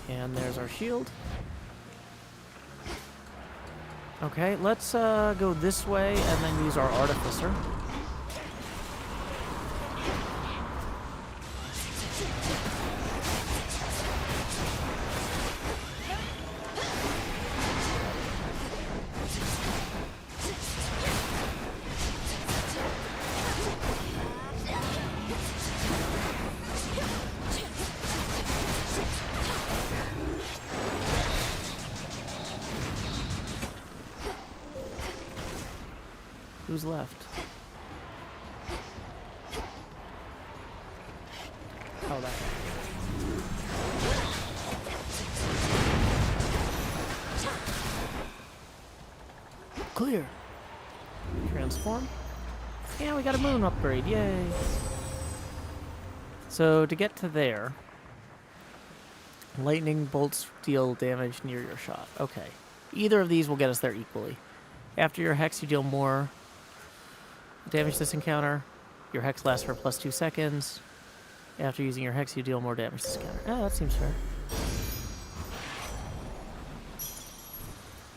And there's our shield. Okay, let's go this way and then use our artificer. Who's left? Oh, that guy. Clear. Transform. Yeah, we got a moon upgrade. Yay. So to get to there, lightning bolts deal damage near your shot. Okay. Either of these will get us there equally. After your hex, you deal more damage this encounter. Your hex lasts for +2 seconds. After using your hex, you deal more damage this encounter. Oh, that seems fair.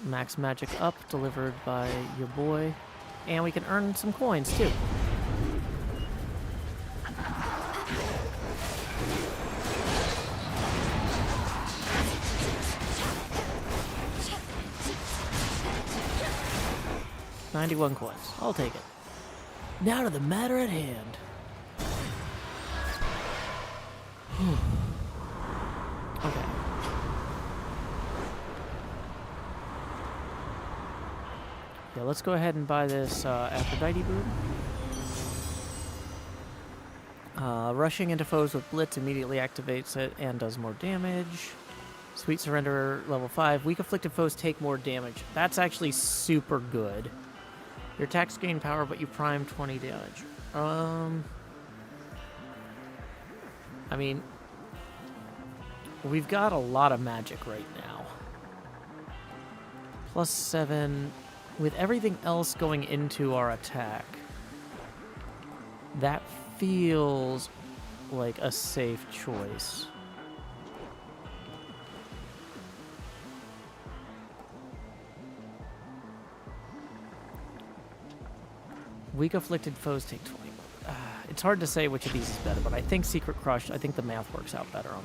Max magic up, delivered by your boy. And we can earn some coins, too. $91 coins. I'll take it. Now to the matter at hand. Okay. Yeah, let's go ahead and buy this Aphrodite boon. Rushing into foes with Blitz immediately activates it and does more damage. Sweet Surrender level 5. Weak afflicted foes take more damage. That's actually super good. Your attacks gain power, but you prime 20 damage. I mean, we've got a lot of magic right now. +7. With everything else going into our attack, that feels like a safe choice. Weak afflicted foes take 20. It's hard to say which of these is better, but I think Secret Crush, I think the math works out better on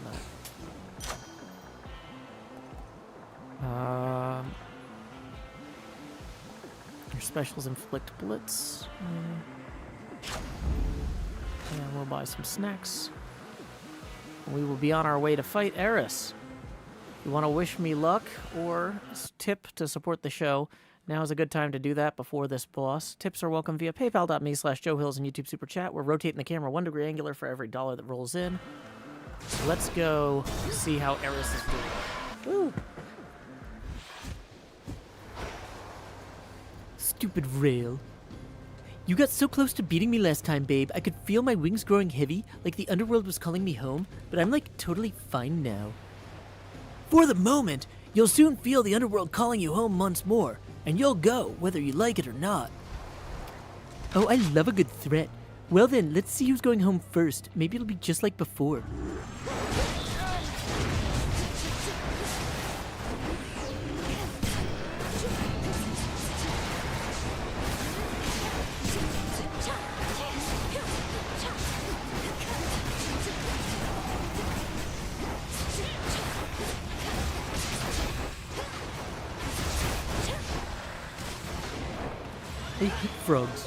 that. Your specials inflict blitz. And we'll buy some snacks. We will be on our way to fight Eris. You want to wish me luck or tip to support the show? Now is a good time to do that before this boss. Tips are welcome via paypal.me/JoeHills and YouTube Super Chat. We're rotating the camera 1 degree angular for every dollar that rolls in. Let's go see how Eris is doing. Woo! Stupid rail. You got so close to beating me last time, babe. I could feel my wings growing heavy, like the underworld was calling me home, but I'm like totally fine now. For the moment, you'll soon feel the underworld calling you home once more, and you'll go, whether you like it or not. Oh, I love a good threat. Well then, let's see who's going home first. Maybe it'll be just like before. I hate frogs.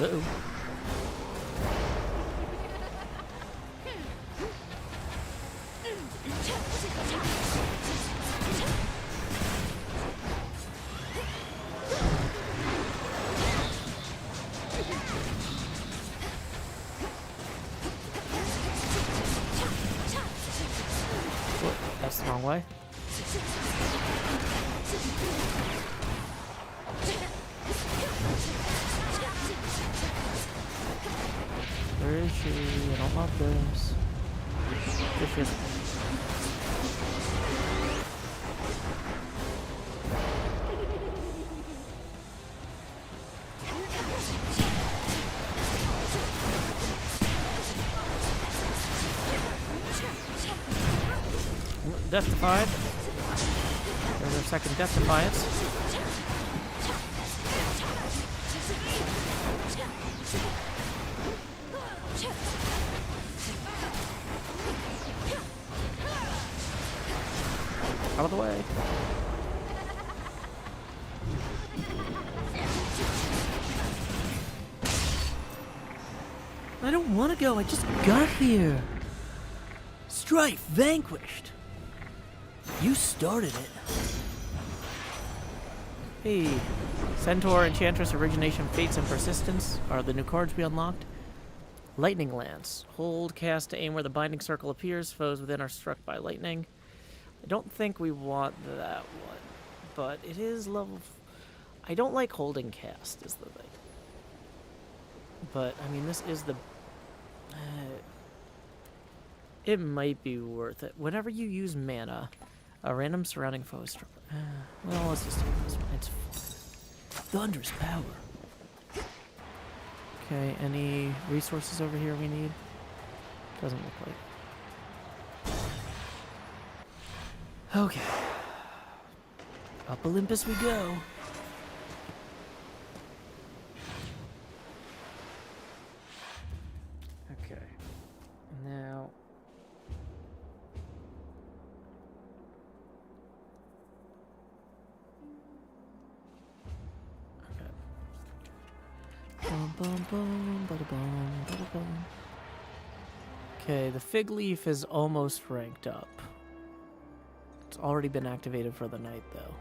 Uh-oh. That's the wrong way. Where is she? I don't love this. There she is. Death Defied. There's our second Death Defiance. Out of the way. I don't want to go. I just got here. Strife vanquished. You started it. Hey. Centaur, Enchantress, Origination, Fates, and Persistence are the new cards we unlocked. Lightning Lance. Hold cast to aim where the binding circle appears. Foes within are struck by lightning. I don't think we want that one, but it is level... I don't like holding cast, is the thing. But, I mean, this is the... it might be worth it. Whenever you use mana, a random surrounding foe is struck... well, let's just take this one. It's Thunder's power. okay, any resources over here we need? Doesn't look like. Okay. Up Olympus we go. Okay. Now... Bum, bum, bum, bada bum, bada bum. Okay, the fig leaf is almost ranked up. It's already been activated for the night, though.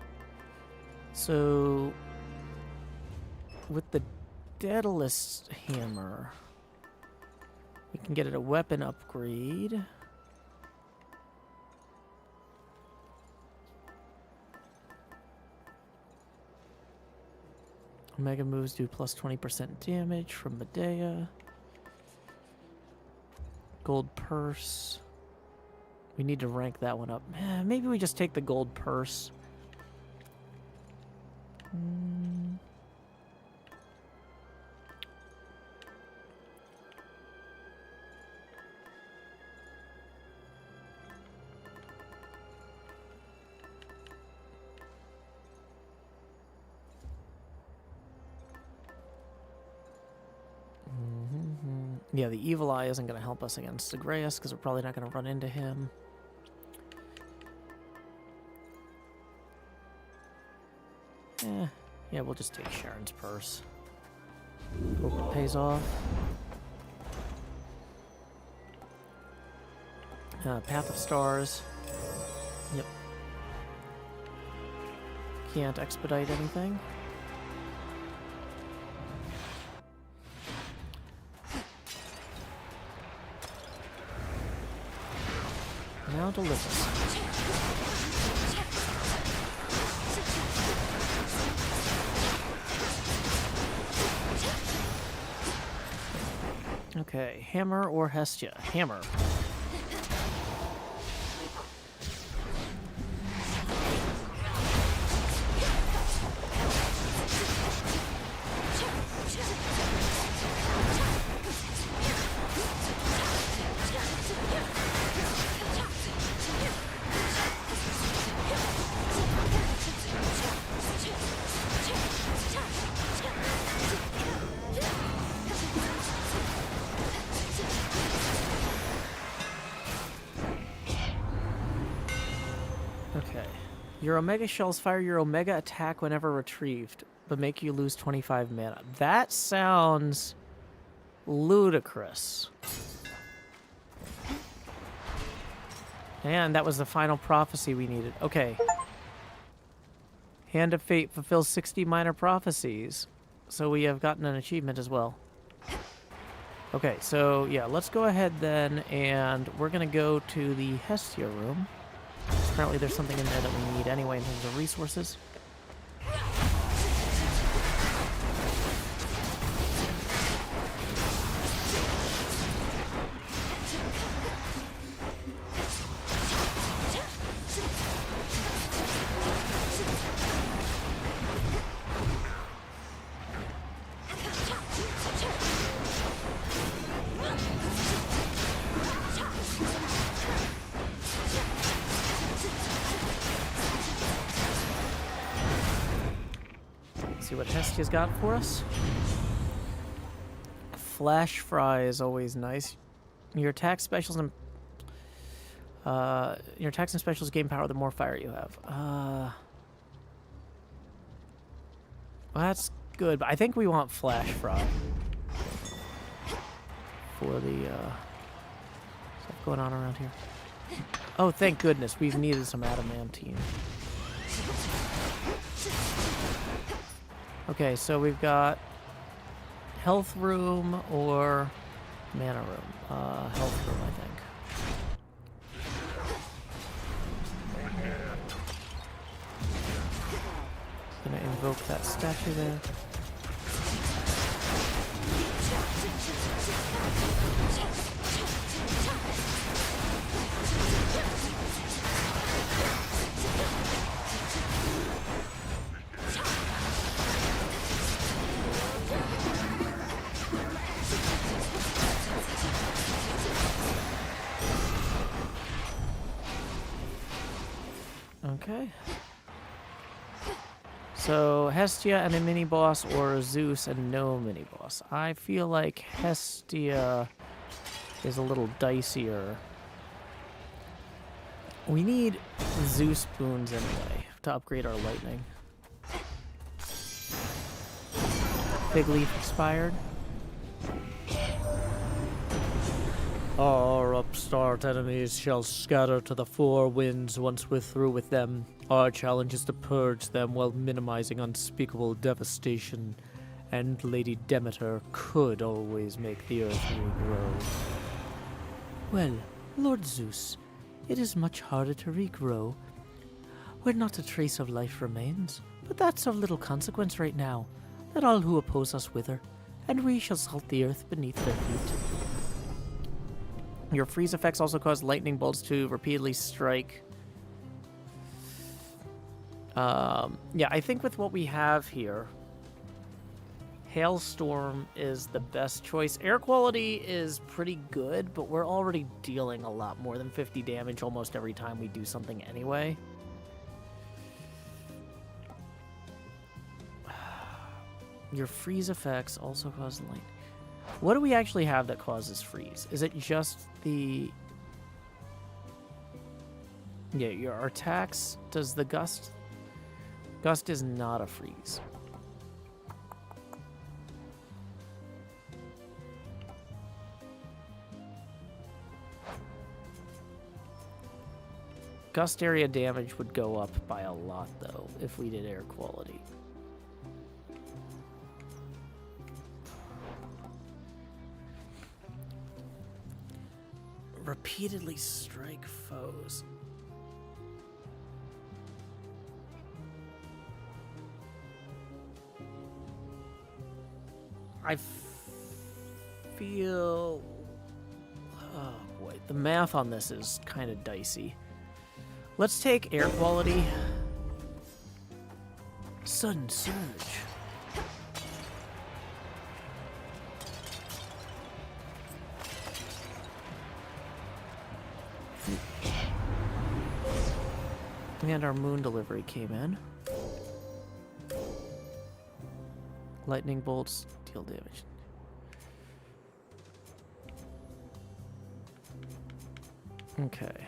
So, with the Daedalus hammer, we can get it a weapon upgrade. Omega moves do plus 20% damage from Medea. Gold purse. We need to rank that one up. Maybe we just take the gold purse. Yeah, the Evil Eye isn't going to help us against Zagreus because we're probably not going to run into him. Yeah, we'll just take Sharon's purse. Hope it pays off. Path of Stars. Yep. Can't expedite anything. Now deliver. Okay, Hammer or Hestia? Hammer. Okay. Your Omega Shells fire your Omega attack whenever retrieved, but make you lose 25 mana. That sounds ludicrous. And that was the final prophecy we needed. Okay. Hand of Fate fulfills 60 minor prophecies. So we have gotten an achievement as well. Okay, so yeah, let's go ahead then, and we're going to go to the Hestia room. Apparently there's something in there that we need anyway in terms of resources. See what Hestia's got for us. Flash Fry is always nice. Your attack specials and your attacks and specials gain power the more fire you have. Well, that's good, but I think we want Flash Fry for the stuff going on around here. Oh, thank goodness, we've needed some adamantine. Okay, so we've got health room or mana room. Health room, I think. Gonna invoke that statue there. Okay. So, Hestia and a mini-boss, or Zeus and no mini-boss. I feel like Hestia is a little dicier. We need Zeus boons anyway to upgrade our lightning. Big Leaf expired. Our upstart enemies shall scatter to the four winds once we're through with them. Our challenge is to purge them while minimizing unspeakable devastation. And Lady Demeter could always make the earth regrow. Well, Lord Zeus, it is much harder to regrow, where not a trace of life remains. But that's of little consequence right now. Let all who oppose us wither, and we shall salt the earth beneath their feet. Your freeze effects also cause lightning bolts to repeatedly strike. Yeah, I think with what we have here, Hailstorm is the best choice. Air quality is pretty good, but we're already dealing a lot more than 50 damage almost every time we do something anyway. Your freeze effects also cause lightning. What do we actually have that causes freeze? Is it just the... Yeah, your attacks... Does the gust... Gust is not a freeze. Gust area damage would go up by a lot, though, if we did air quality. Repeatedly strike foes. I feel... Oh, boy. The math on this is kind of dicey. Let's take air quality. Sudden surge. And our moon delivery came in. Lightning bolts deal damage. Okay.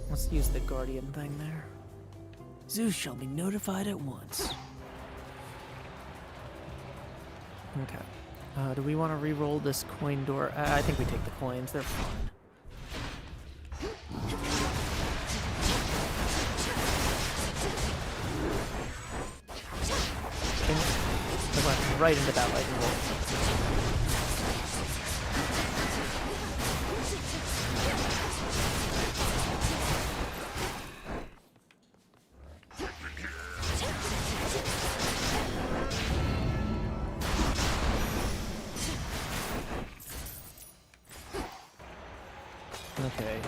Let's use the guardian thing there. Zeus shall be notified at once. Okay. Do we want to re-roll this coin door? I think we take the coins. They're fine. I went right into that lightning bolt. Okay,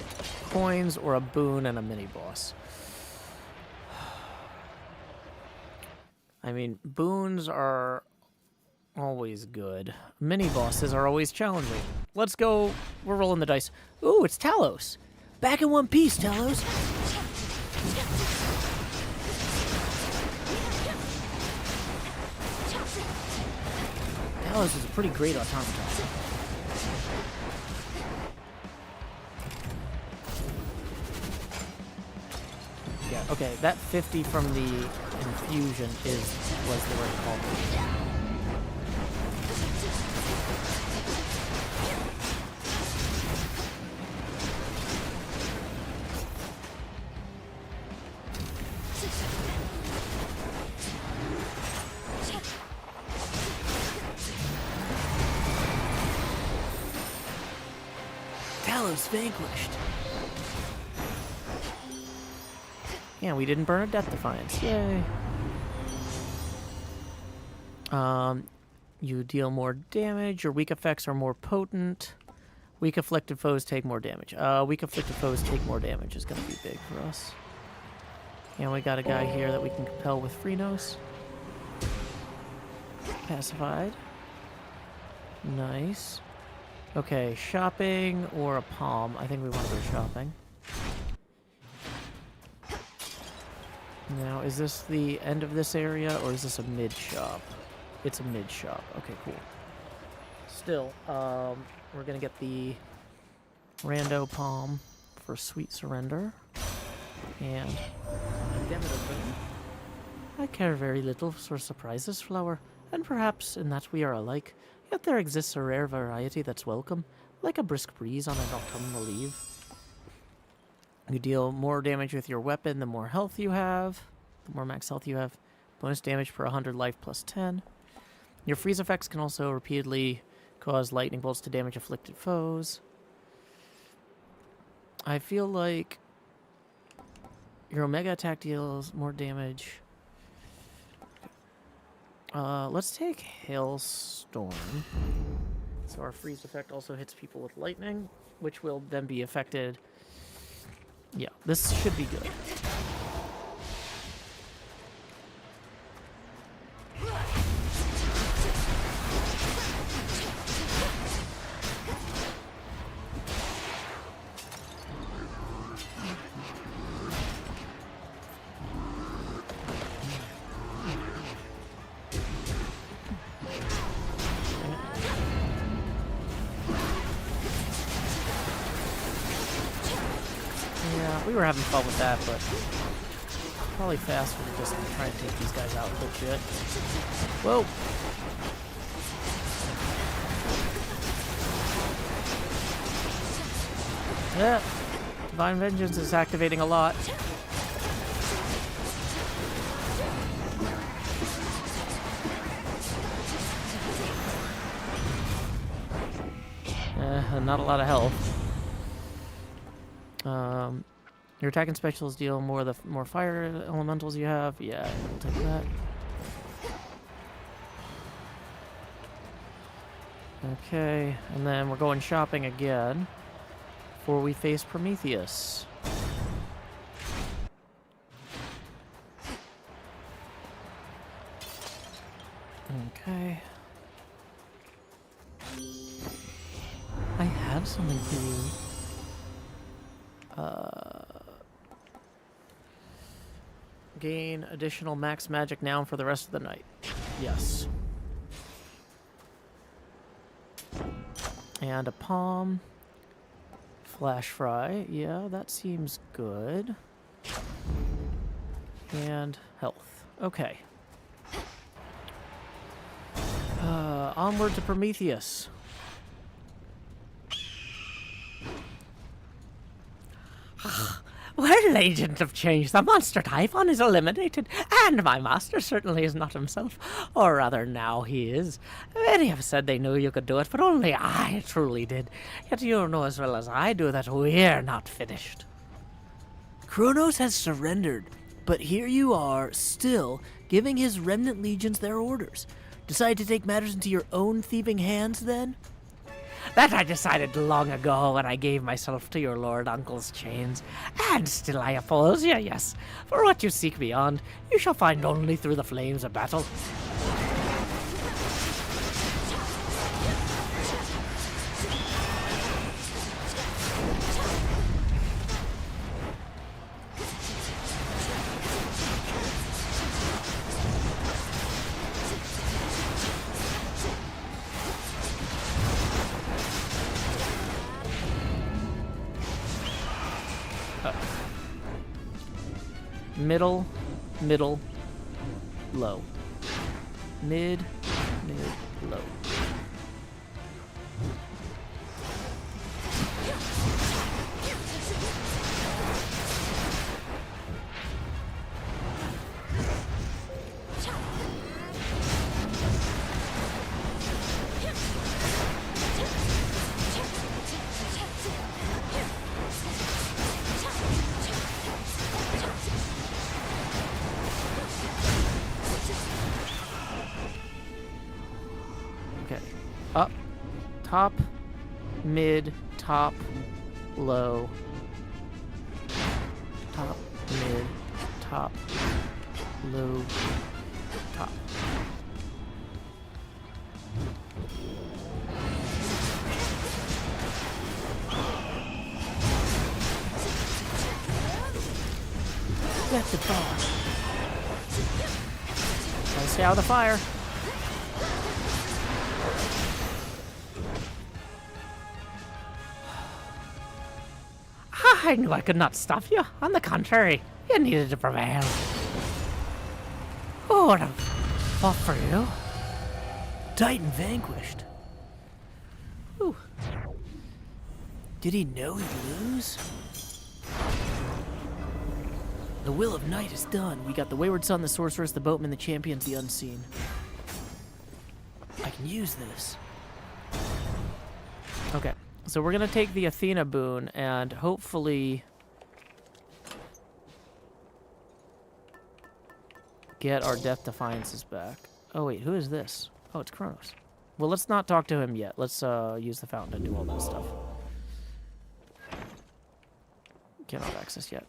coins or a boon and a mini-boss. I mean, boons are always good. Mini-bosses are always challenging. Let's go. We're rolling the dice. Ooh, it's Talos. Back in one piece, Talos. Talos is a pretty great automaton. Yeah, okay, that 50 from the infusion was the right call. Talos vanquished. Yeah, we didn't burn a Death Defiance. Yay. You deal more damage. Your weak effects are more potent. Weak afflicted foes take more damage. Weak afflicted foes take more damage is going to be big for us. And we got a guy here that we can compel with Freenos. Pacified. Nice. Okay, shopping or a palm. I think we want to go shopping. Now, is this the end of this area, or is this a mid-shop? It's a mid-shop. Okay, cool. Still, we're gonna get the rando palm for Sweet Surrender. And a Demeter boon. I care very little for surprises, Flower, and perhaps in that we are alike, yet there exists a rare variety that's welcome, like a brisk breeze on an autumnal eve. You deal more damage with your weapon the more health you have. The more max health you have. Bonus damage per 100 life plus 10. Your freeze effects can also repeatedly cause lightning bolts to damage afflicted foes. I feel like your Omega attack deals more damage. Let's take Hailstorm. So our freeze effect also hits people with lightning, which will then be affected. Yeah, this should be good. Yeah, we were having fun with that, but probably faster to just try and take these guys out legit. Whoa! Yeah, Divine Vengeance is activating a lot. Not a lot of health. Your attack and specials deal more the more fire elementals you have. Yeah, I'll take that. Okay, and then we're going shopping again before we face Prometheus. Okay. I have something for you. Gain additional max magic now for the rest of the night. Yes. And a palm. Flash fry. Yeah, that seems good. And health. Okay. Onward to Prometheus. Well, Agent of Change, the monster Typhon is eliminated, and my master certainly is not himself. Or rather, now he is. Many have said they knew you could do it, but only I truly did. Yet you know as well as I do that we're not finished. Kronos has surrendered, but here you are, still, giving his remnant legions their orders. Decide to take matters into your own thieving hands, then? That I decided long ago when I gave myself to your Lord Uncle's chains. And still I oppose you, yes. For what you seek beyond, you shall find only through the flames of battle. Middle, middle, low. Mid, low. Up, top, mid, top, low, top, mid, top, low, top. Let the ball. Let's stay out of the fire. I knew I could not stop you. On the contrary, you needed to prevail. Who would have fought for you? Titan vanquished. Ooh. Did he know he'd lose? The will of night is done. We got the Wayward Son, the Sorceress, the Boatman, the Champions, the Unseen. I can use this. Okay, so we're going to take the Athena boon and hopefully get our Death Defiances back. Oh wait, who is this? Oh, it's Kronos. Well, let's not talk to him yet. Let's use the fountain to do all that stuff. Cannot access yet.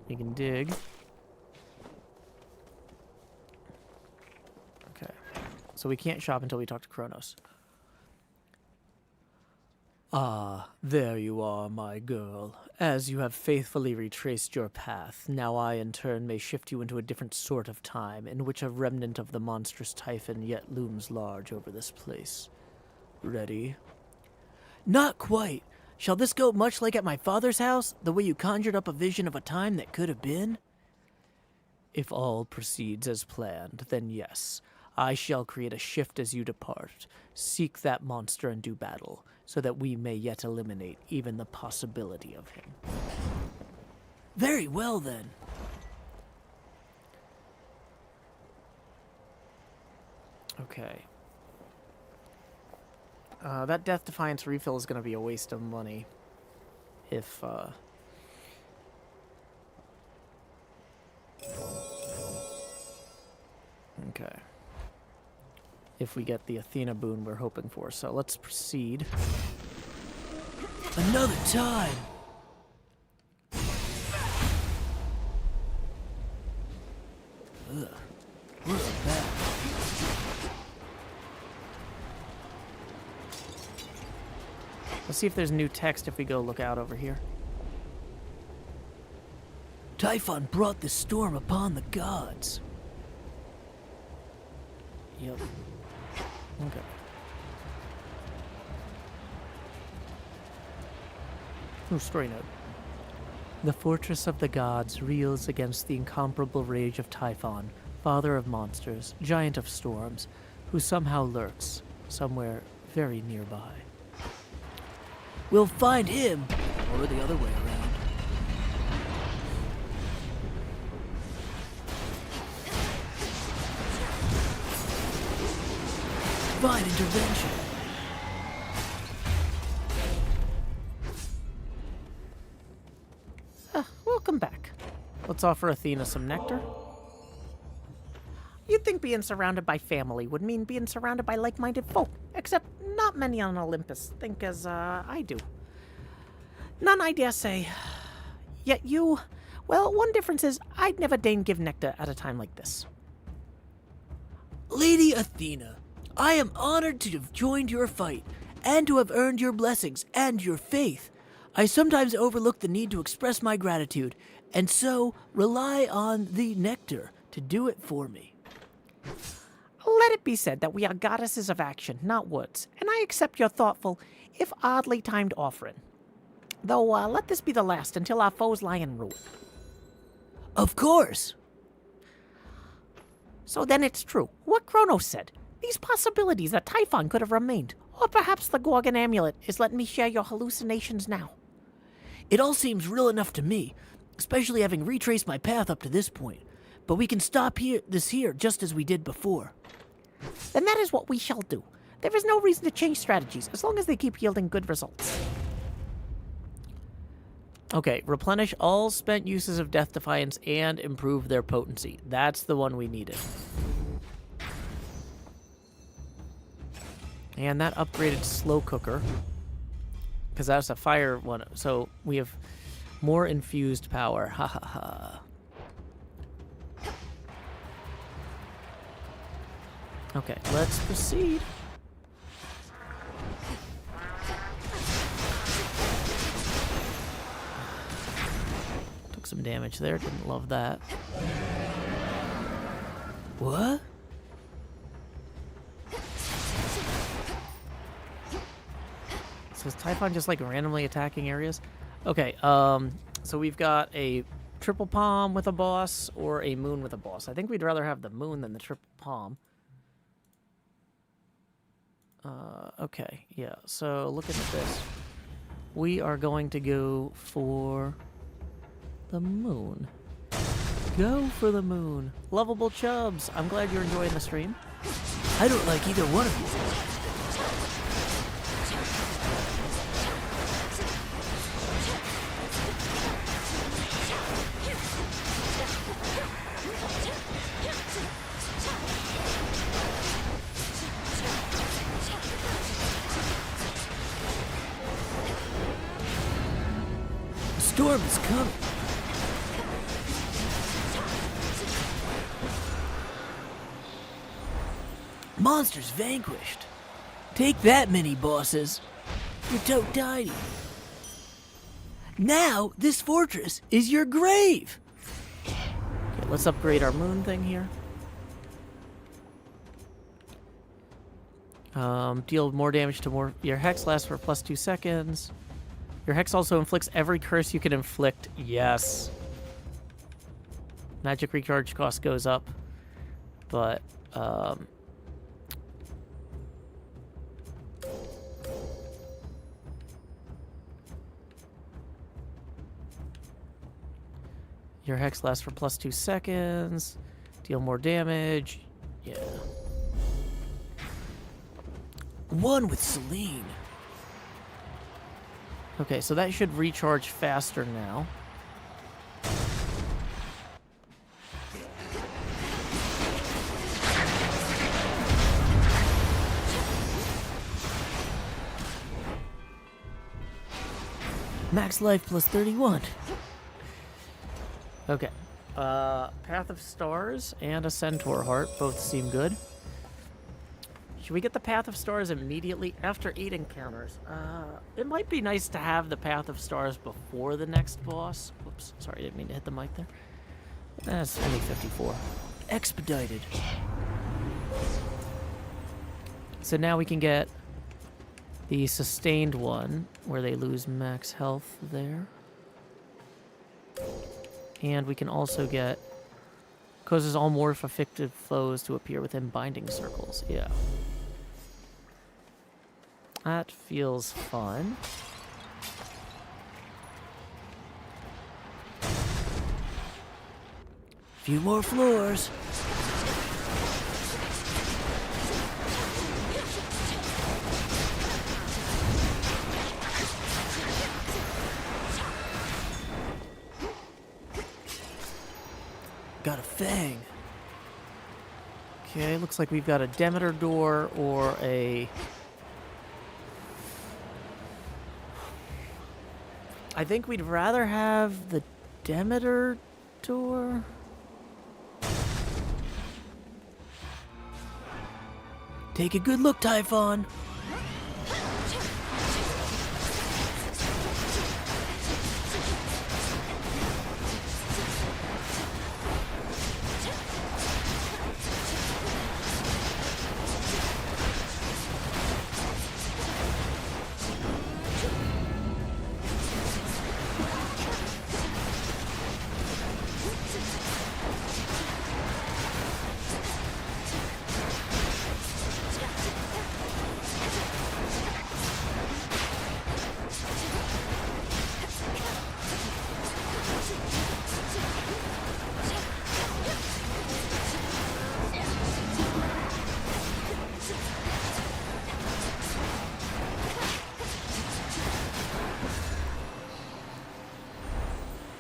We can dig. Okay. So we can't shop until we talk to Kronos. Ah, there you are, my girl. As you have faithfully retraced your path, now I in turn may shift you into a different sort of time, in which a remnant of the monstrous Typhon yet looms large over this place. Ready? Not quite. Shall this go much like at my father's house, the way you conjured up a vision of a time that could have been? If all proceeds as planned, then yes. I shall create a shift as you depart. Seek that monster and do battle, so that we may yet eliminate even the possibility of him. Very well, then. Okay. That Death Defiance refill is going to be a waste of money. If, Okay. If we get the Athena boon we're hoping for. So let's proceed. Another time. Ugh. Where's the bat? Let's see if there's new text if we go look out over here. Typhon brought this storm upon the gods. Yep. Okay. Ooh, story note. The fortress of the gods reels against the incomparable rage of Typhon, father of monsters, giant of storms, who somehow lurks somewhere very nearby. We'll find him, or the other way around. Divine intervention. Welcome back. Let's offer Athena some nectar. You'd think being surrounded by family would mean being surrounded by like-minded folk, except not many on Olympus think as I do. None, I dare say. Yet you, well, one difference is I'd never deign give nectar at a time like this. Lady Athena, I am honored to have joined your fight, and to have earned your blessings and your faith. I sometimes overlook the need to express my gratitude, and so rely on the nectar to do it for me. Let it be said that we are goddesses of action, not words, and I accept your thoughtful, if oddly timed offering. Though, let this be the last until our foes lie in ruin. Of course. So then it's true, what Kronos said. These possibilities that Typhon could have remained, or perhaps the Gorgon amulet is letting me share your hallucinations now. It all seems real enough to me, especially having retraced my path up to this point. But we can stop here, just as we did before. Then that is what we shall do. There is no reason to change strategies, as long as they keep yielding good results. Okay, replenish all spent uses of Death Defiance and improve their potency. That's the one we needed. And that upgraded slow cooker, because that's a fire one. So we have more infused power. Ha ha ha. Okay, let's proceed. Took some damage there, didn't love that. What? So is Typhon just like randomly attacking areas? Okay, so we've got a triple palm with a boss or a moon with a boss. I think we'd rather have the moon than the triple palm. Okay, yeah, so looking at this, we are going to go for the moon. Go for the moon. Lovable chubs, I'm glad you're enjoying the stream. I don't like either one of you. The storm is coming. Monsters vanquished. Take that, mini bosses. You're tote tiny. Now, this fortress is your grave. Okay, let's upgrade our moon thing here. Deal more damage to more. Your hex lasts for +2 seconds. Your hex also inflicts every curse you can inflict. Yes. Magic recharge cost goes up, but your hex lasts for +2 seconds. Deal more damage. Yeah. One with Celine. Okay, so that should recharge faster now. Max life plus 31. Okay. Path of Stars and a Centaur Heart both seem good. Should we get the Path of Stars immediately after 8 encounters? It might be nice to have the Path of Stars before the next boss. Whoops, sorry, didn't mean to hit the mic there. That's only 54. Expedited. So now we can get the sustained one, where they lose max health there. And we can also get... causes all morph affected foes to appear within binding circles. Yeah. That feels fun. Few more floors. Got a fang. Okay, looks like we've got a Demeter door or a... I think we'd rather have the Demeter door. Take a good look, Typhon.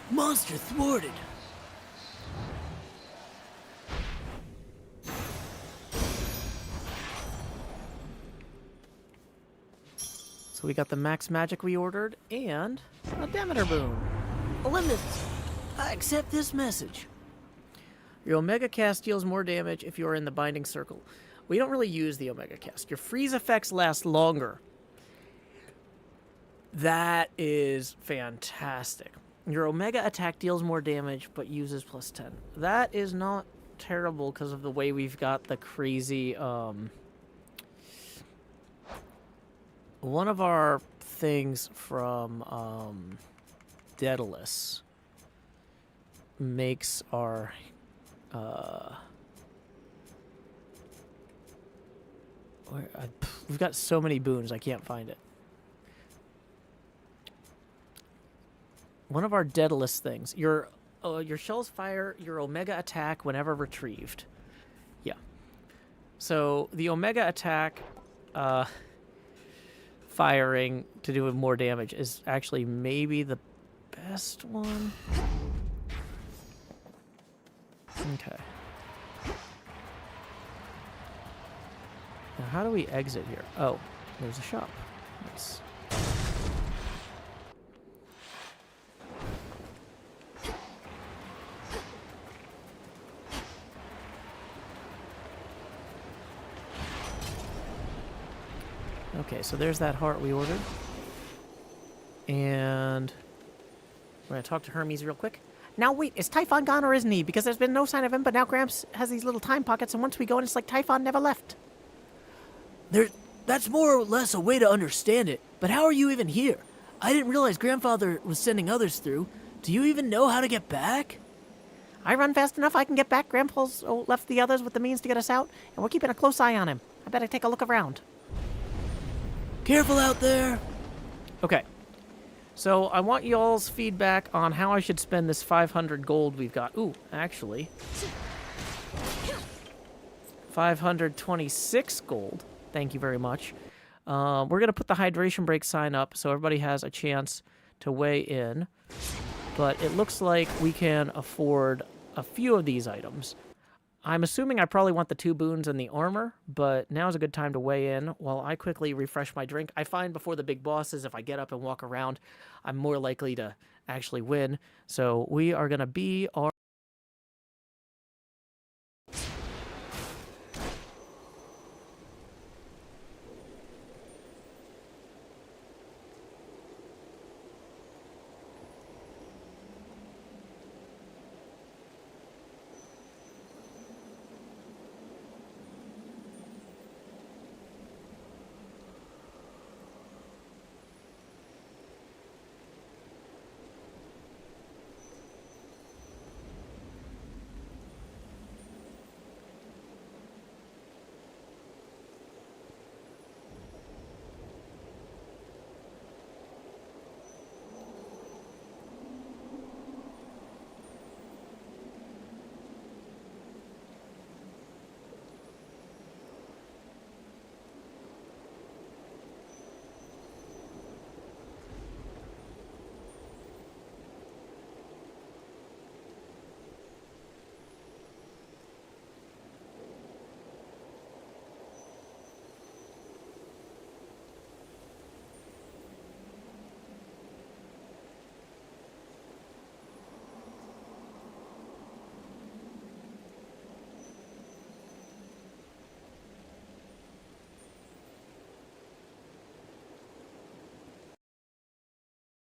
Monster thwarted. So we got the max magic we ordered and a Demeter boon. Olympus, I accept this message. Your Omega Cast deals more damage if you are in the binding circle. We don't really use the Omega Cast. Your freeze effects last longer. That is fantastic. Your Omega attack deals more damage, but uses +10. That is not terrible because of the way we've got the crazy... One of our things from Daedalus makes our... we've got so many boons, I can't find it. One of our Daedalus things. Your shells fire your Omega attack whenever retrieved. Yeah. So the Omega attack firing to do more damage is actually maybe the best one. Okay. Now how do we exit here? Oh, there's a shop. Nice. Okay, so there's that heart we ordered. And we're going to talk to Hermes real quick. Now, wait, is Typhon gone or isn't he? Because there's been no sign of him, but now Gramps has these little time pockets, and once we go in, it's like Typhon never left. That's more or less a way to understand it, but how are you even here? I didn't realize Grandfather was sending others through. Do you even know how to get back? I run fast enough I can get back. Grandpa's left the others with the means to get us out, and we're keeping a close eye on him. I better take a look around. Careful out there. Okay. So I want y'all's feedback on how I should spend this 500 gold we've got. Ooh, actually. 526 gold. Thank you very much. We're going to put the hydration break sign up so everybody has a chance to weigh in. But it looks like we can afford a few of these items. I'm assuming I probably want the 2 boons and the armor, but now's a good time to weigh in while I quickly refresh my drink. I find before the big bosses, if I get up and walk around, I'm more likely to actually win. So we are going to be our...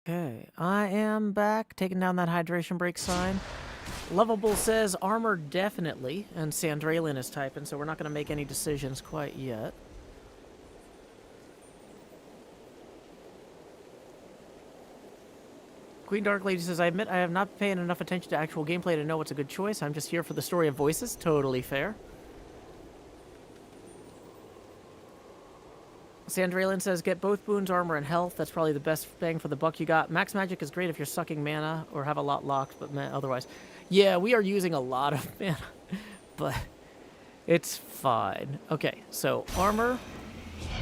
Okay, I am back, taking down that hydration break sign. Lovable says armor definitely, and Sandralin is typing, so we're not going to make any decisions quite yet. Queen Dark Lady says, I admit I have not paid enough attention to actual gameplay to know what's a good choice. I'm just here for the story of voices. Totally fair. Sandralin says, get both boons, armor, and health. That's probably the best bang for the buck you got. Max magic is great if you're sucking mana or have a lot locked, but otherwise. Yeah, we are using a lot of mana, but it's fine. Okay, so armor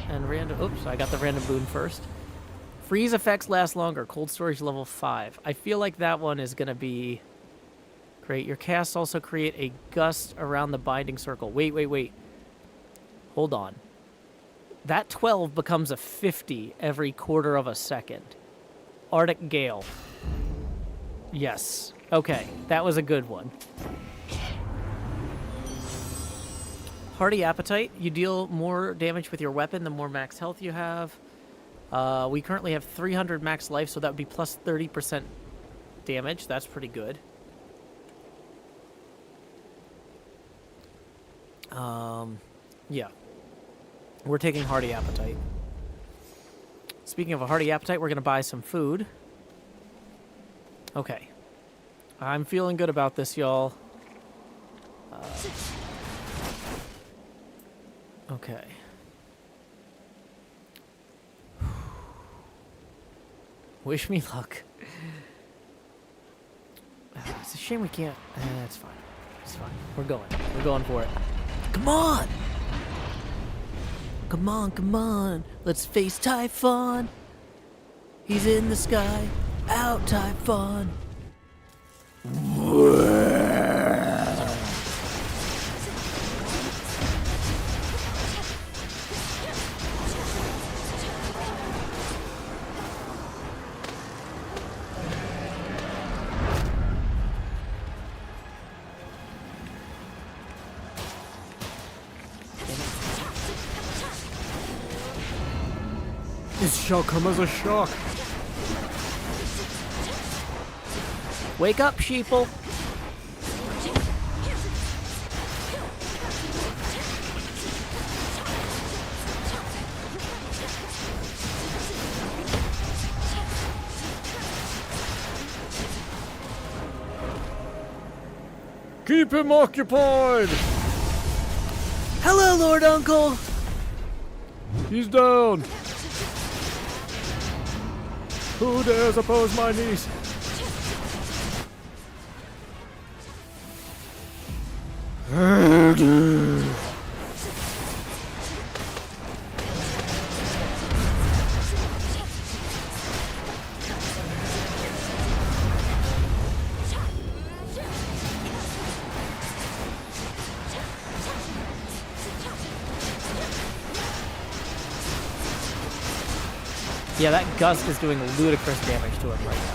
and random... Oops, I got the random boon first. Freeze effects last longer. Cold storage level 5. I feel like that one is going to be great. Your casts also create a gust around the binding circle. Wait. Hold on. That 12 becomes a 50 every quarter of a second. Arctic Gale. Yes. Okay, that was a good one. Hearty Appetite. You deal more damage with your weapon the more max health you have. We currently have 300 max life, so that would be plus 30% damage. That's pretty good. Yeah. We're taking Hearty Appetite. Speaking of a Hearty Appetite, we're going to buy some food. Okay. I'm feeling good about this, y'all. Okay. Wish me luck. It's a shame we can't... it's fine. It's fine. We're going. We're going for it. Come on! Come on. Let's face Typhon. He's in the sky. Out, Typhon. This shall come as a shock. Wake up, sheeple. Keep him occupied! Hello, Lord Uncle! He's down! Who dares oppose my niece? Yeah, that gust is doing ludicrous damage to him right now.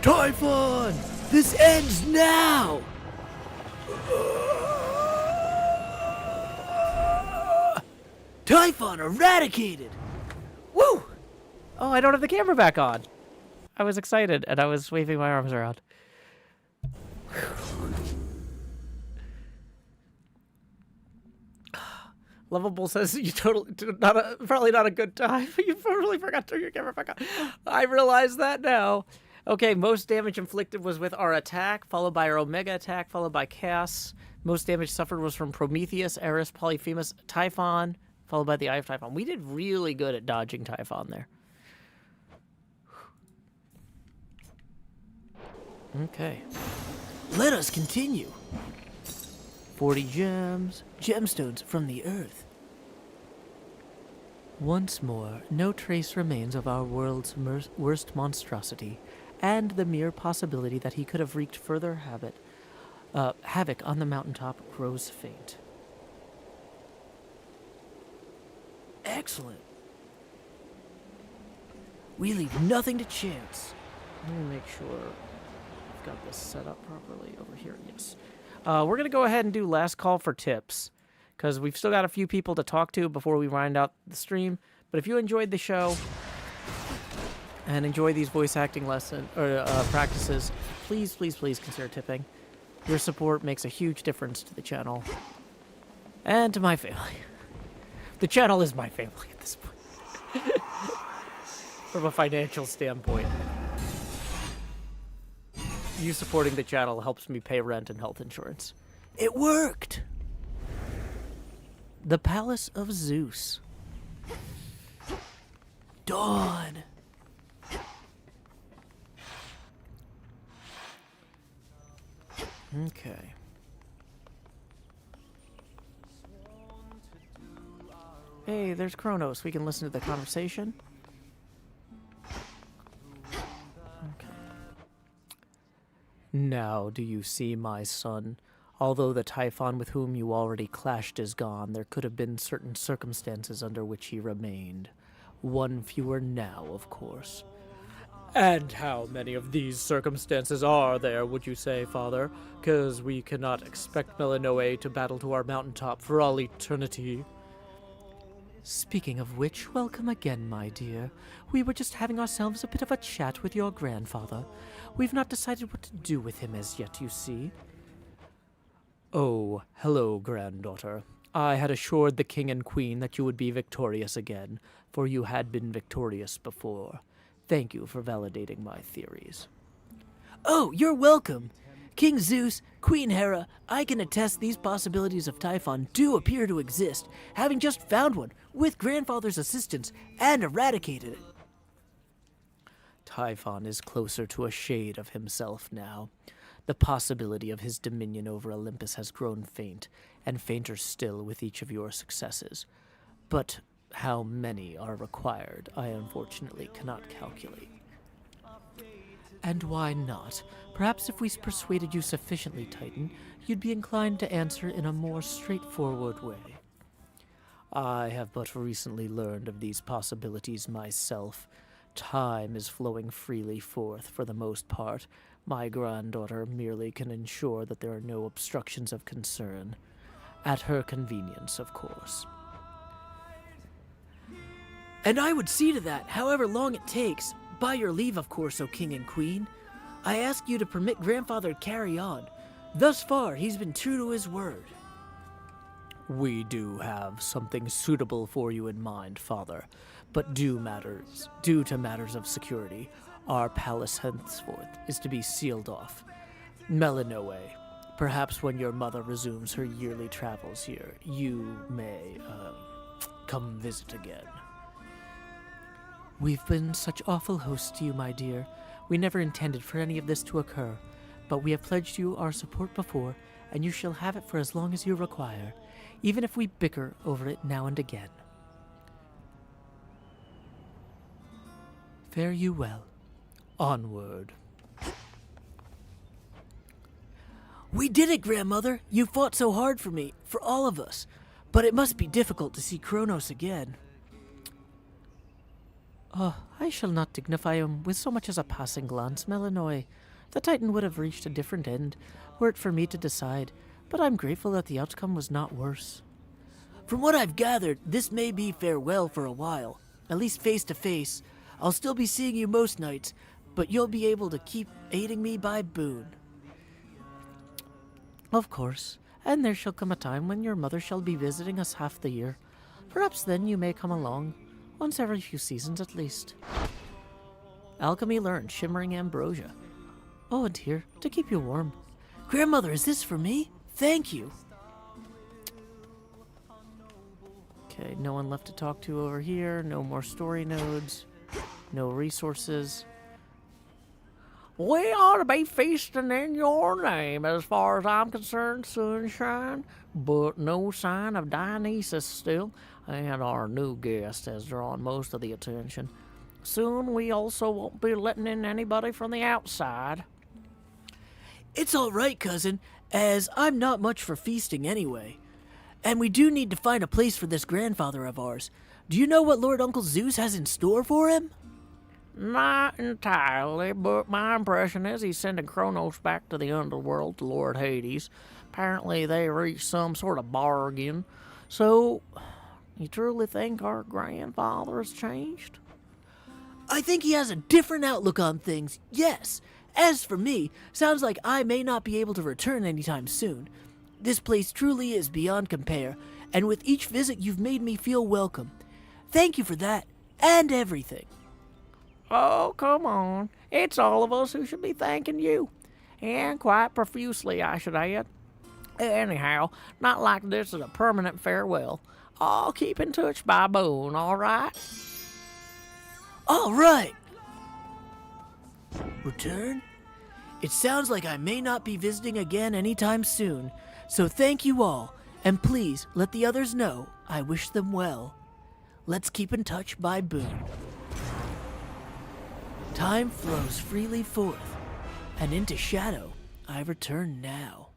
Typhon! This ends now! Typhon eradicated! Woo! Oh, I don't have the camera back on. I was excited, and I was waving my arms around. Lovable says you probably not a good time. You totally forgot to turn your camera back on. I realize that now. Okay, most damage inflicted was with our attack, followed by our Omega attack, followed by Chaos. Most damage suffered was from Prometheus, Eris, Polyphemus, Typhon, followed by the Eye of Typhon. We did really good at dodging Typhon there. Okay. Let us continue. 40 gems, gemstones from the earth. Once more, no trace remains of our world's worst monstrosity, and the mere possibility that he could have wreaked further havoc on the mountaintop grows faint. Excellent. We leave nothing to chance. Let me make sure I've got this set up properly over here. Yes. We're going to go ahead and do last call for tips, because we've still got a few people to talk to before we round out the stream. But if you enjoyed the show and enjoy these voice acting practices, please, please, please consider tipping. Your support makes a huge difference to the channel and to my family. The channel is my family at this point. From a financial standpoint. You supporting the channel helps me pay rent and health insurance. It worked! The Palace of Zeus. Dawn. Okay. Hey, there's Kronos. We can listen to the conversation. Okay. Now do you see, my son? Although the Typhon with whom you already clashed is gone, there could have been certain circumstances under which he remained. One fewer now, of course. And how many of these circumstances are there, would you say, Father? 'Cause we cannot expect Melinoe to battle to our mountaintop for all eternity. Speaking of which, welcome again, my dear. We were just having ourselves a bit of a chat with your grandfather. We've not decided what to do with him as yet, you see. Oh, hello, granddaughter. I had assured the king and queen that you would be victorious again, for you had been victorious before. Thank you for validating my theories. Oh, you're welcome. King Zeus, Queen Hera, I can attest these possibilities of Typhon do appear to exist, having just found one, with grandfather's assistance, and eradicated it. Typhon is closer to a shade of himself now. The possibility of his dominion over Olympus has grown faint, and fainter still with each of your successes. But how many are required, I unfortunately cannot calculate. And why not? Perhaps if we persuaded you sufficiently, Titan, you'd be inclined to answer in a more straightforward way. I have but recently learned of these possibilities myself. Time is flowing freely forth for the most part. My granddaughter merely can ensure that there are no obstructions of concern. At her convenience, of course. And I would see to that, however long it takes. By your leave, of course, O King and Queen. I ask you to permit Grandfather to carry on. Thus far, he's been true to his word. We do have something suitable for you in mind, Father, but due to matters of security, our palace henceforth is to be sealed off. Melinoe, perhaps when your mother resumes her yearly travels here, you may, come visit again. We've been such awful hosts to you, my dear. We never intended for any of this to occur, but we have pledged you our support before, and you shall have it for as long as you require, even if we bicker over it now and again. Fare you well. Onward. We did it, Grandmother! You fought so hard for me, for all of us. But it must be difficult to see Kronos again. Oh, I shall not dignify him with so much as a passing glance, Melinoe. The Titan would have reached a different end, were it for me to decide, but I'm grateful that the outcome was not worse. From what I've gathered, this may be farewell for a while, at least face to face. I'll still be seeing you most nights, but you'll be able to keep aiding me by boon. Of course, and there shall come a time when your mother shall be visiting us half the year. Perhaps then you may come along, once every few seasons at least. Alchemy learned, shimmering ambrosia. Oh, and here, to keep you warm. Grandmother, is this for me? Thank you. Okay, no one left to talk to over here. No more story nodes. No resources. We ought to be feasting in your name, as far as I'm concerned, sunshine. But no sign of Dionysus still, and our new guest has drawn most of the attention. Soon we also won't be letting in anybody from the outside. It's all right, cousin, as I'm not much for feasting anyway. And we do need to find a place for this grandfather of ours. Do you know what Lord Uncle Zeus has in store for him? Not entirely, but my impression is he's sending Kronos back to the underworld, to Lord Hades. Apparently they reached some sort of bargain. So, you truly think our grandfather has changed? I think he has a different outlook on things, yes. As for me, sounds like I may not be able to return anytime soon. This place truly is beyond compare, and with each visit you've made me feel welcome. Thank you for that, and everything. Oh, come on. It's all of us who should be thanking you. And quite profusely, I should add. Anyhow, not like this is a permanent farewell. I'll keep in touch by boon, all right? All right. Return? It sounds like I may not be visiting again anytime soon, so thank you all, and please let the others know I wish them well. Let's keep in touch by boon. Time flows freely forth, and into shadow I return now.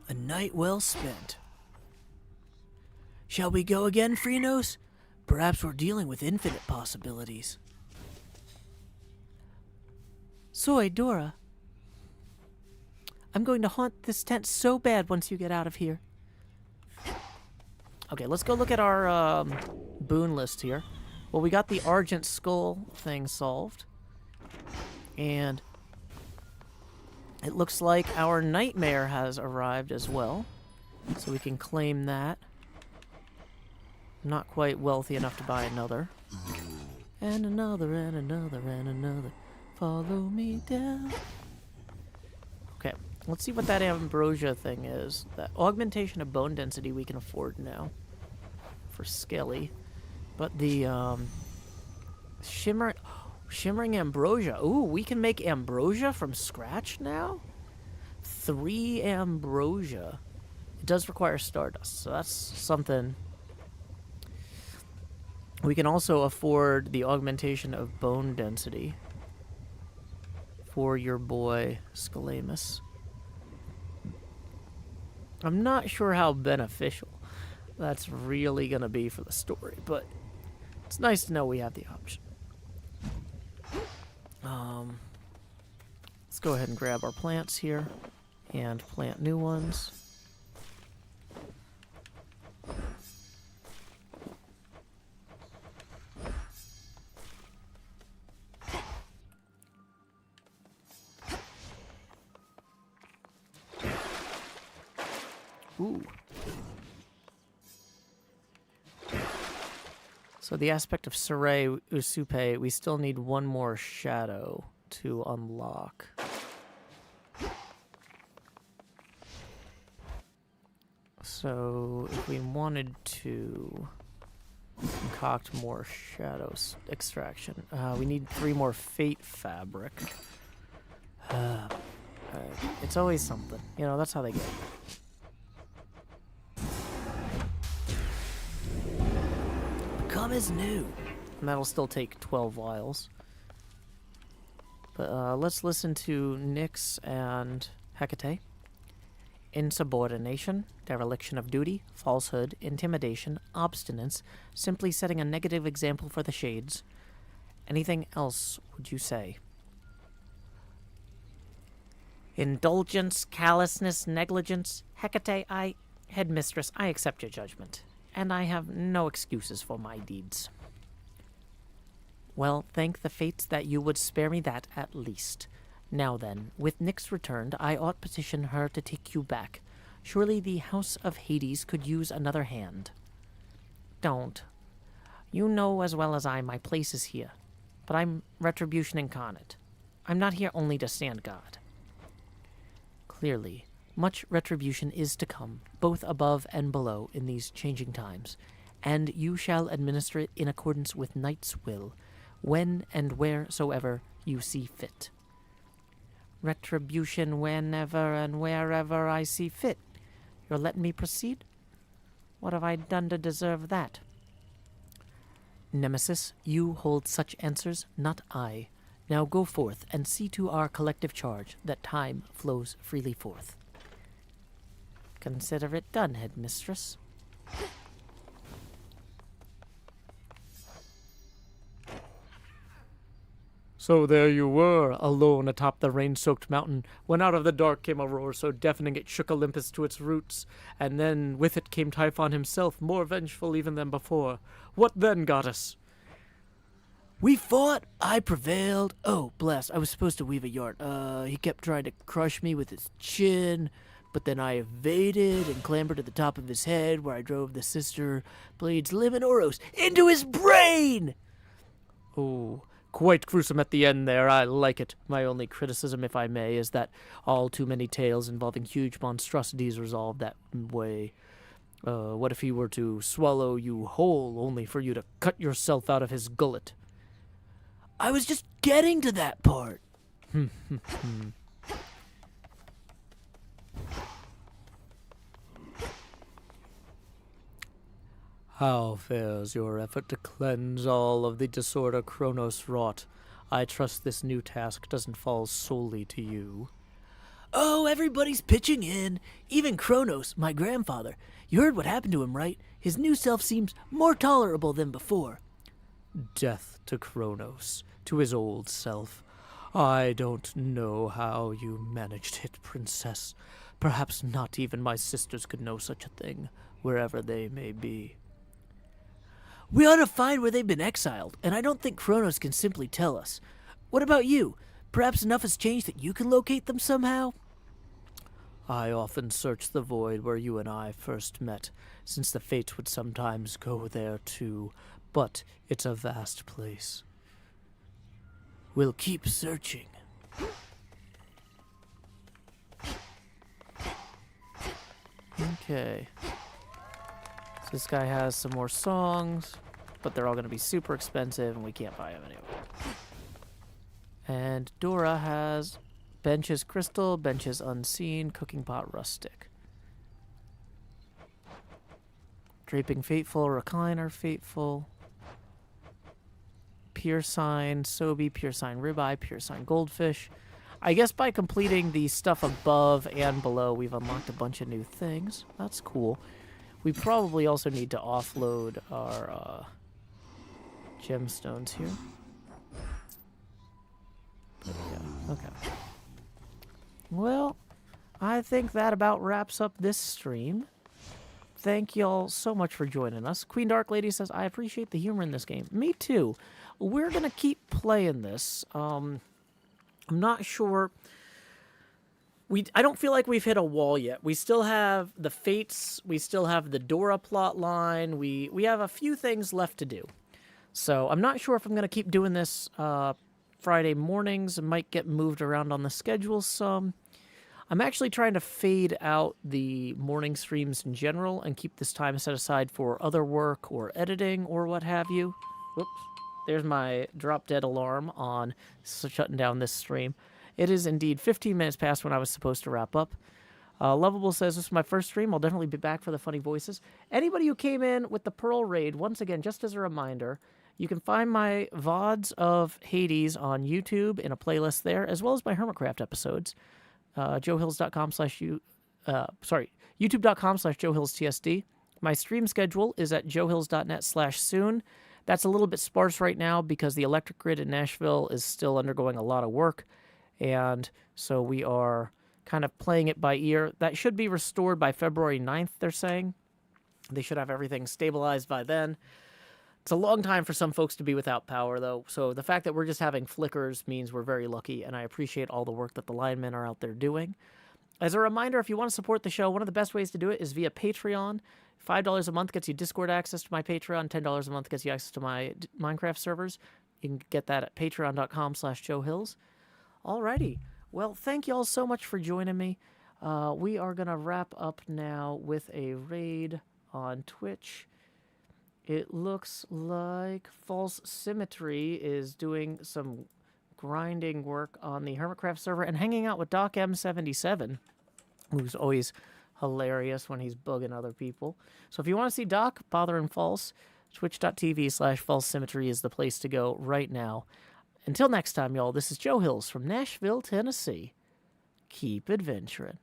A night well spent. Shall we go again, Phrenos? Perhaps we're dealing with infinite possibilities. Soy, Dora. I'm going to haunt this tent so bad once you get out of here. Okay, let's go look at our boon list here. Well, we got the Argent Skull thing solved. And it looks like our Nightmare has arrived as well. So we can claim that. Not quite wealthy enough to buy another. And another, and another, and another. Follow me down. Okay, let's see what that ambrosia thing is. That augmentation of bone density we can afford now. For Skelly. But the shimmering ambrosia. Ooh, we can make ambrosia from scratch now? 3 ambrosia. It does require stardust, so that's something. We can also afford the augmentation of bone density for your boy Scalamus. I'm not sure how beneficial that's really going to be for the story, but it's nice to know we have the option. Let's go ahead and grab our plants here and plant new ones. Ooh. So the aspect of Saray Usupe, we still need one more shadow to unlock. So if we wanted to concoct more shadows extraction, we need 3 more fate fabric. It's always something. You know, that's how they get it. Come as new. And that'll still take 12 vials. But let's listen to Nyx and Hecate. Insubordination, dereliction of duty, falsehood, intimidation, obstinance, simply setting a negative example for the shades. Anything else, would you say? Indulgence, callousness, negligence. Hecate, Headmistress, I accept your judgment, and I have no excuses for my deeds. Well, thank the fates that you would spare me that at least. Now then, with Nyx returned, I ought petition her to take you back. Surely the House of Hades could use another hand. Don't. You know as well as I my place is here, but I'm retribution incarnate. I'm not here only to stand guard. Clearly, much retribution is to come, both above and below in these changing times, and you shall administer it in accordance with Knight's will, when and wheresoever you see fit. Retribution whenever and wherever I see fit. You're letting me proceed? What have I done to deserve that? Nemesis, you hold such answers, not I. Now go forth and see to our collective charge that time flows freely forth. Consider it done, Headmistress. So there you were, alone atop the rain-soaked mountain, when out of the dark came a roar so deafening it shook Olympus to its roots, and then with it came Typhon himself, more vengeful even than before. What then, goddess? We fought, I prevailed. Oh, bless, I was supposed to weave a yarn. He kept trying to crush me with his chin, but then I evaded and clambered to the top of his head, where I drove the sister Blade's Liminoros into his brain! Oh, quite gruesome at the end there, I like it. My only criticism, if I may, is that all too many tales involving huge monstrosities resolve that way. What if he were to swallow you whole, only for you to cut yourself out of his gullet? I was just getting to that part. How fares your effort to cleanse all of the disorder Kronos wrought? I trust this new task doesn't fall solely to you. Oh, everybody's pitching in. Even Kronos, my grandfather. You heard what happened to him, right? His new self seems more tolerable than before. Death to Kronos, to his old self. I don't know how you managed it, Princess. Perhaps not even my sisters could know such a thing, wherever they may be. We ought to find where they've been exiled, and I don't think Kronos can simply tell us. What about you? Perhaps enough has changed that you can locate them somehow? I often search the void where you and I first met, since the fates would sometimes go there too, but it's a vast place. We'll keep searching. Okay. So this guy has some more songs, but they're all going to be super expensive, and we can't buy them anyway. And Dora has Benches Crystal, Benches Unseen, Cooking Pot Rustic. Draping Fateful, Recliner Fateful. Pure Sign, Sobe, Pure Sign Ribeye, Pure Sign Goldfish. I guess by completing the stuff above and below, we've unlocked a bunch of new things. That's cool. We probably also need to offload our gemstones here. But yeah, okay. Well, I think that about wraps up this stream. Thank y'all so much for joining us. Queen Dark Lady says, I appreciate the humor in this game. Me too. We're going to keep playing this. I'm not sure I don't feel like we've hit a wall yet. We still have the Fates. We still have the Dora plot line. We have a few things left to do. So I'm not sure if I'm going to keep doing this Friday mornings. It might get moved around on the schedule some. I'm actually trying to fade out the morning streams in general and keep this time set aside for other work or editing or what have you. Whoops. There's my drop dead alarm on shutting down this stream. It is indeed 15 minutes past when I was supposed to wrap up. Lovable says, this is my first stream. I'll definitely be back for the funny voices. Anybody who came in with the Pearl Raid, once again, just as a reminder, you can find my VODs of Hades on YouTube in a playlist there, as well as my Hermitcraft episodes. YouTube.com/JoeHillsTSD. My stream schedule is at joehills.net/soon. That's a little bit sparse right now because the electric grid in Nashville is still undergoing a lot of work. And so we are kind of playing it by ear. That should be restored by February 9th, they're saying. They should have everything stabilized by then. It's a long time for some folks to be without power, though. So the fact that we're just having flickers means we're very lucky, and I appreciate all the work that the linemen are out there doing. As a reminder, if you want to support the show, one of the best ways to do it is via Patreon. $5 a month gets you Discord access to my Patreon. $10 a month gets you access to my Minecraft servers. You can get that at patreon.com/JoeHills. Alrighty. Well, thank you all so much for joining me. We are going to wrap up now with a raid on Twitch. It looks like False Symmetry is doing some grinding work on the Hermitcraft server and hanging out with Doc M77, who's always hilarious when he's bugging other people. So if you want to see Doc, Bother and False, twitch.tv/False Symmetry is the place to go right now. Until next time, y'all, this is Joe Hills from Nashville, Tennessee. Keep adventuring.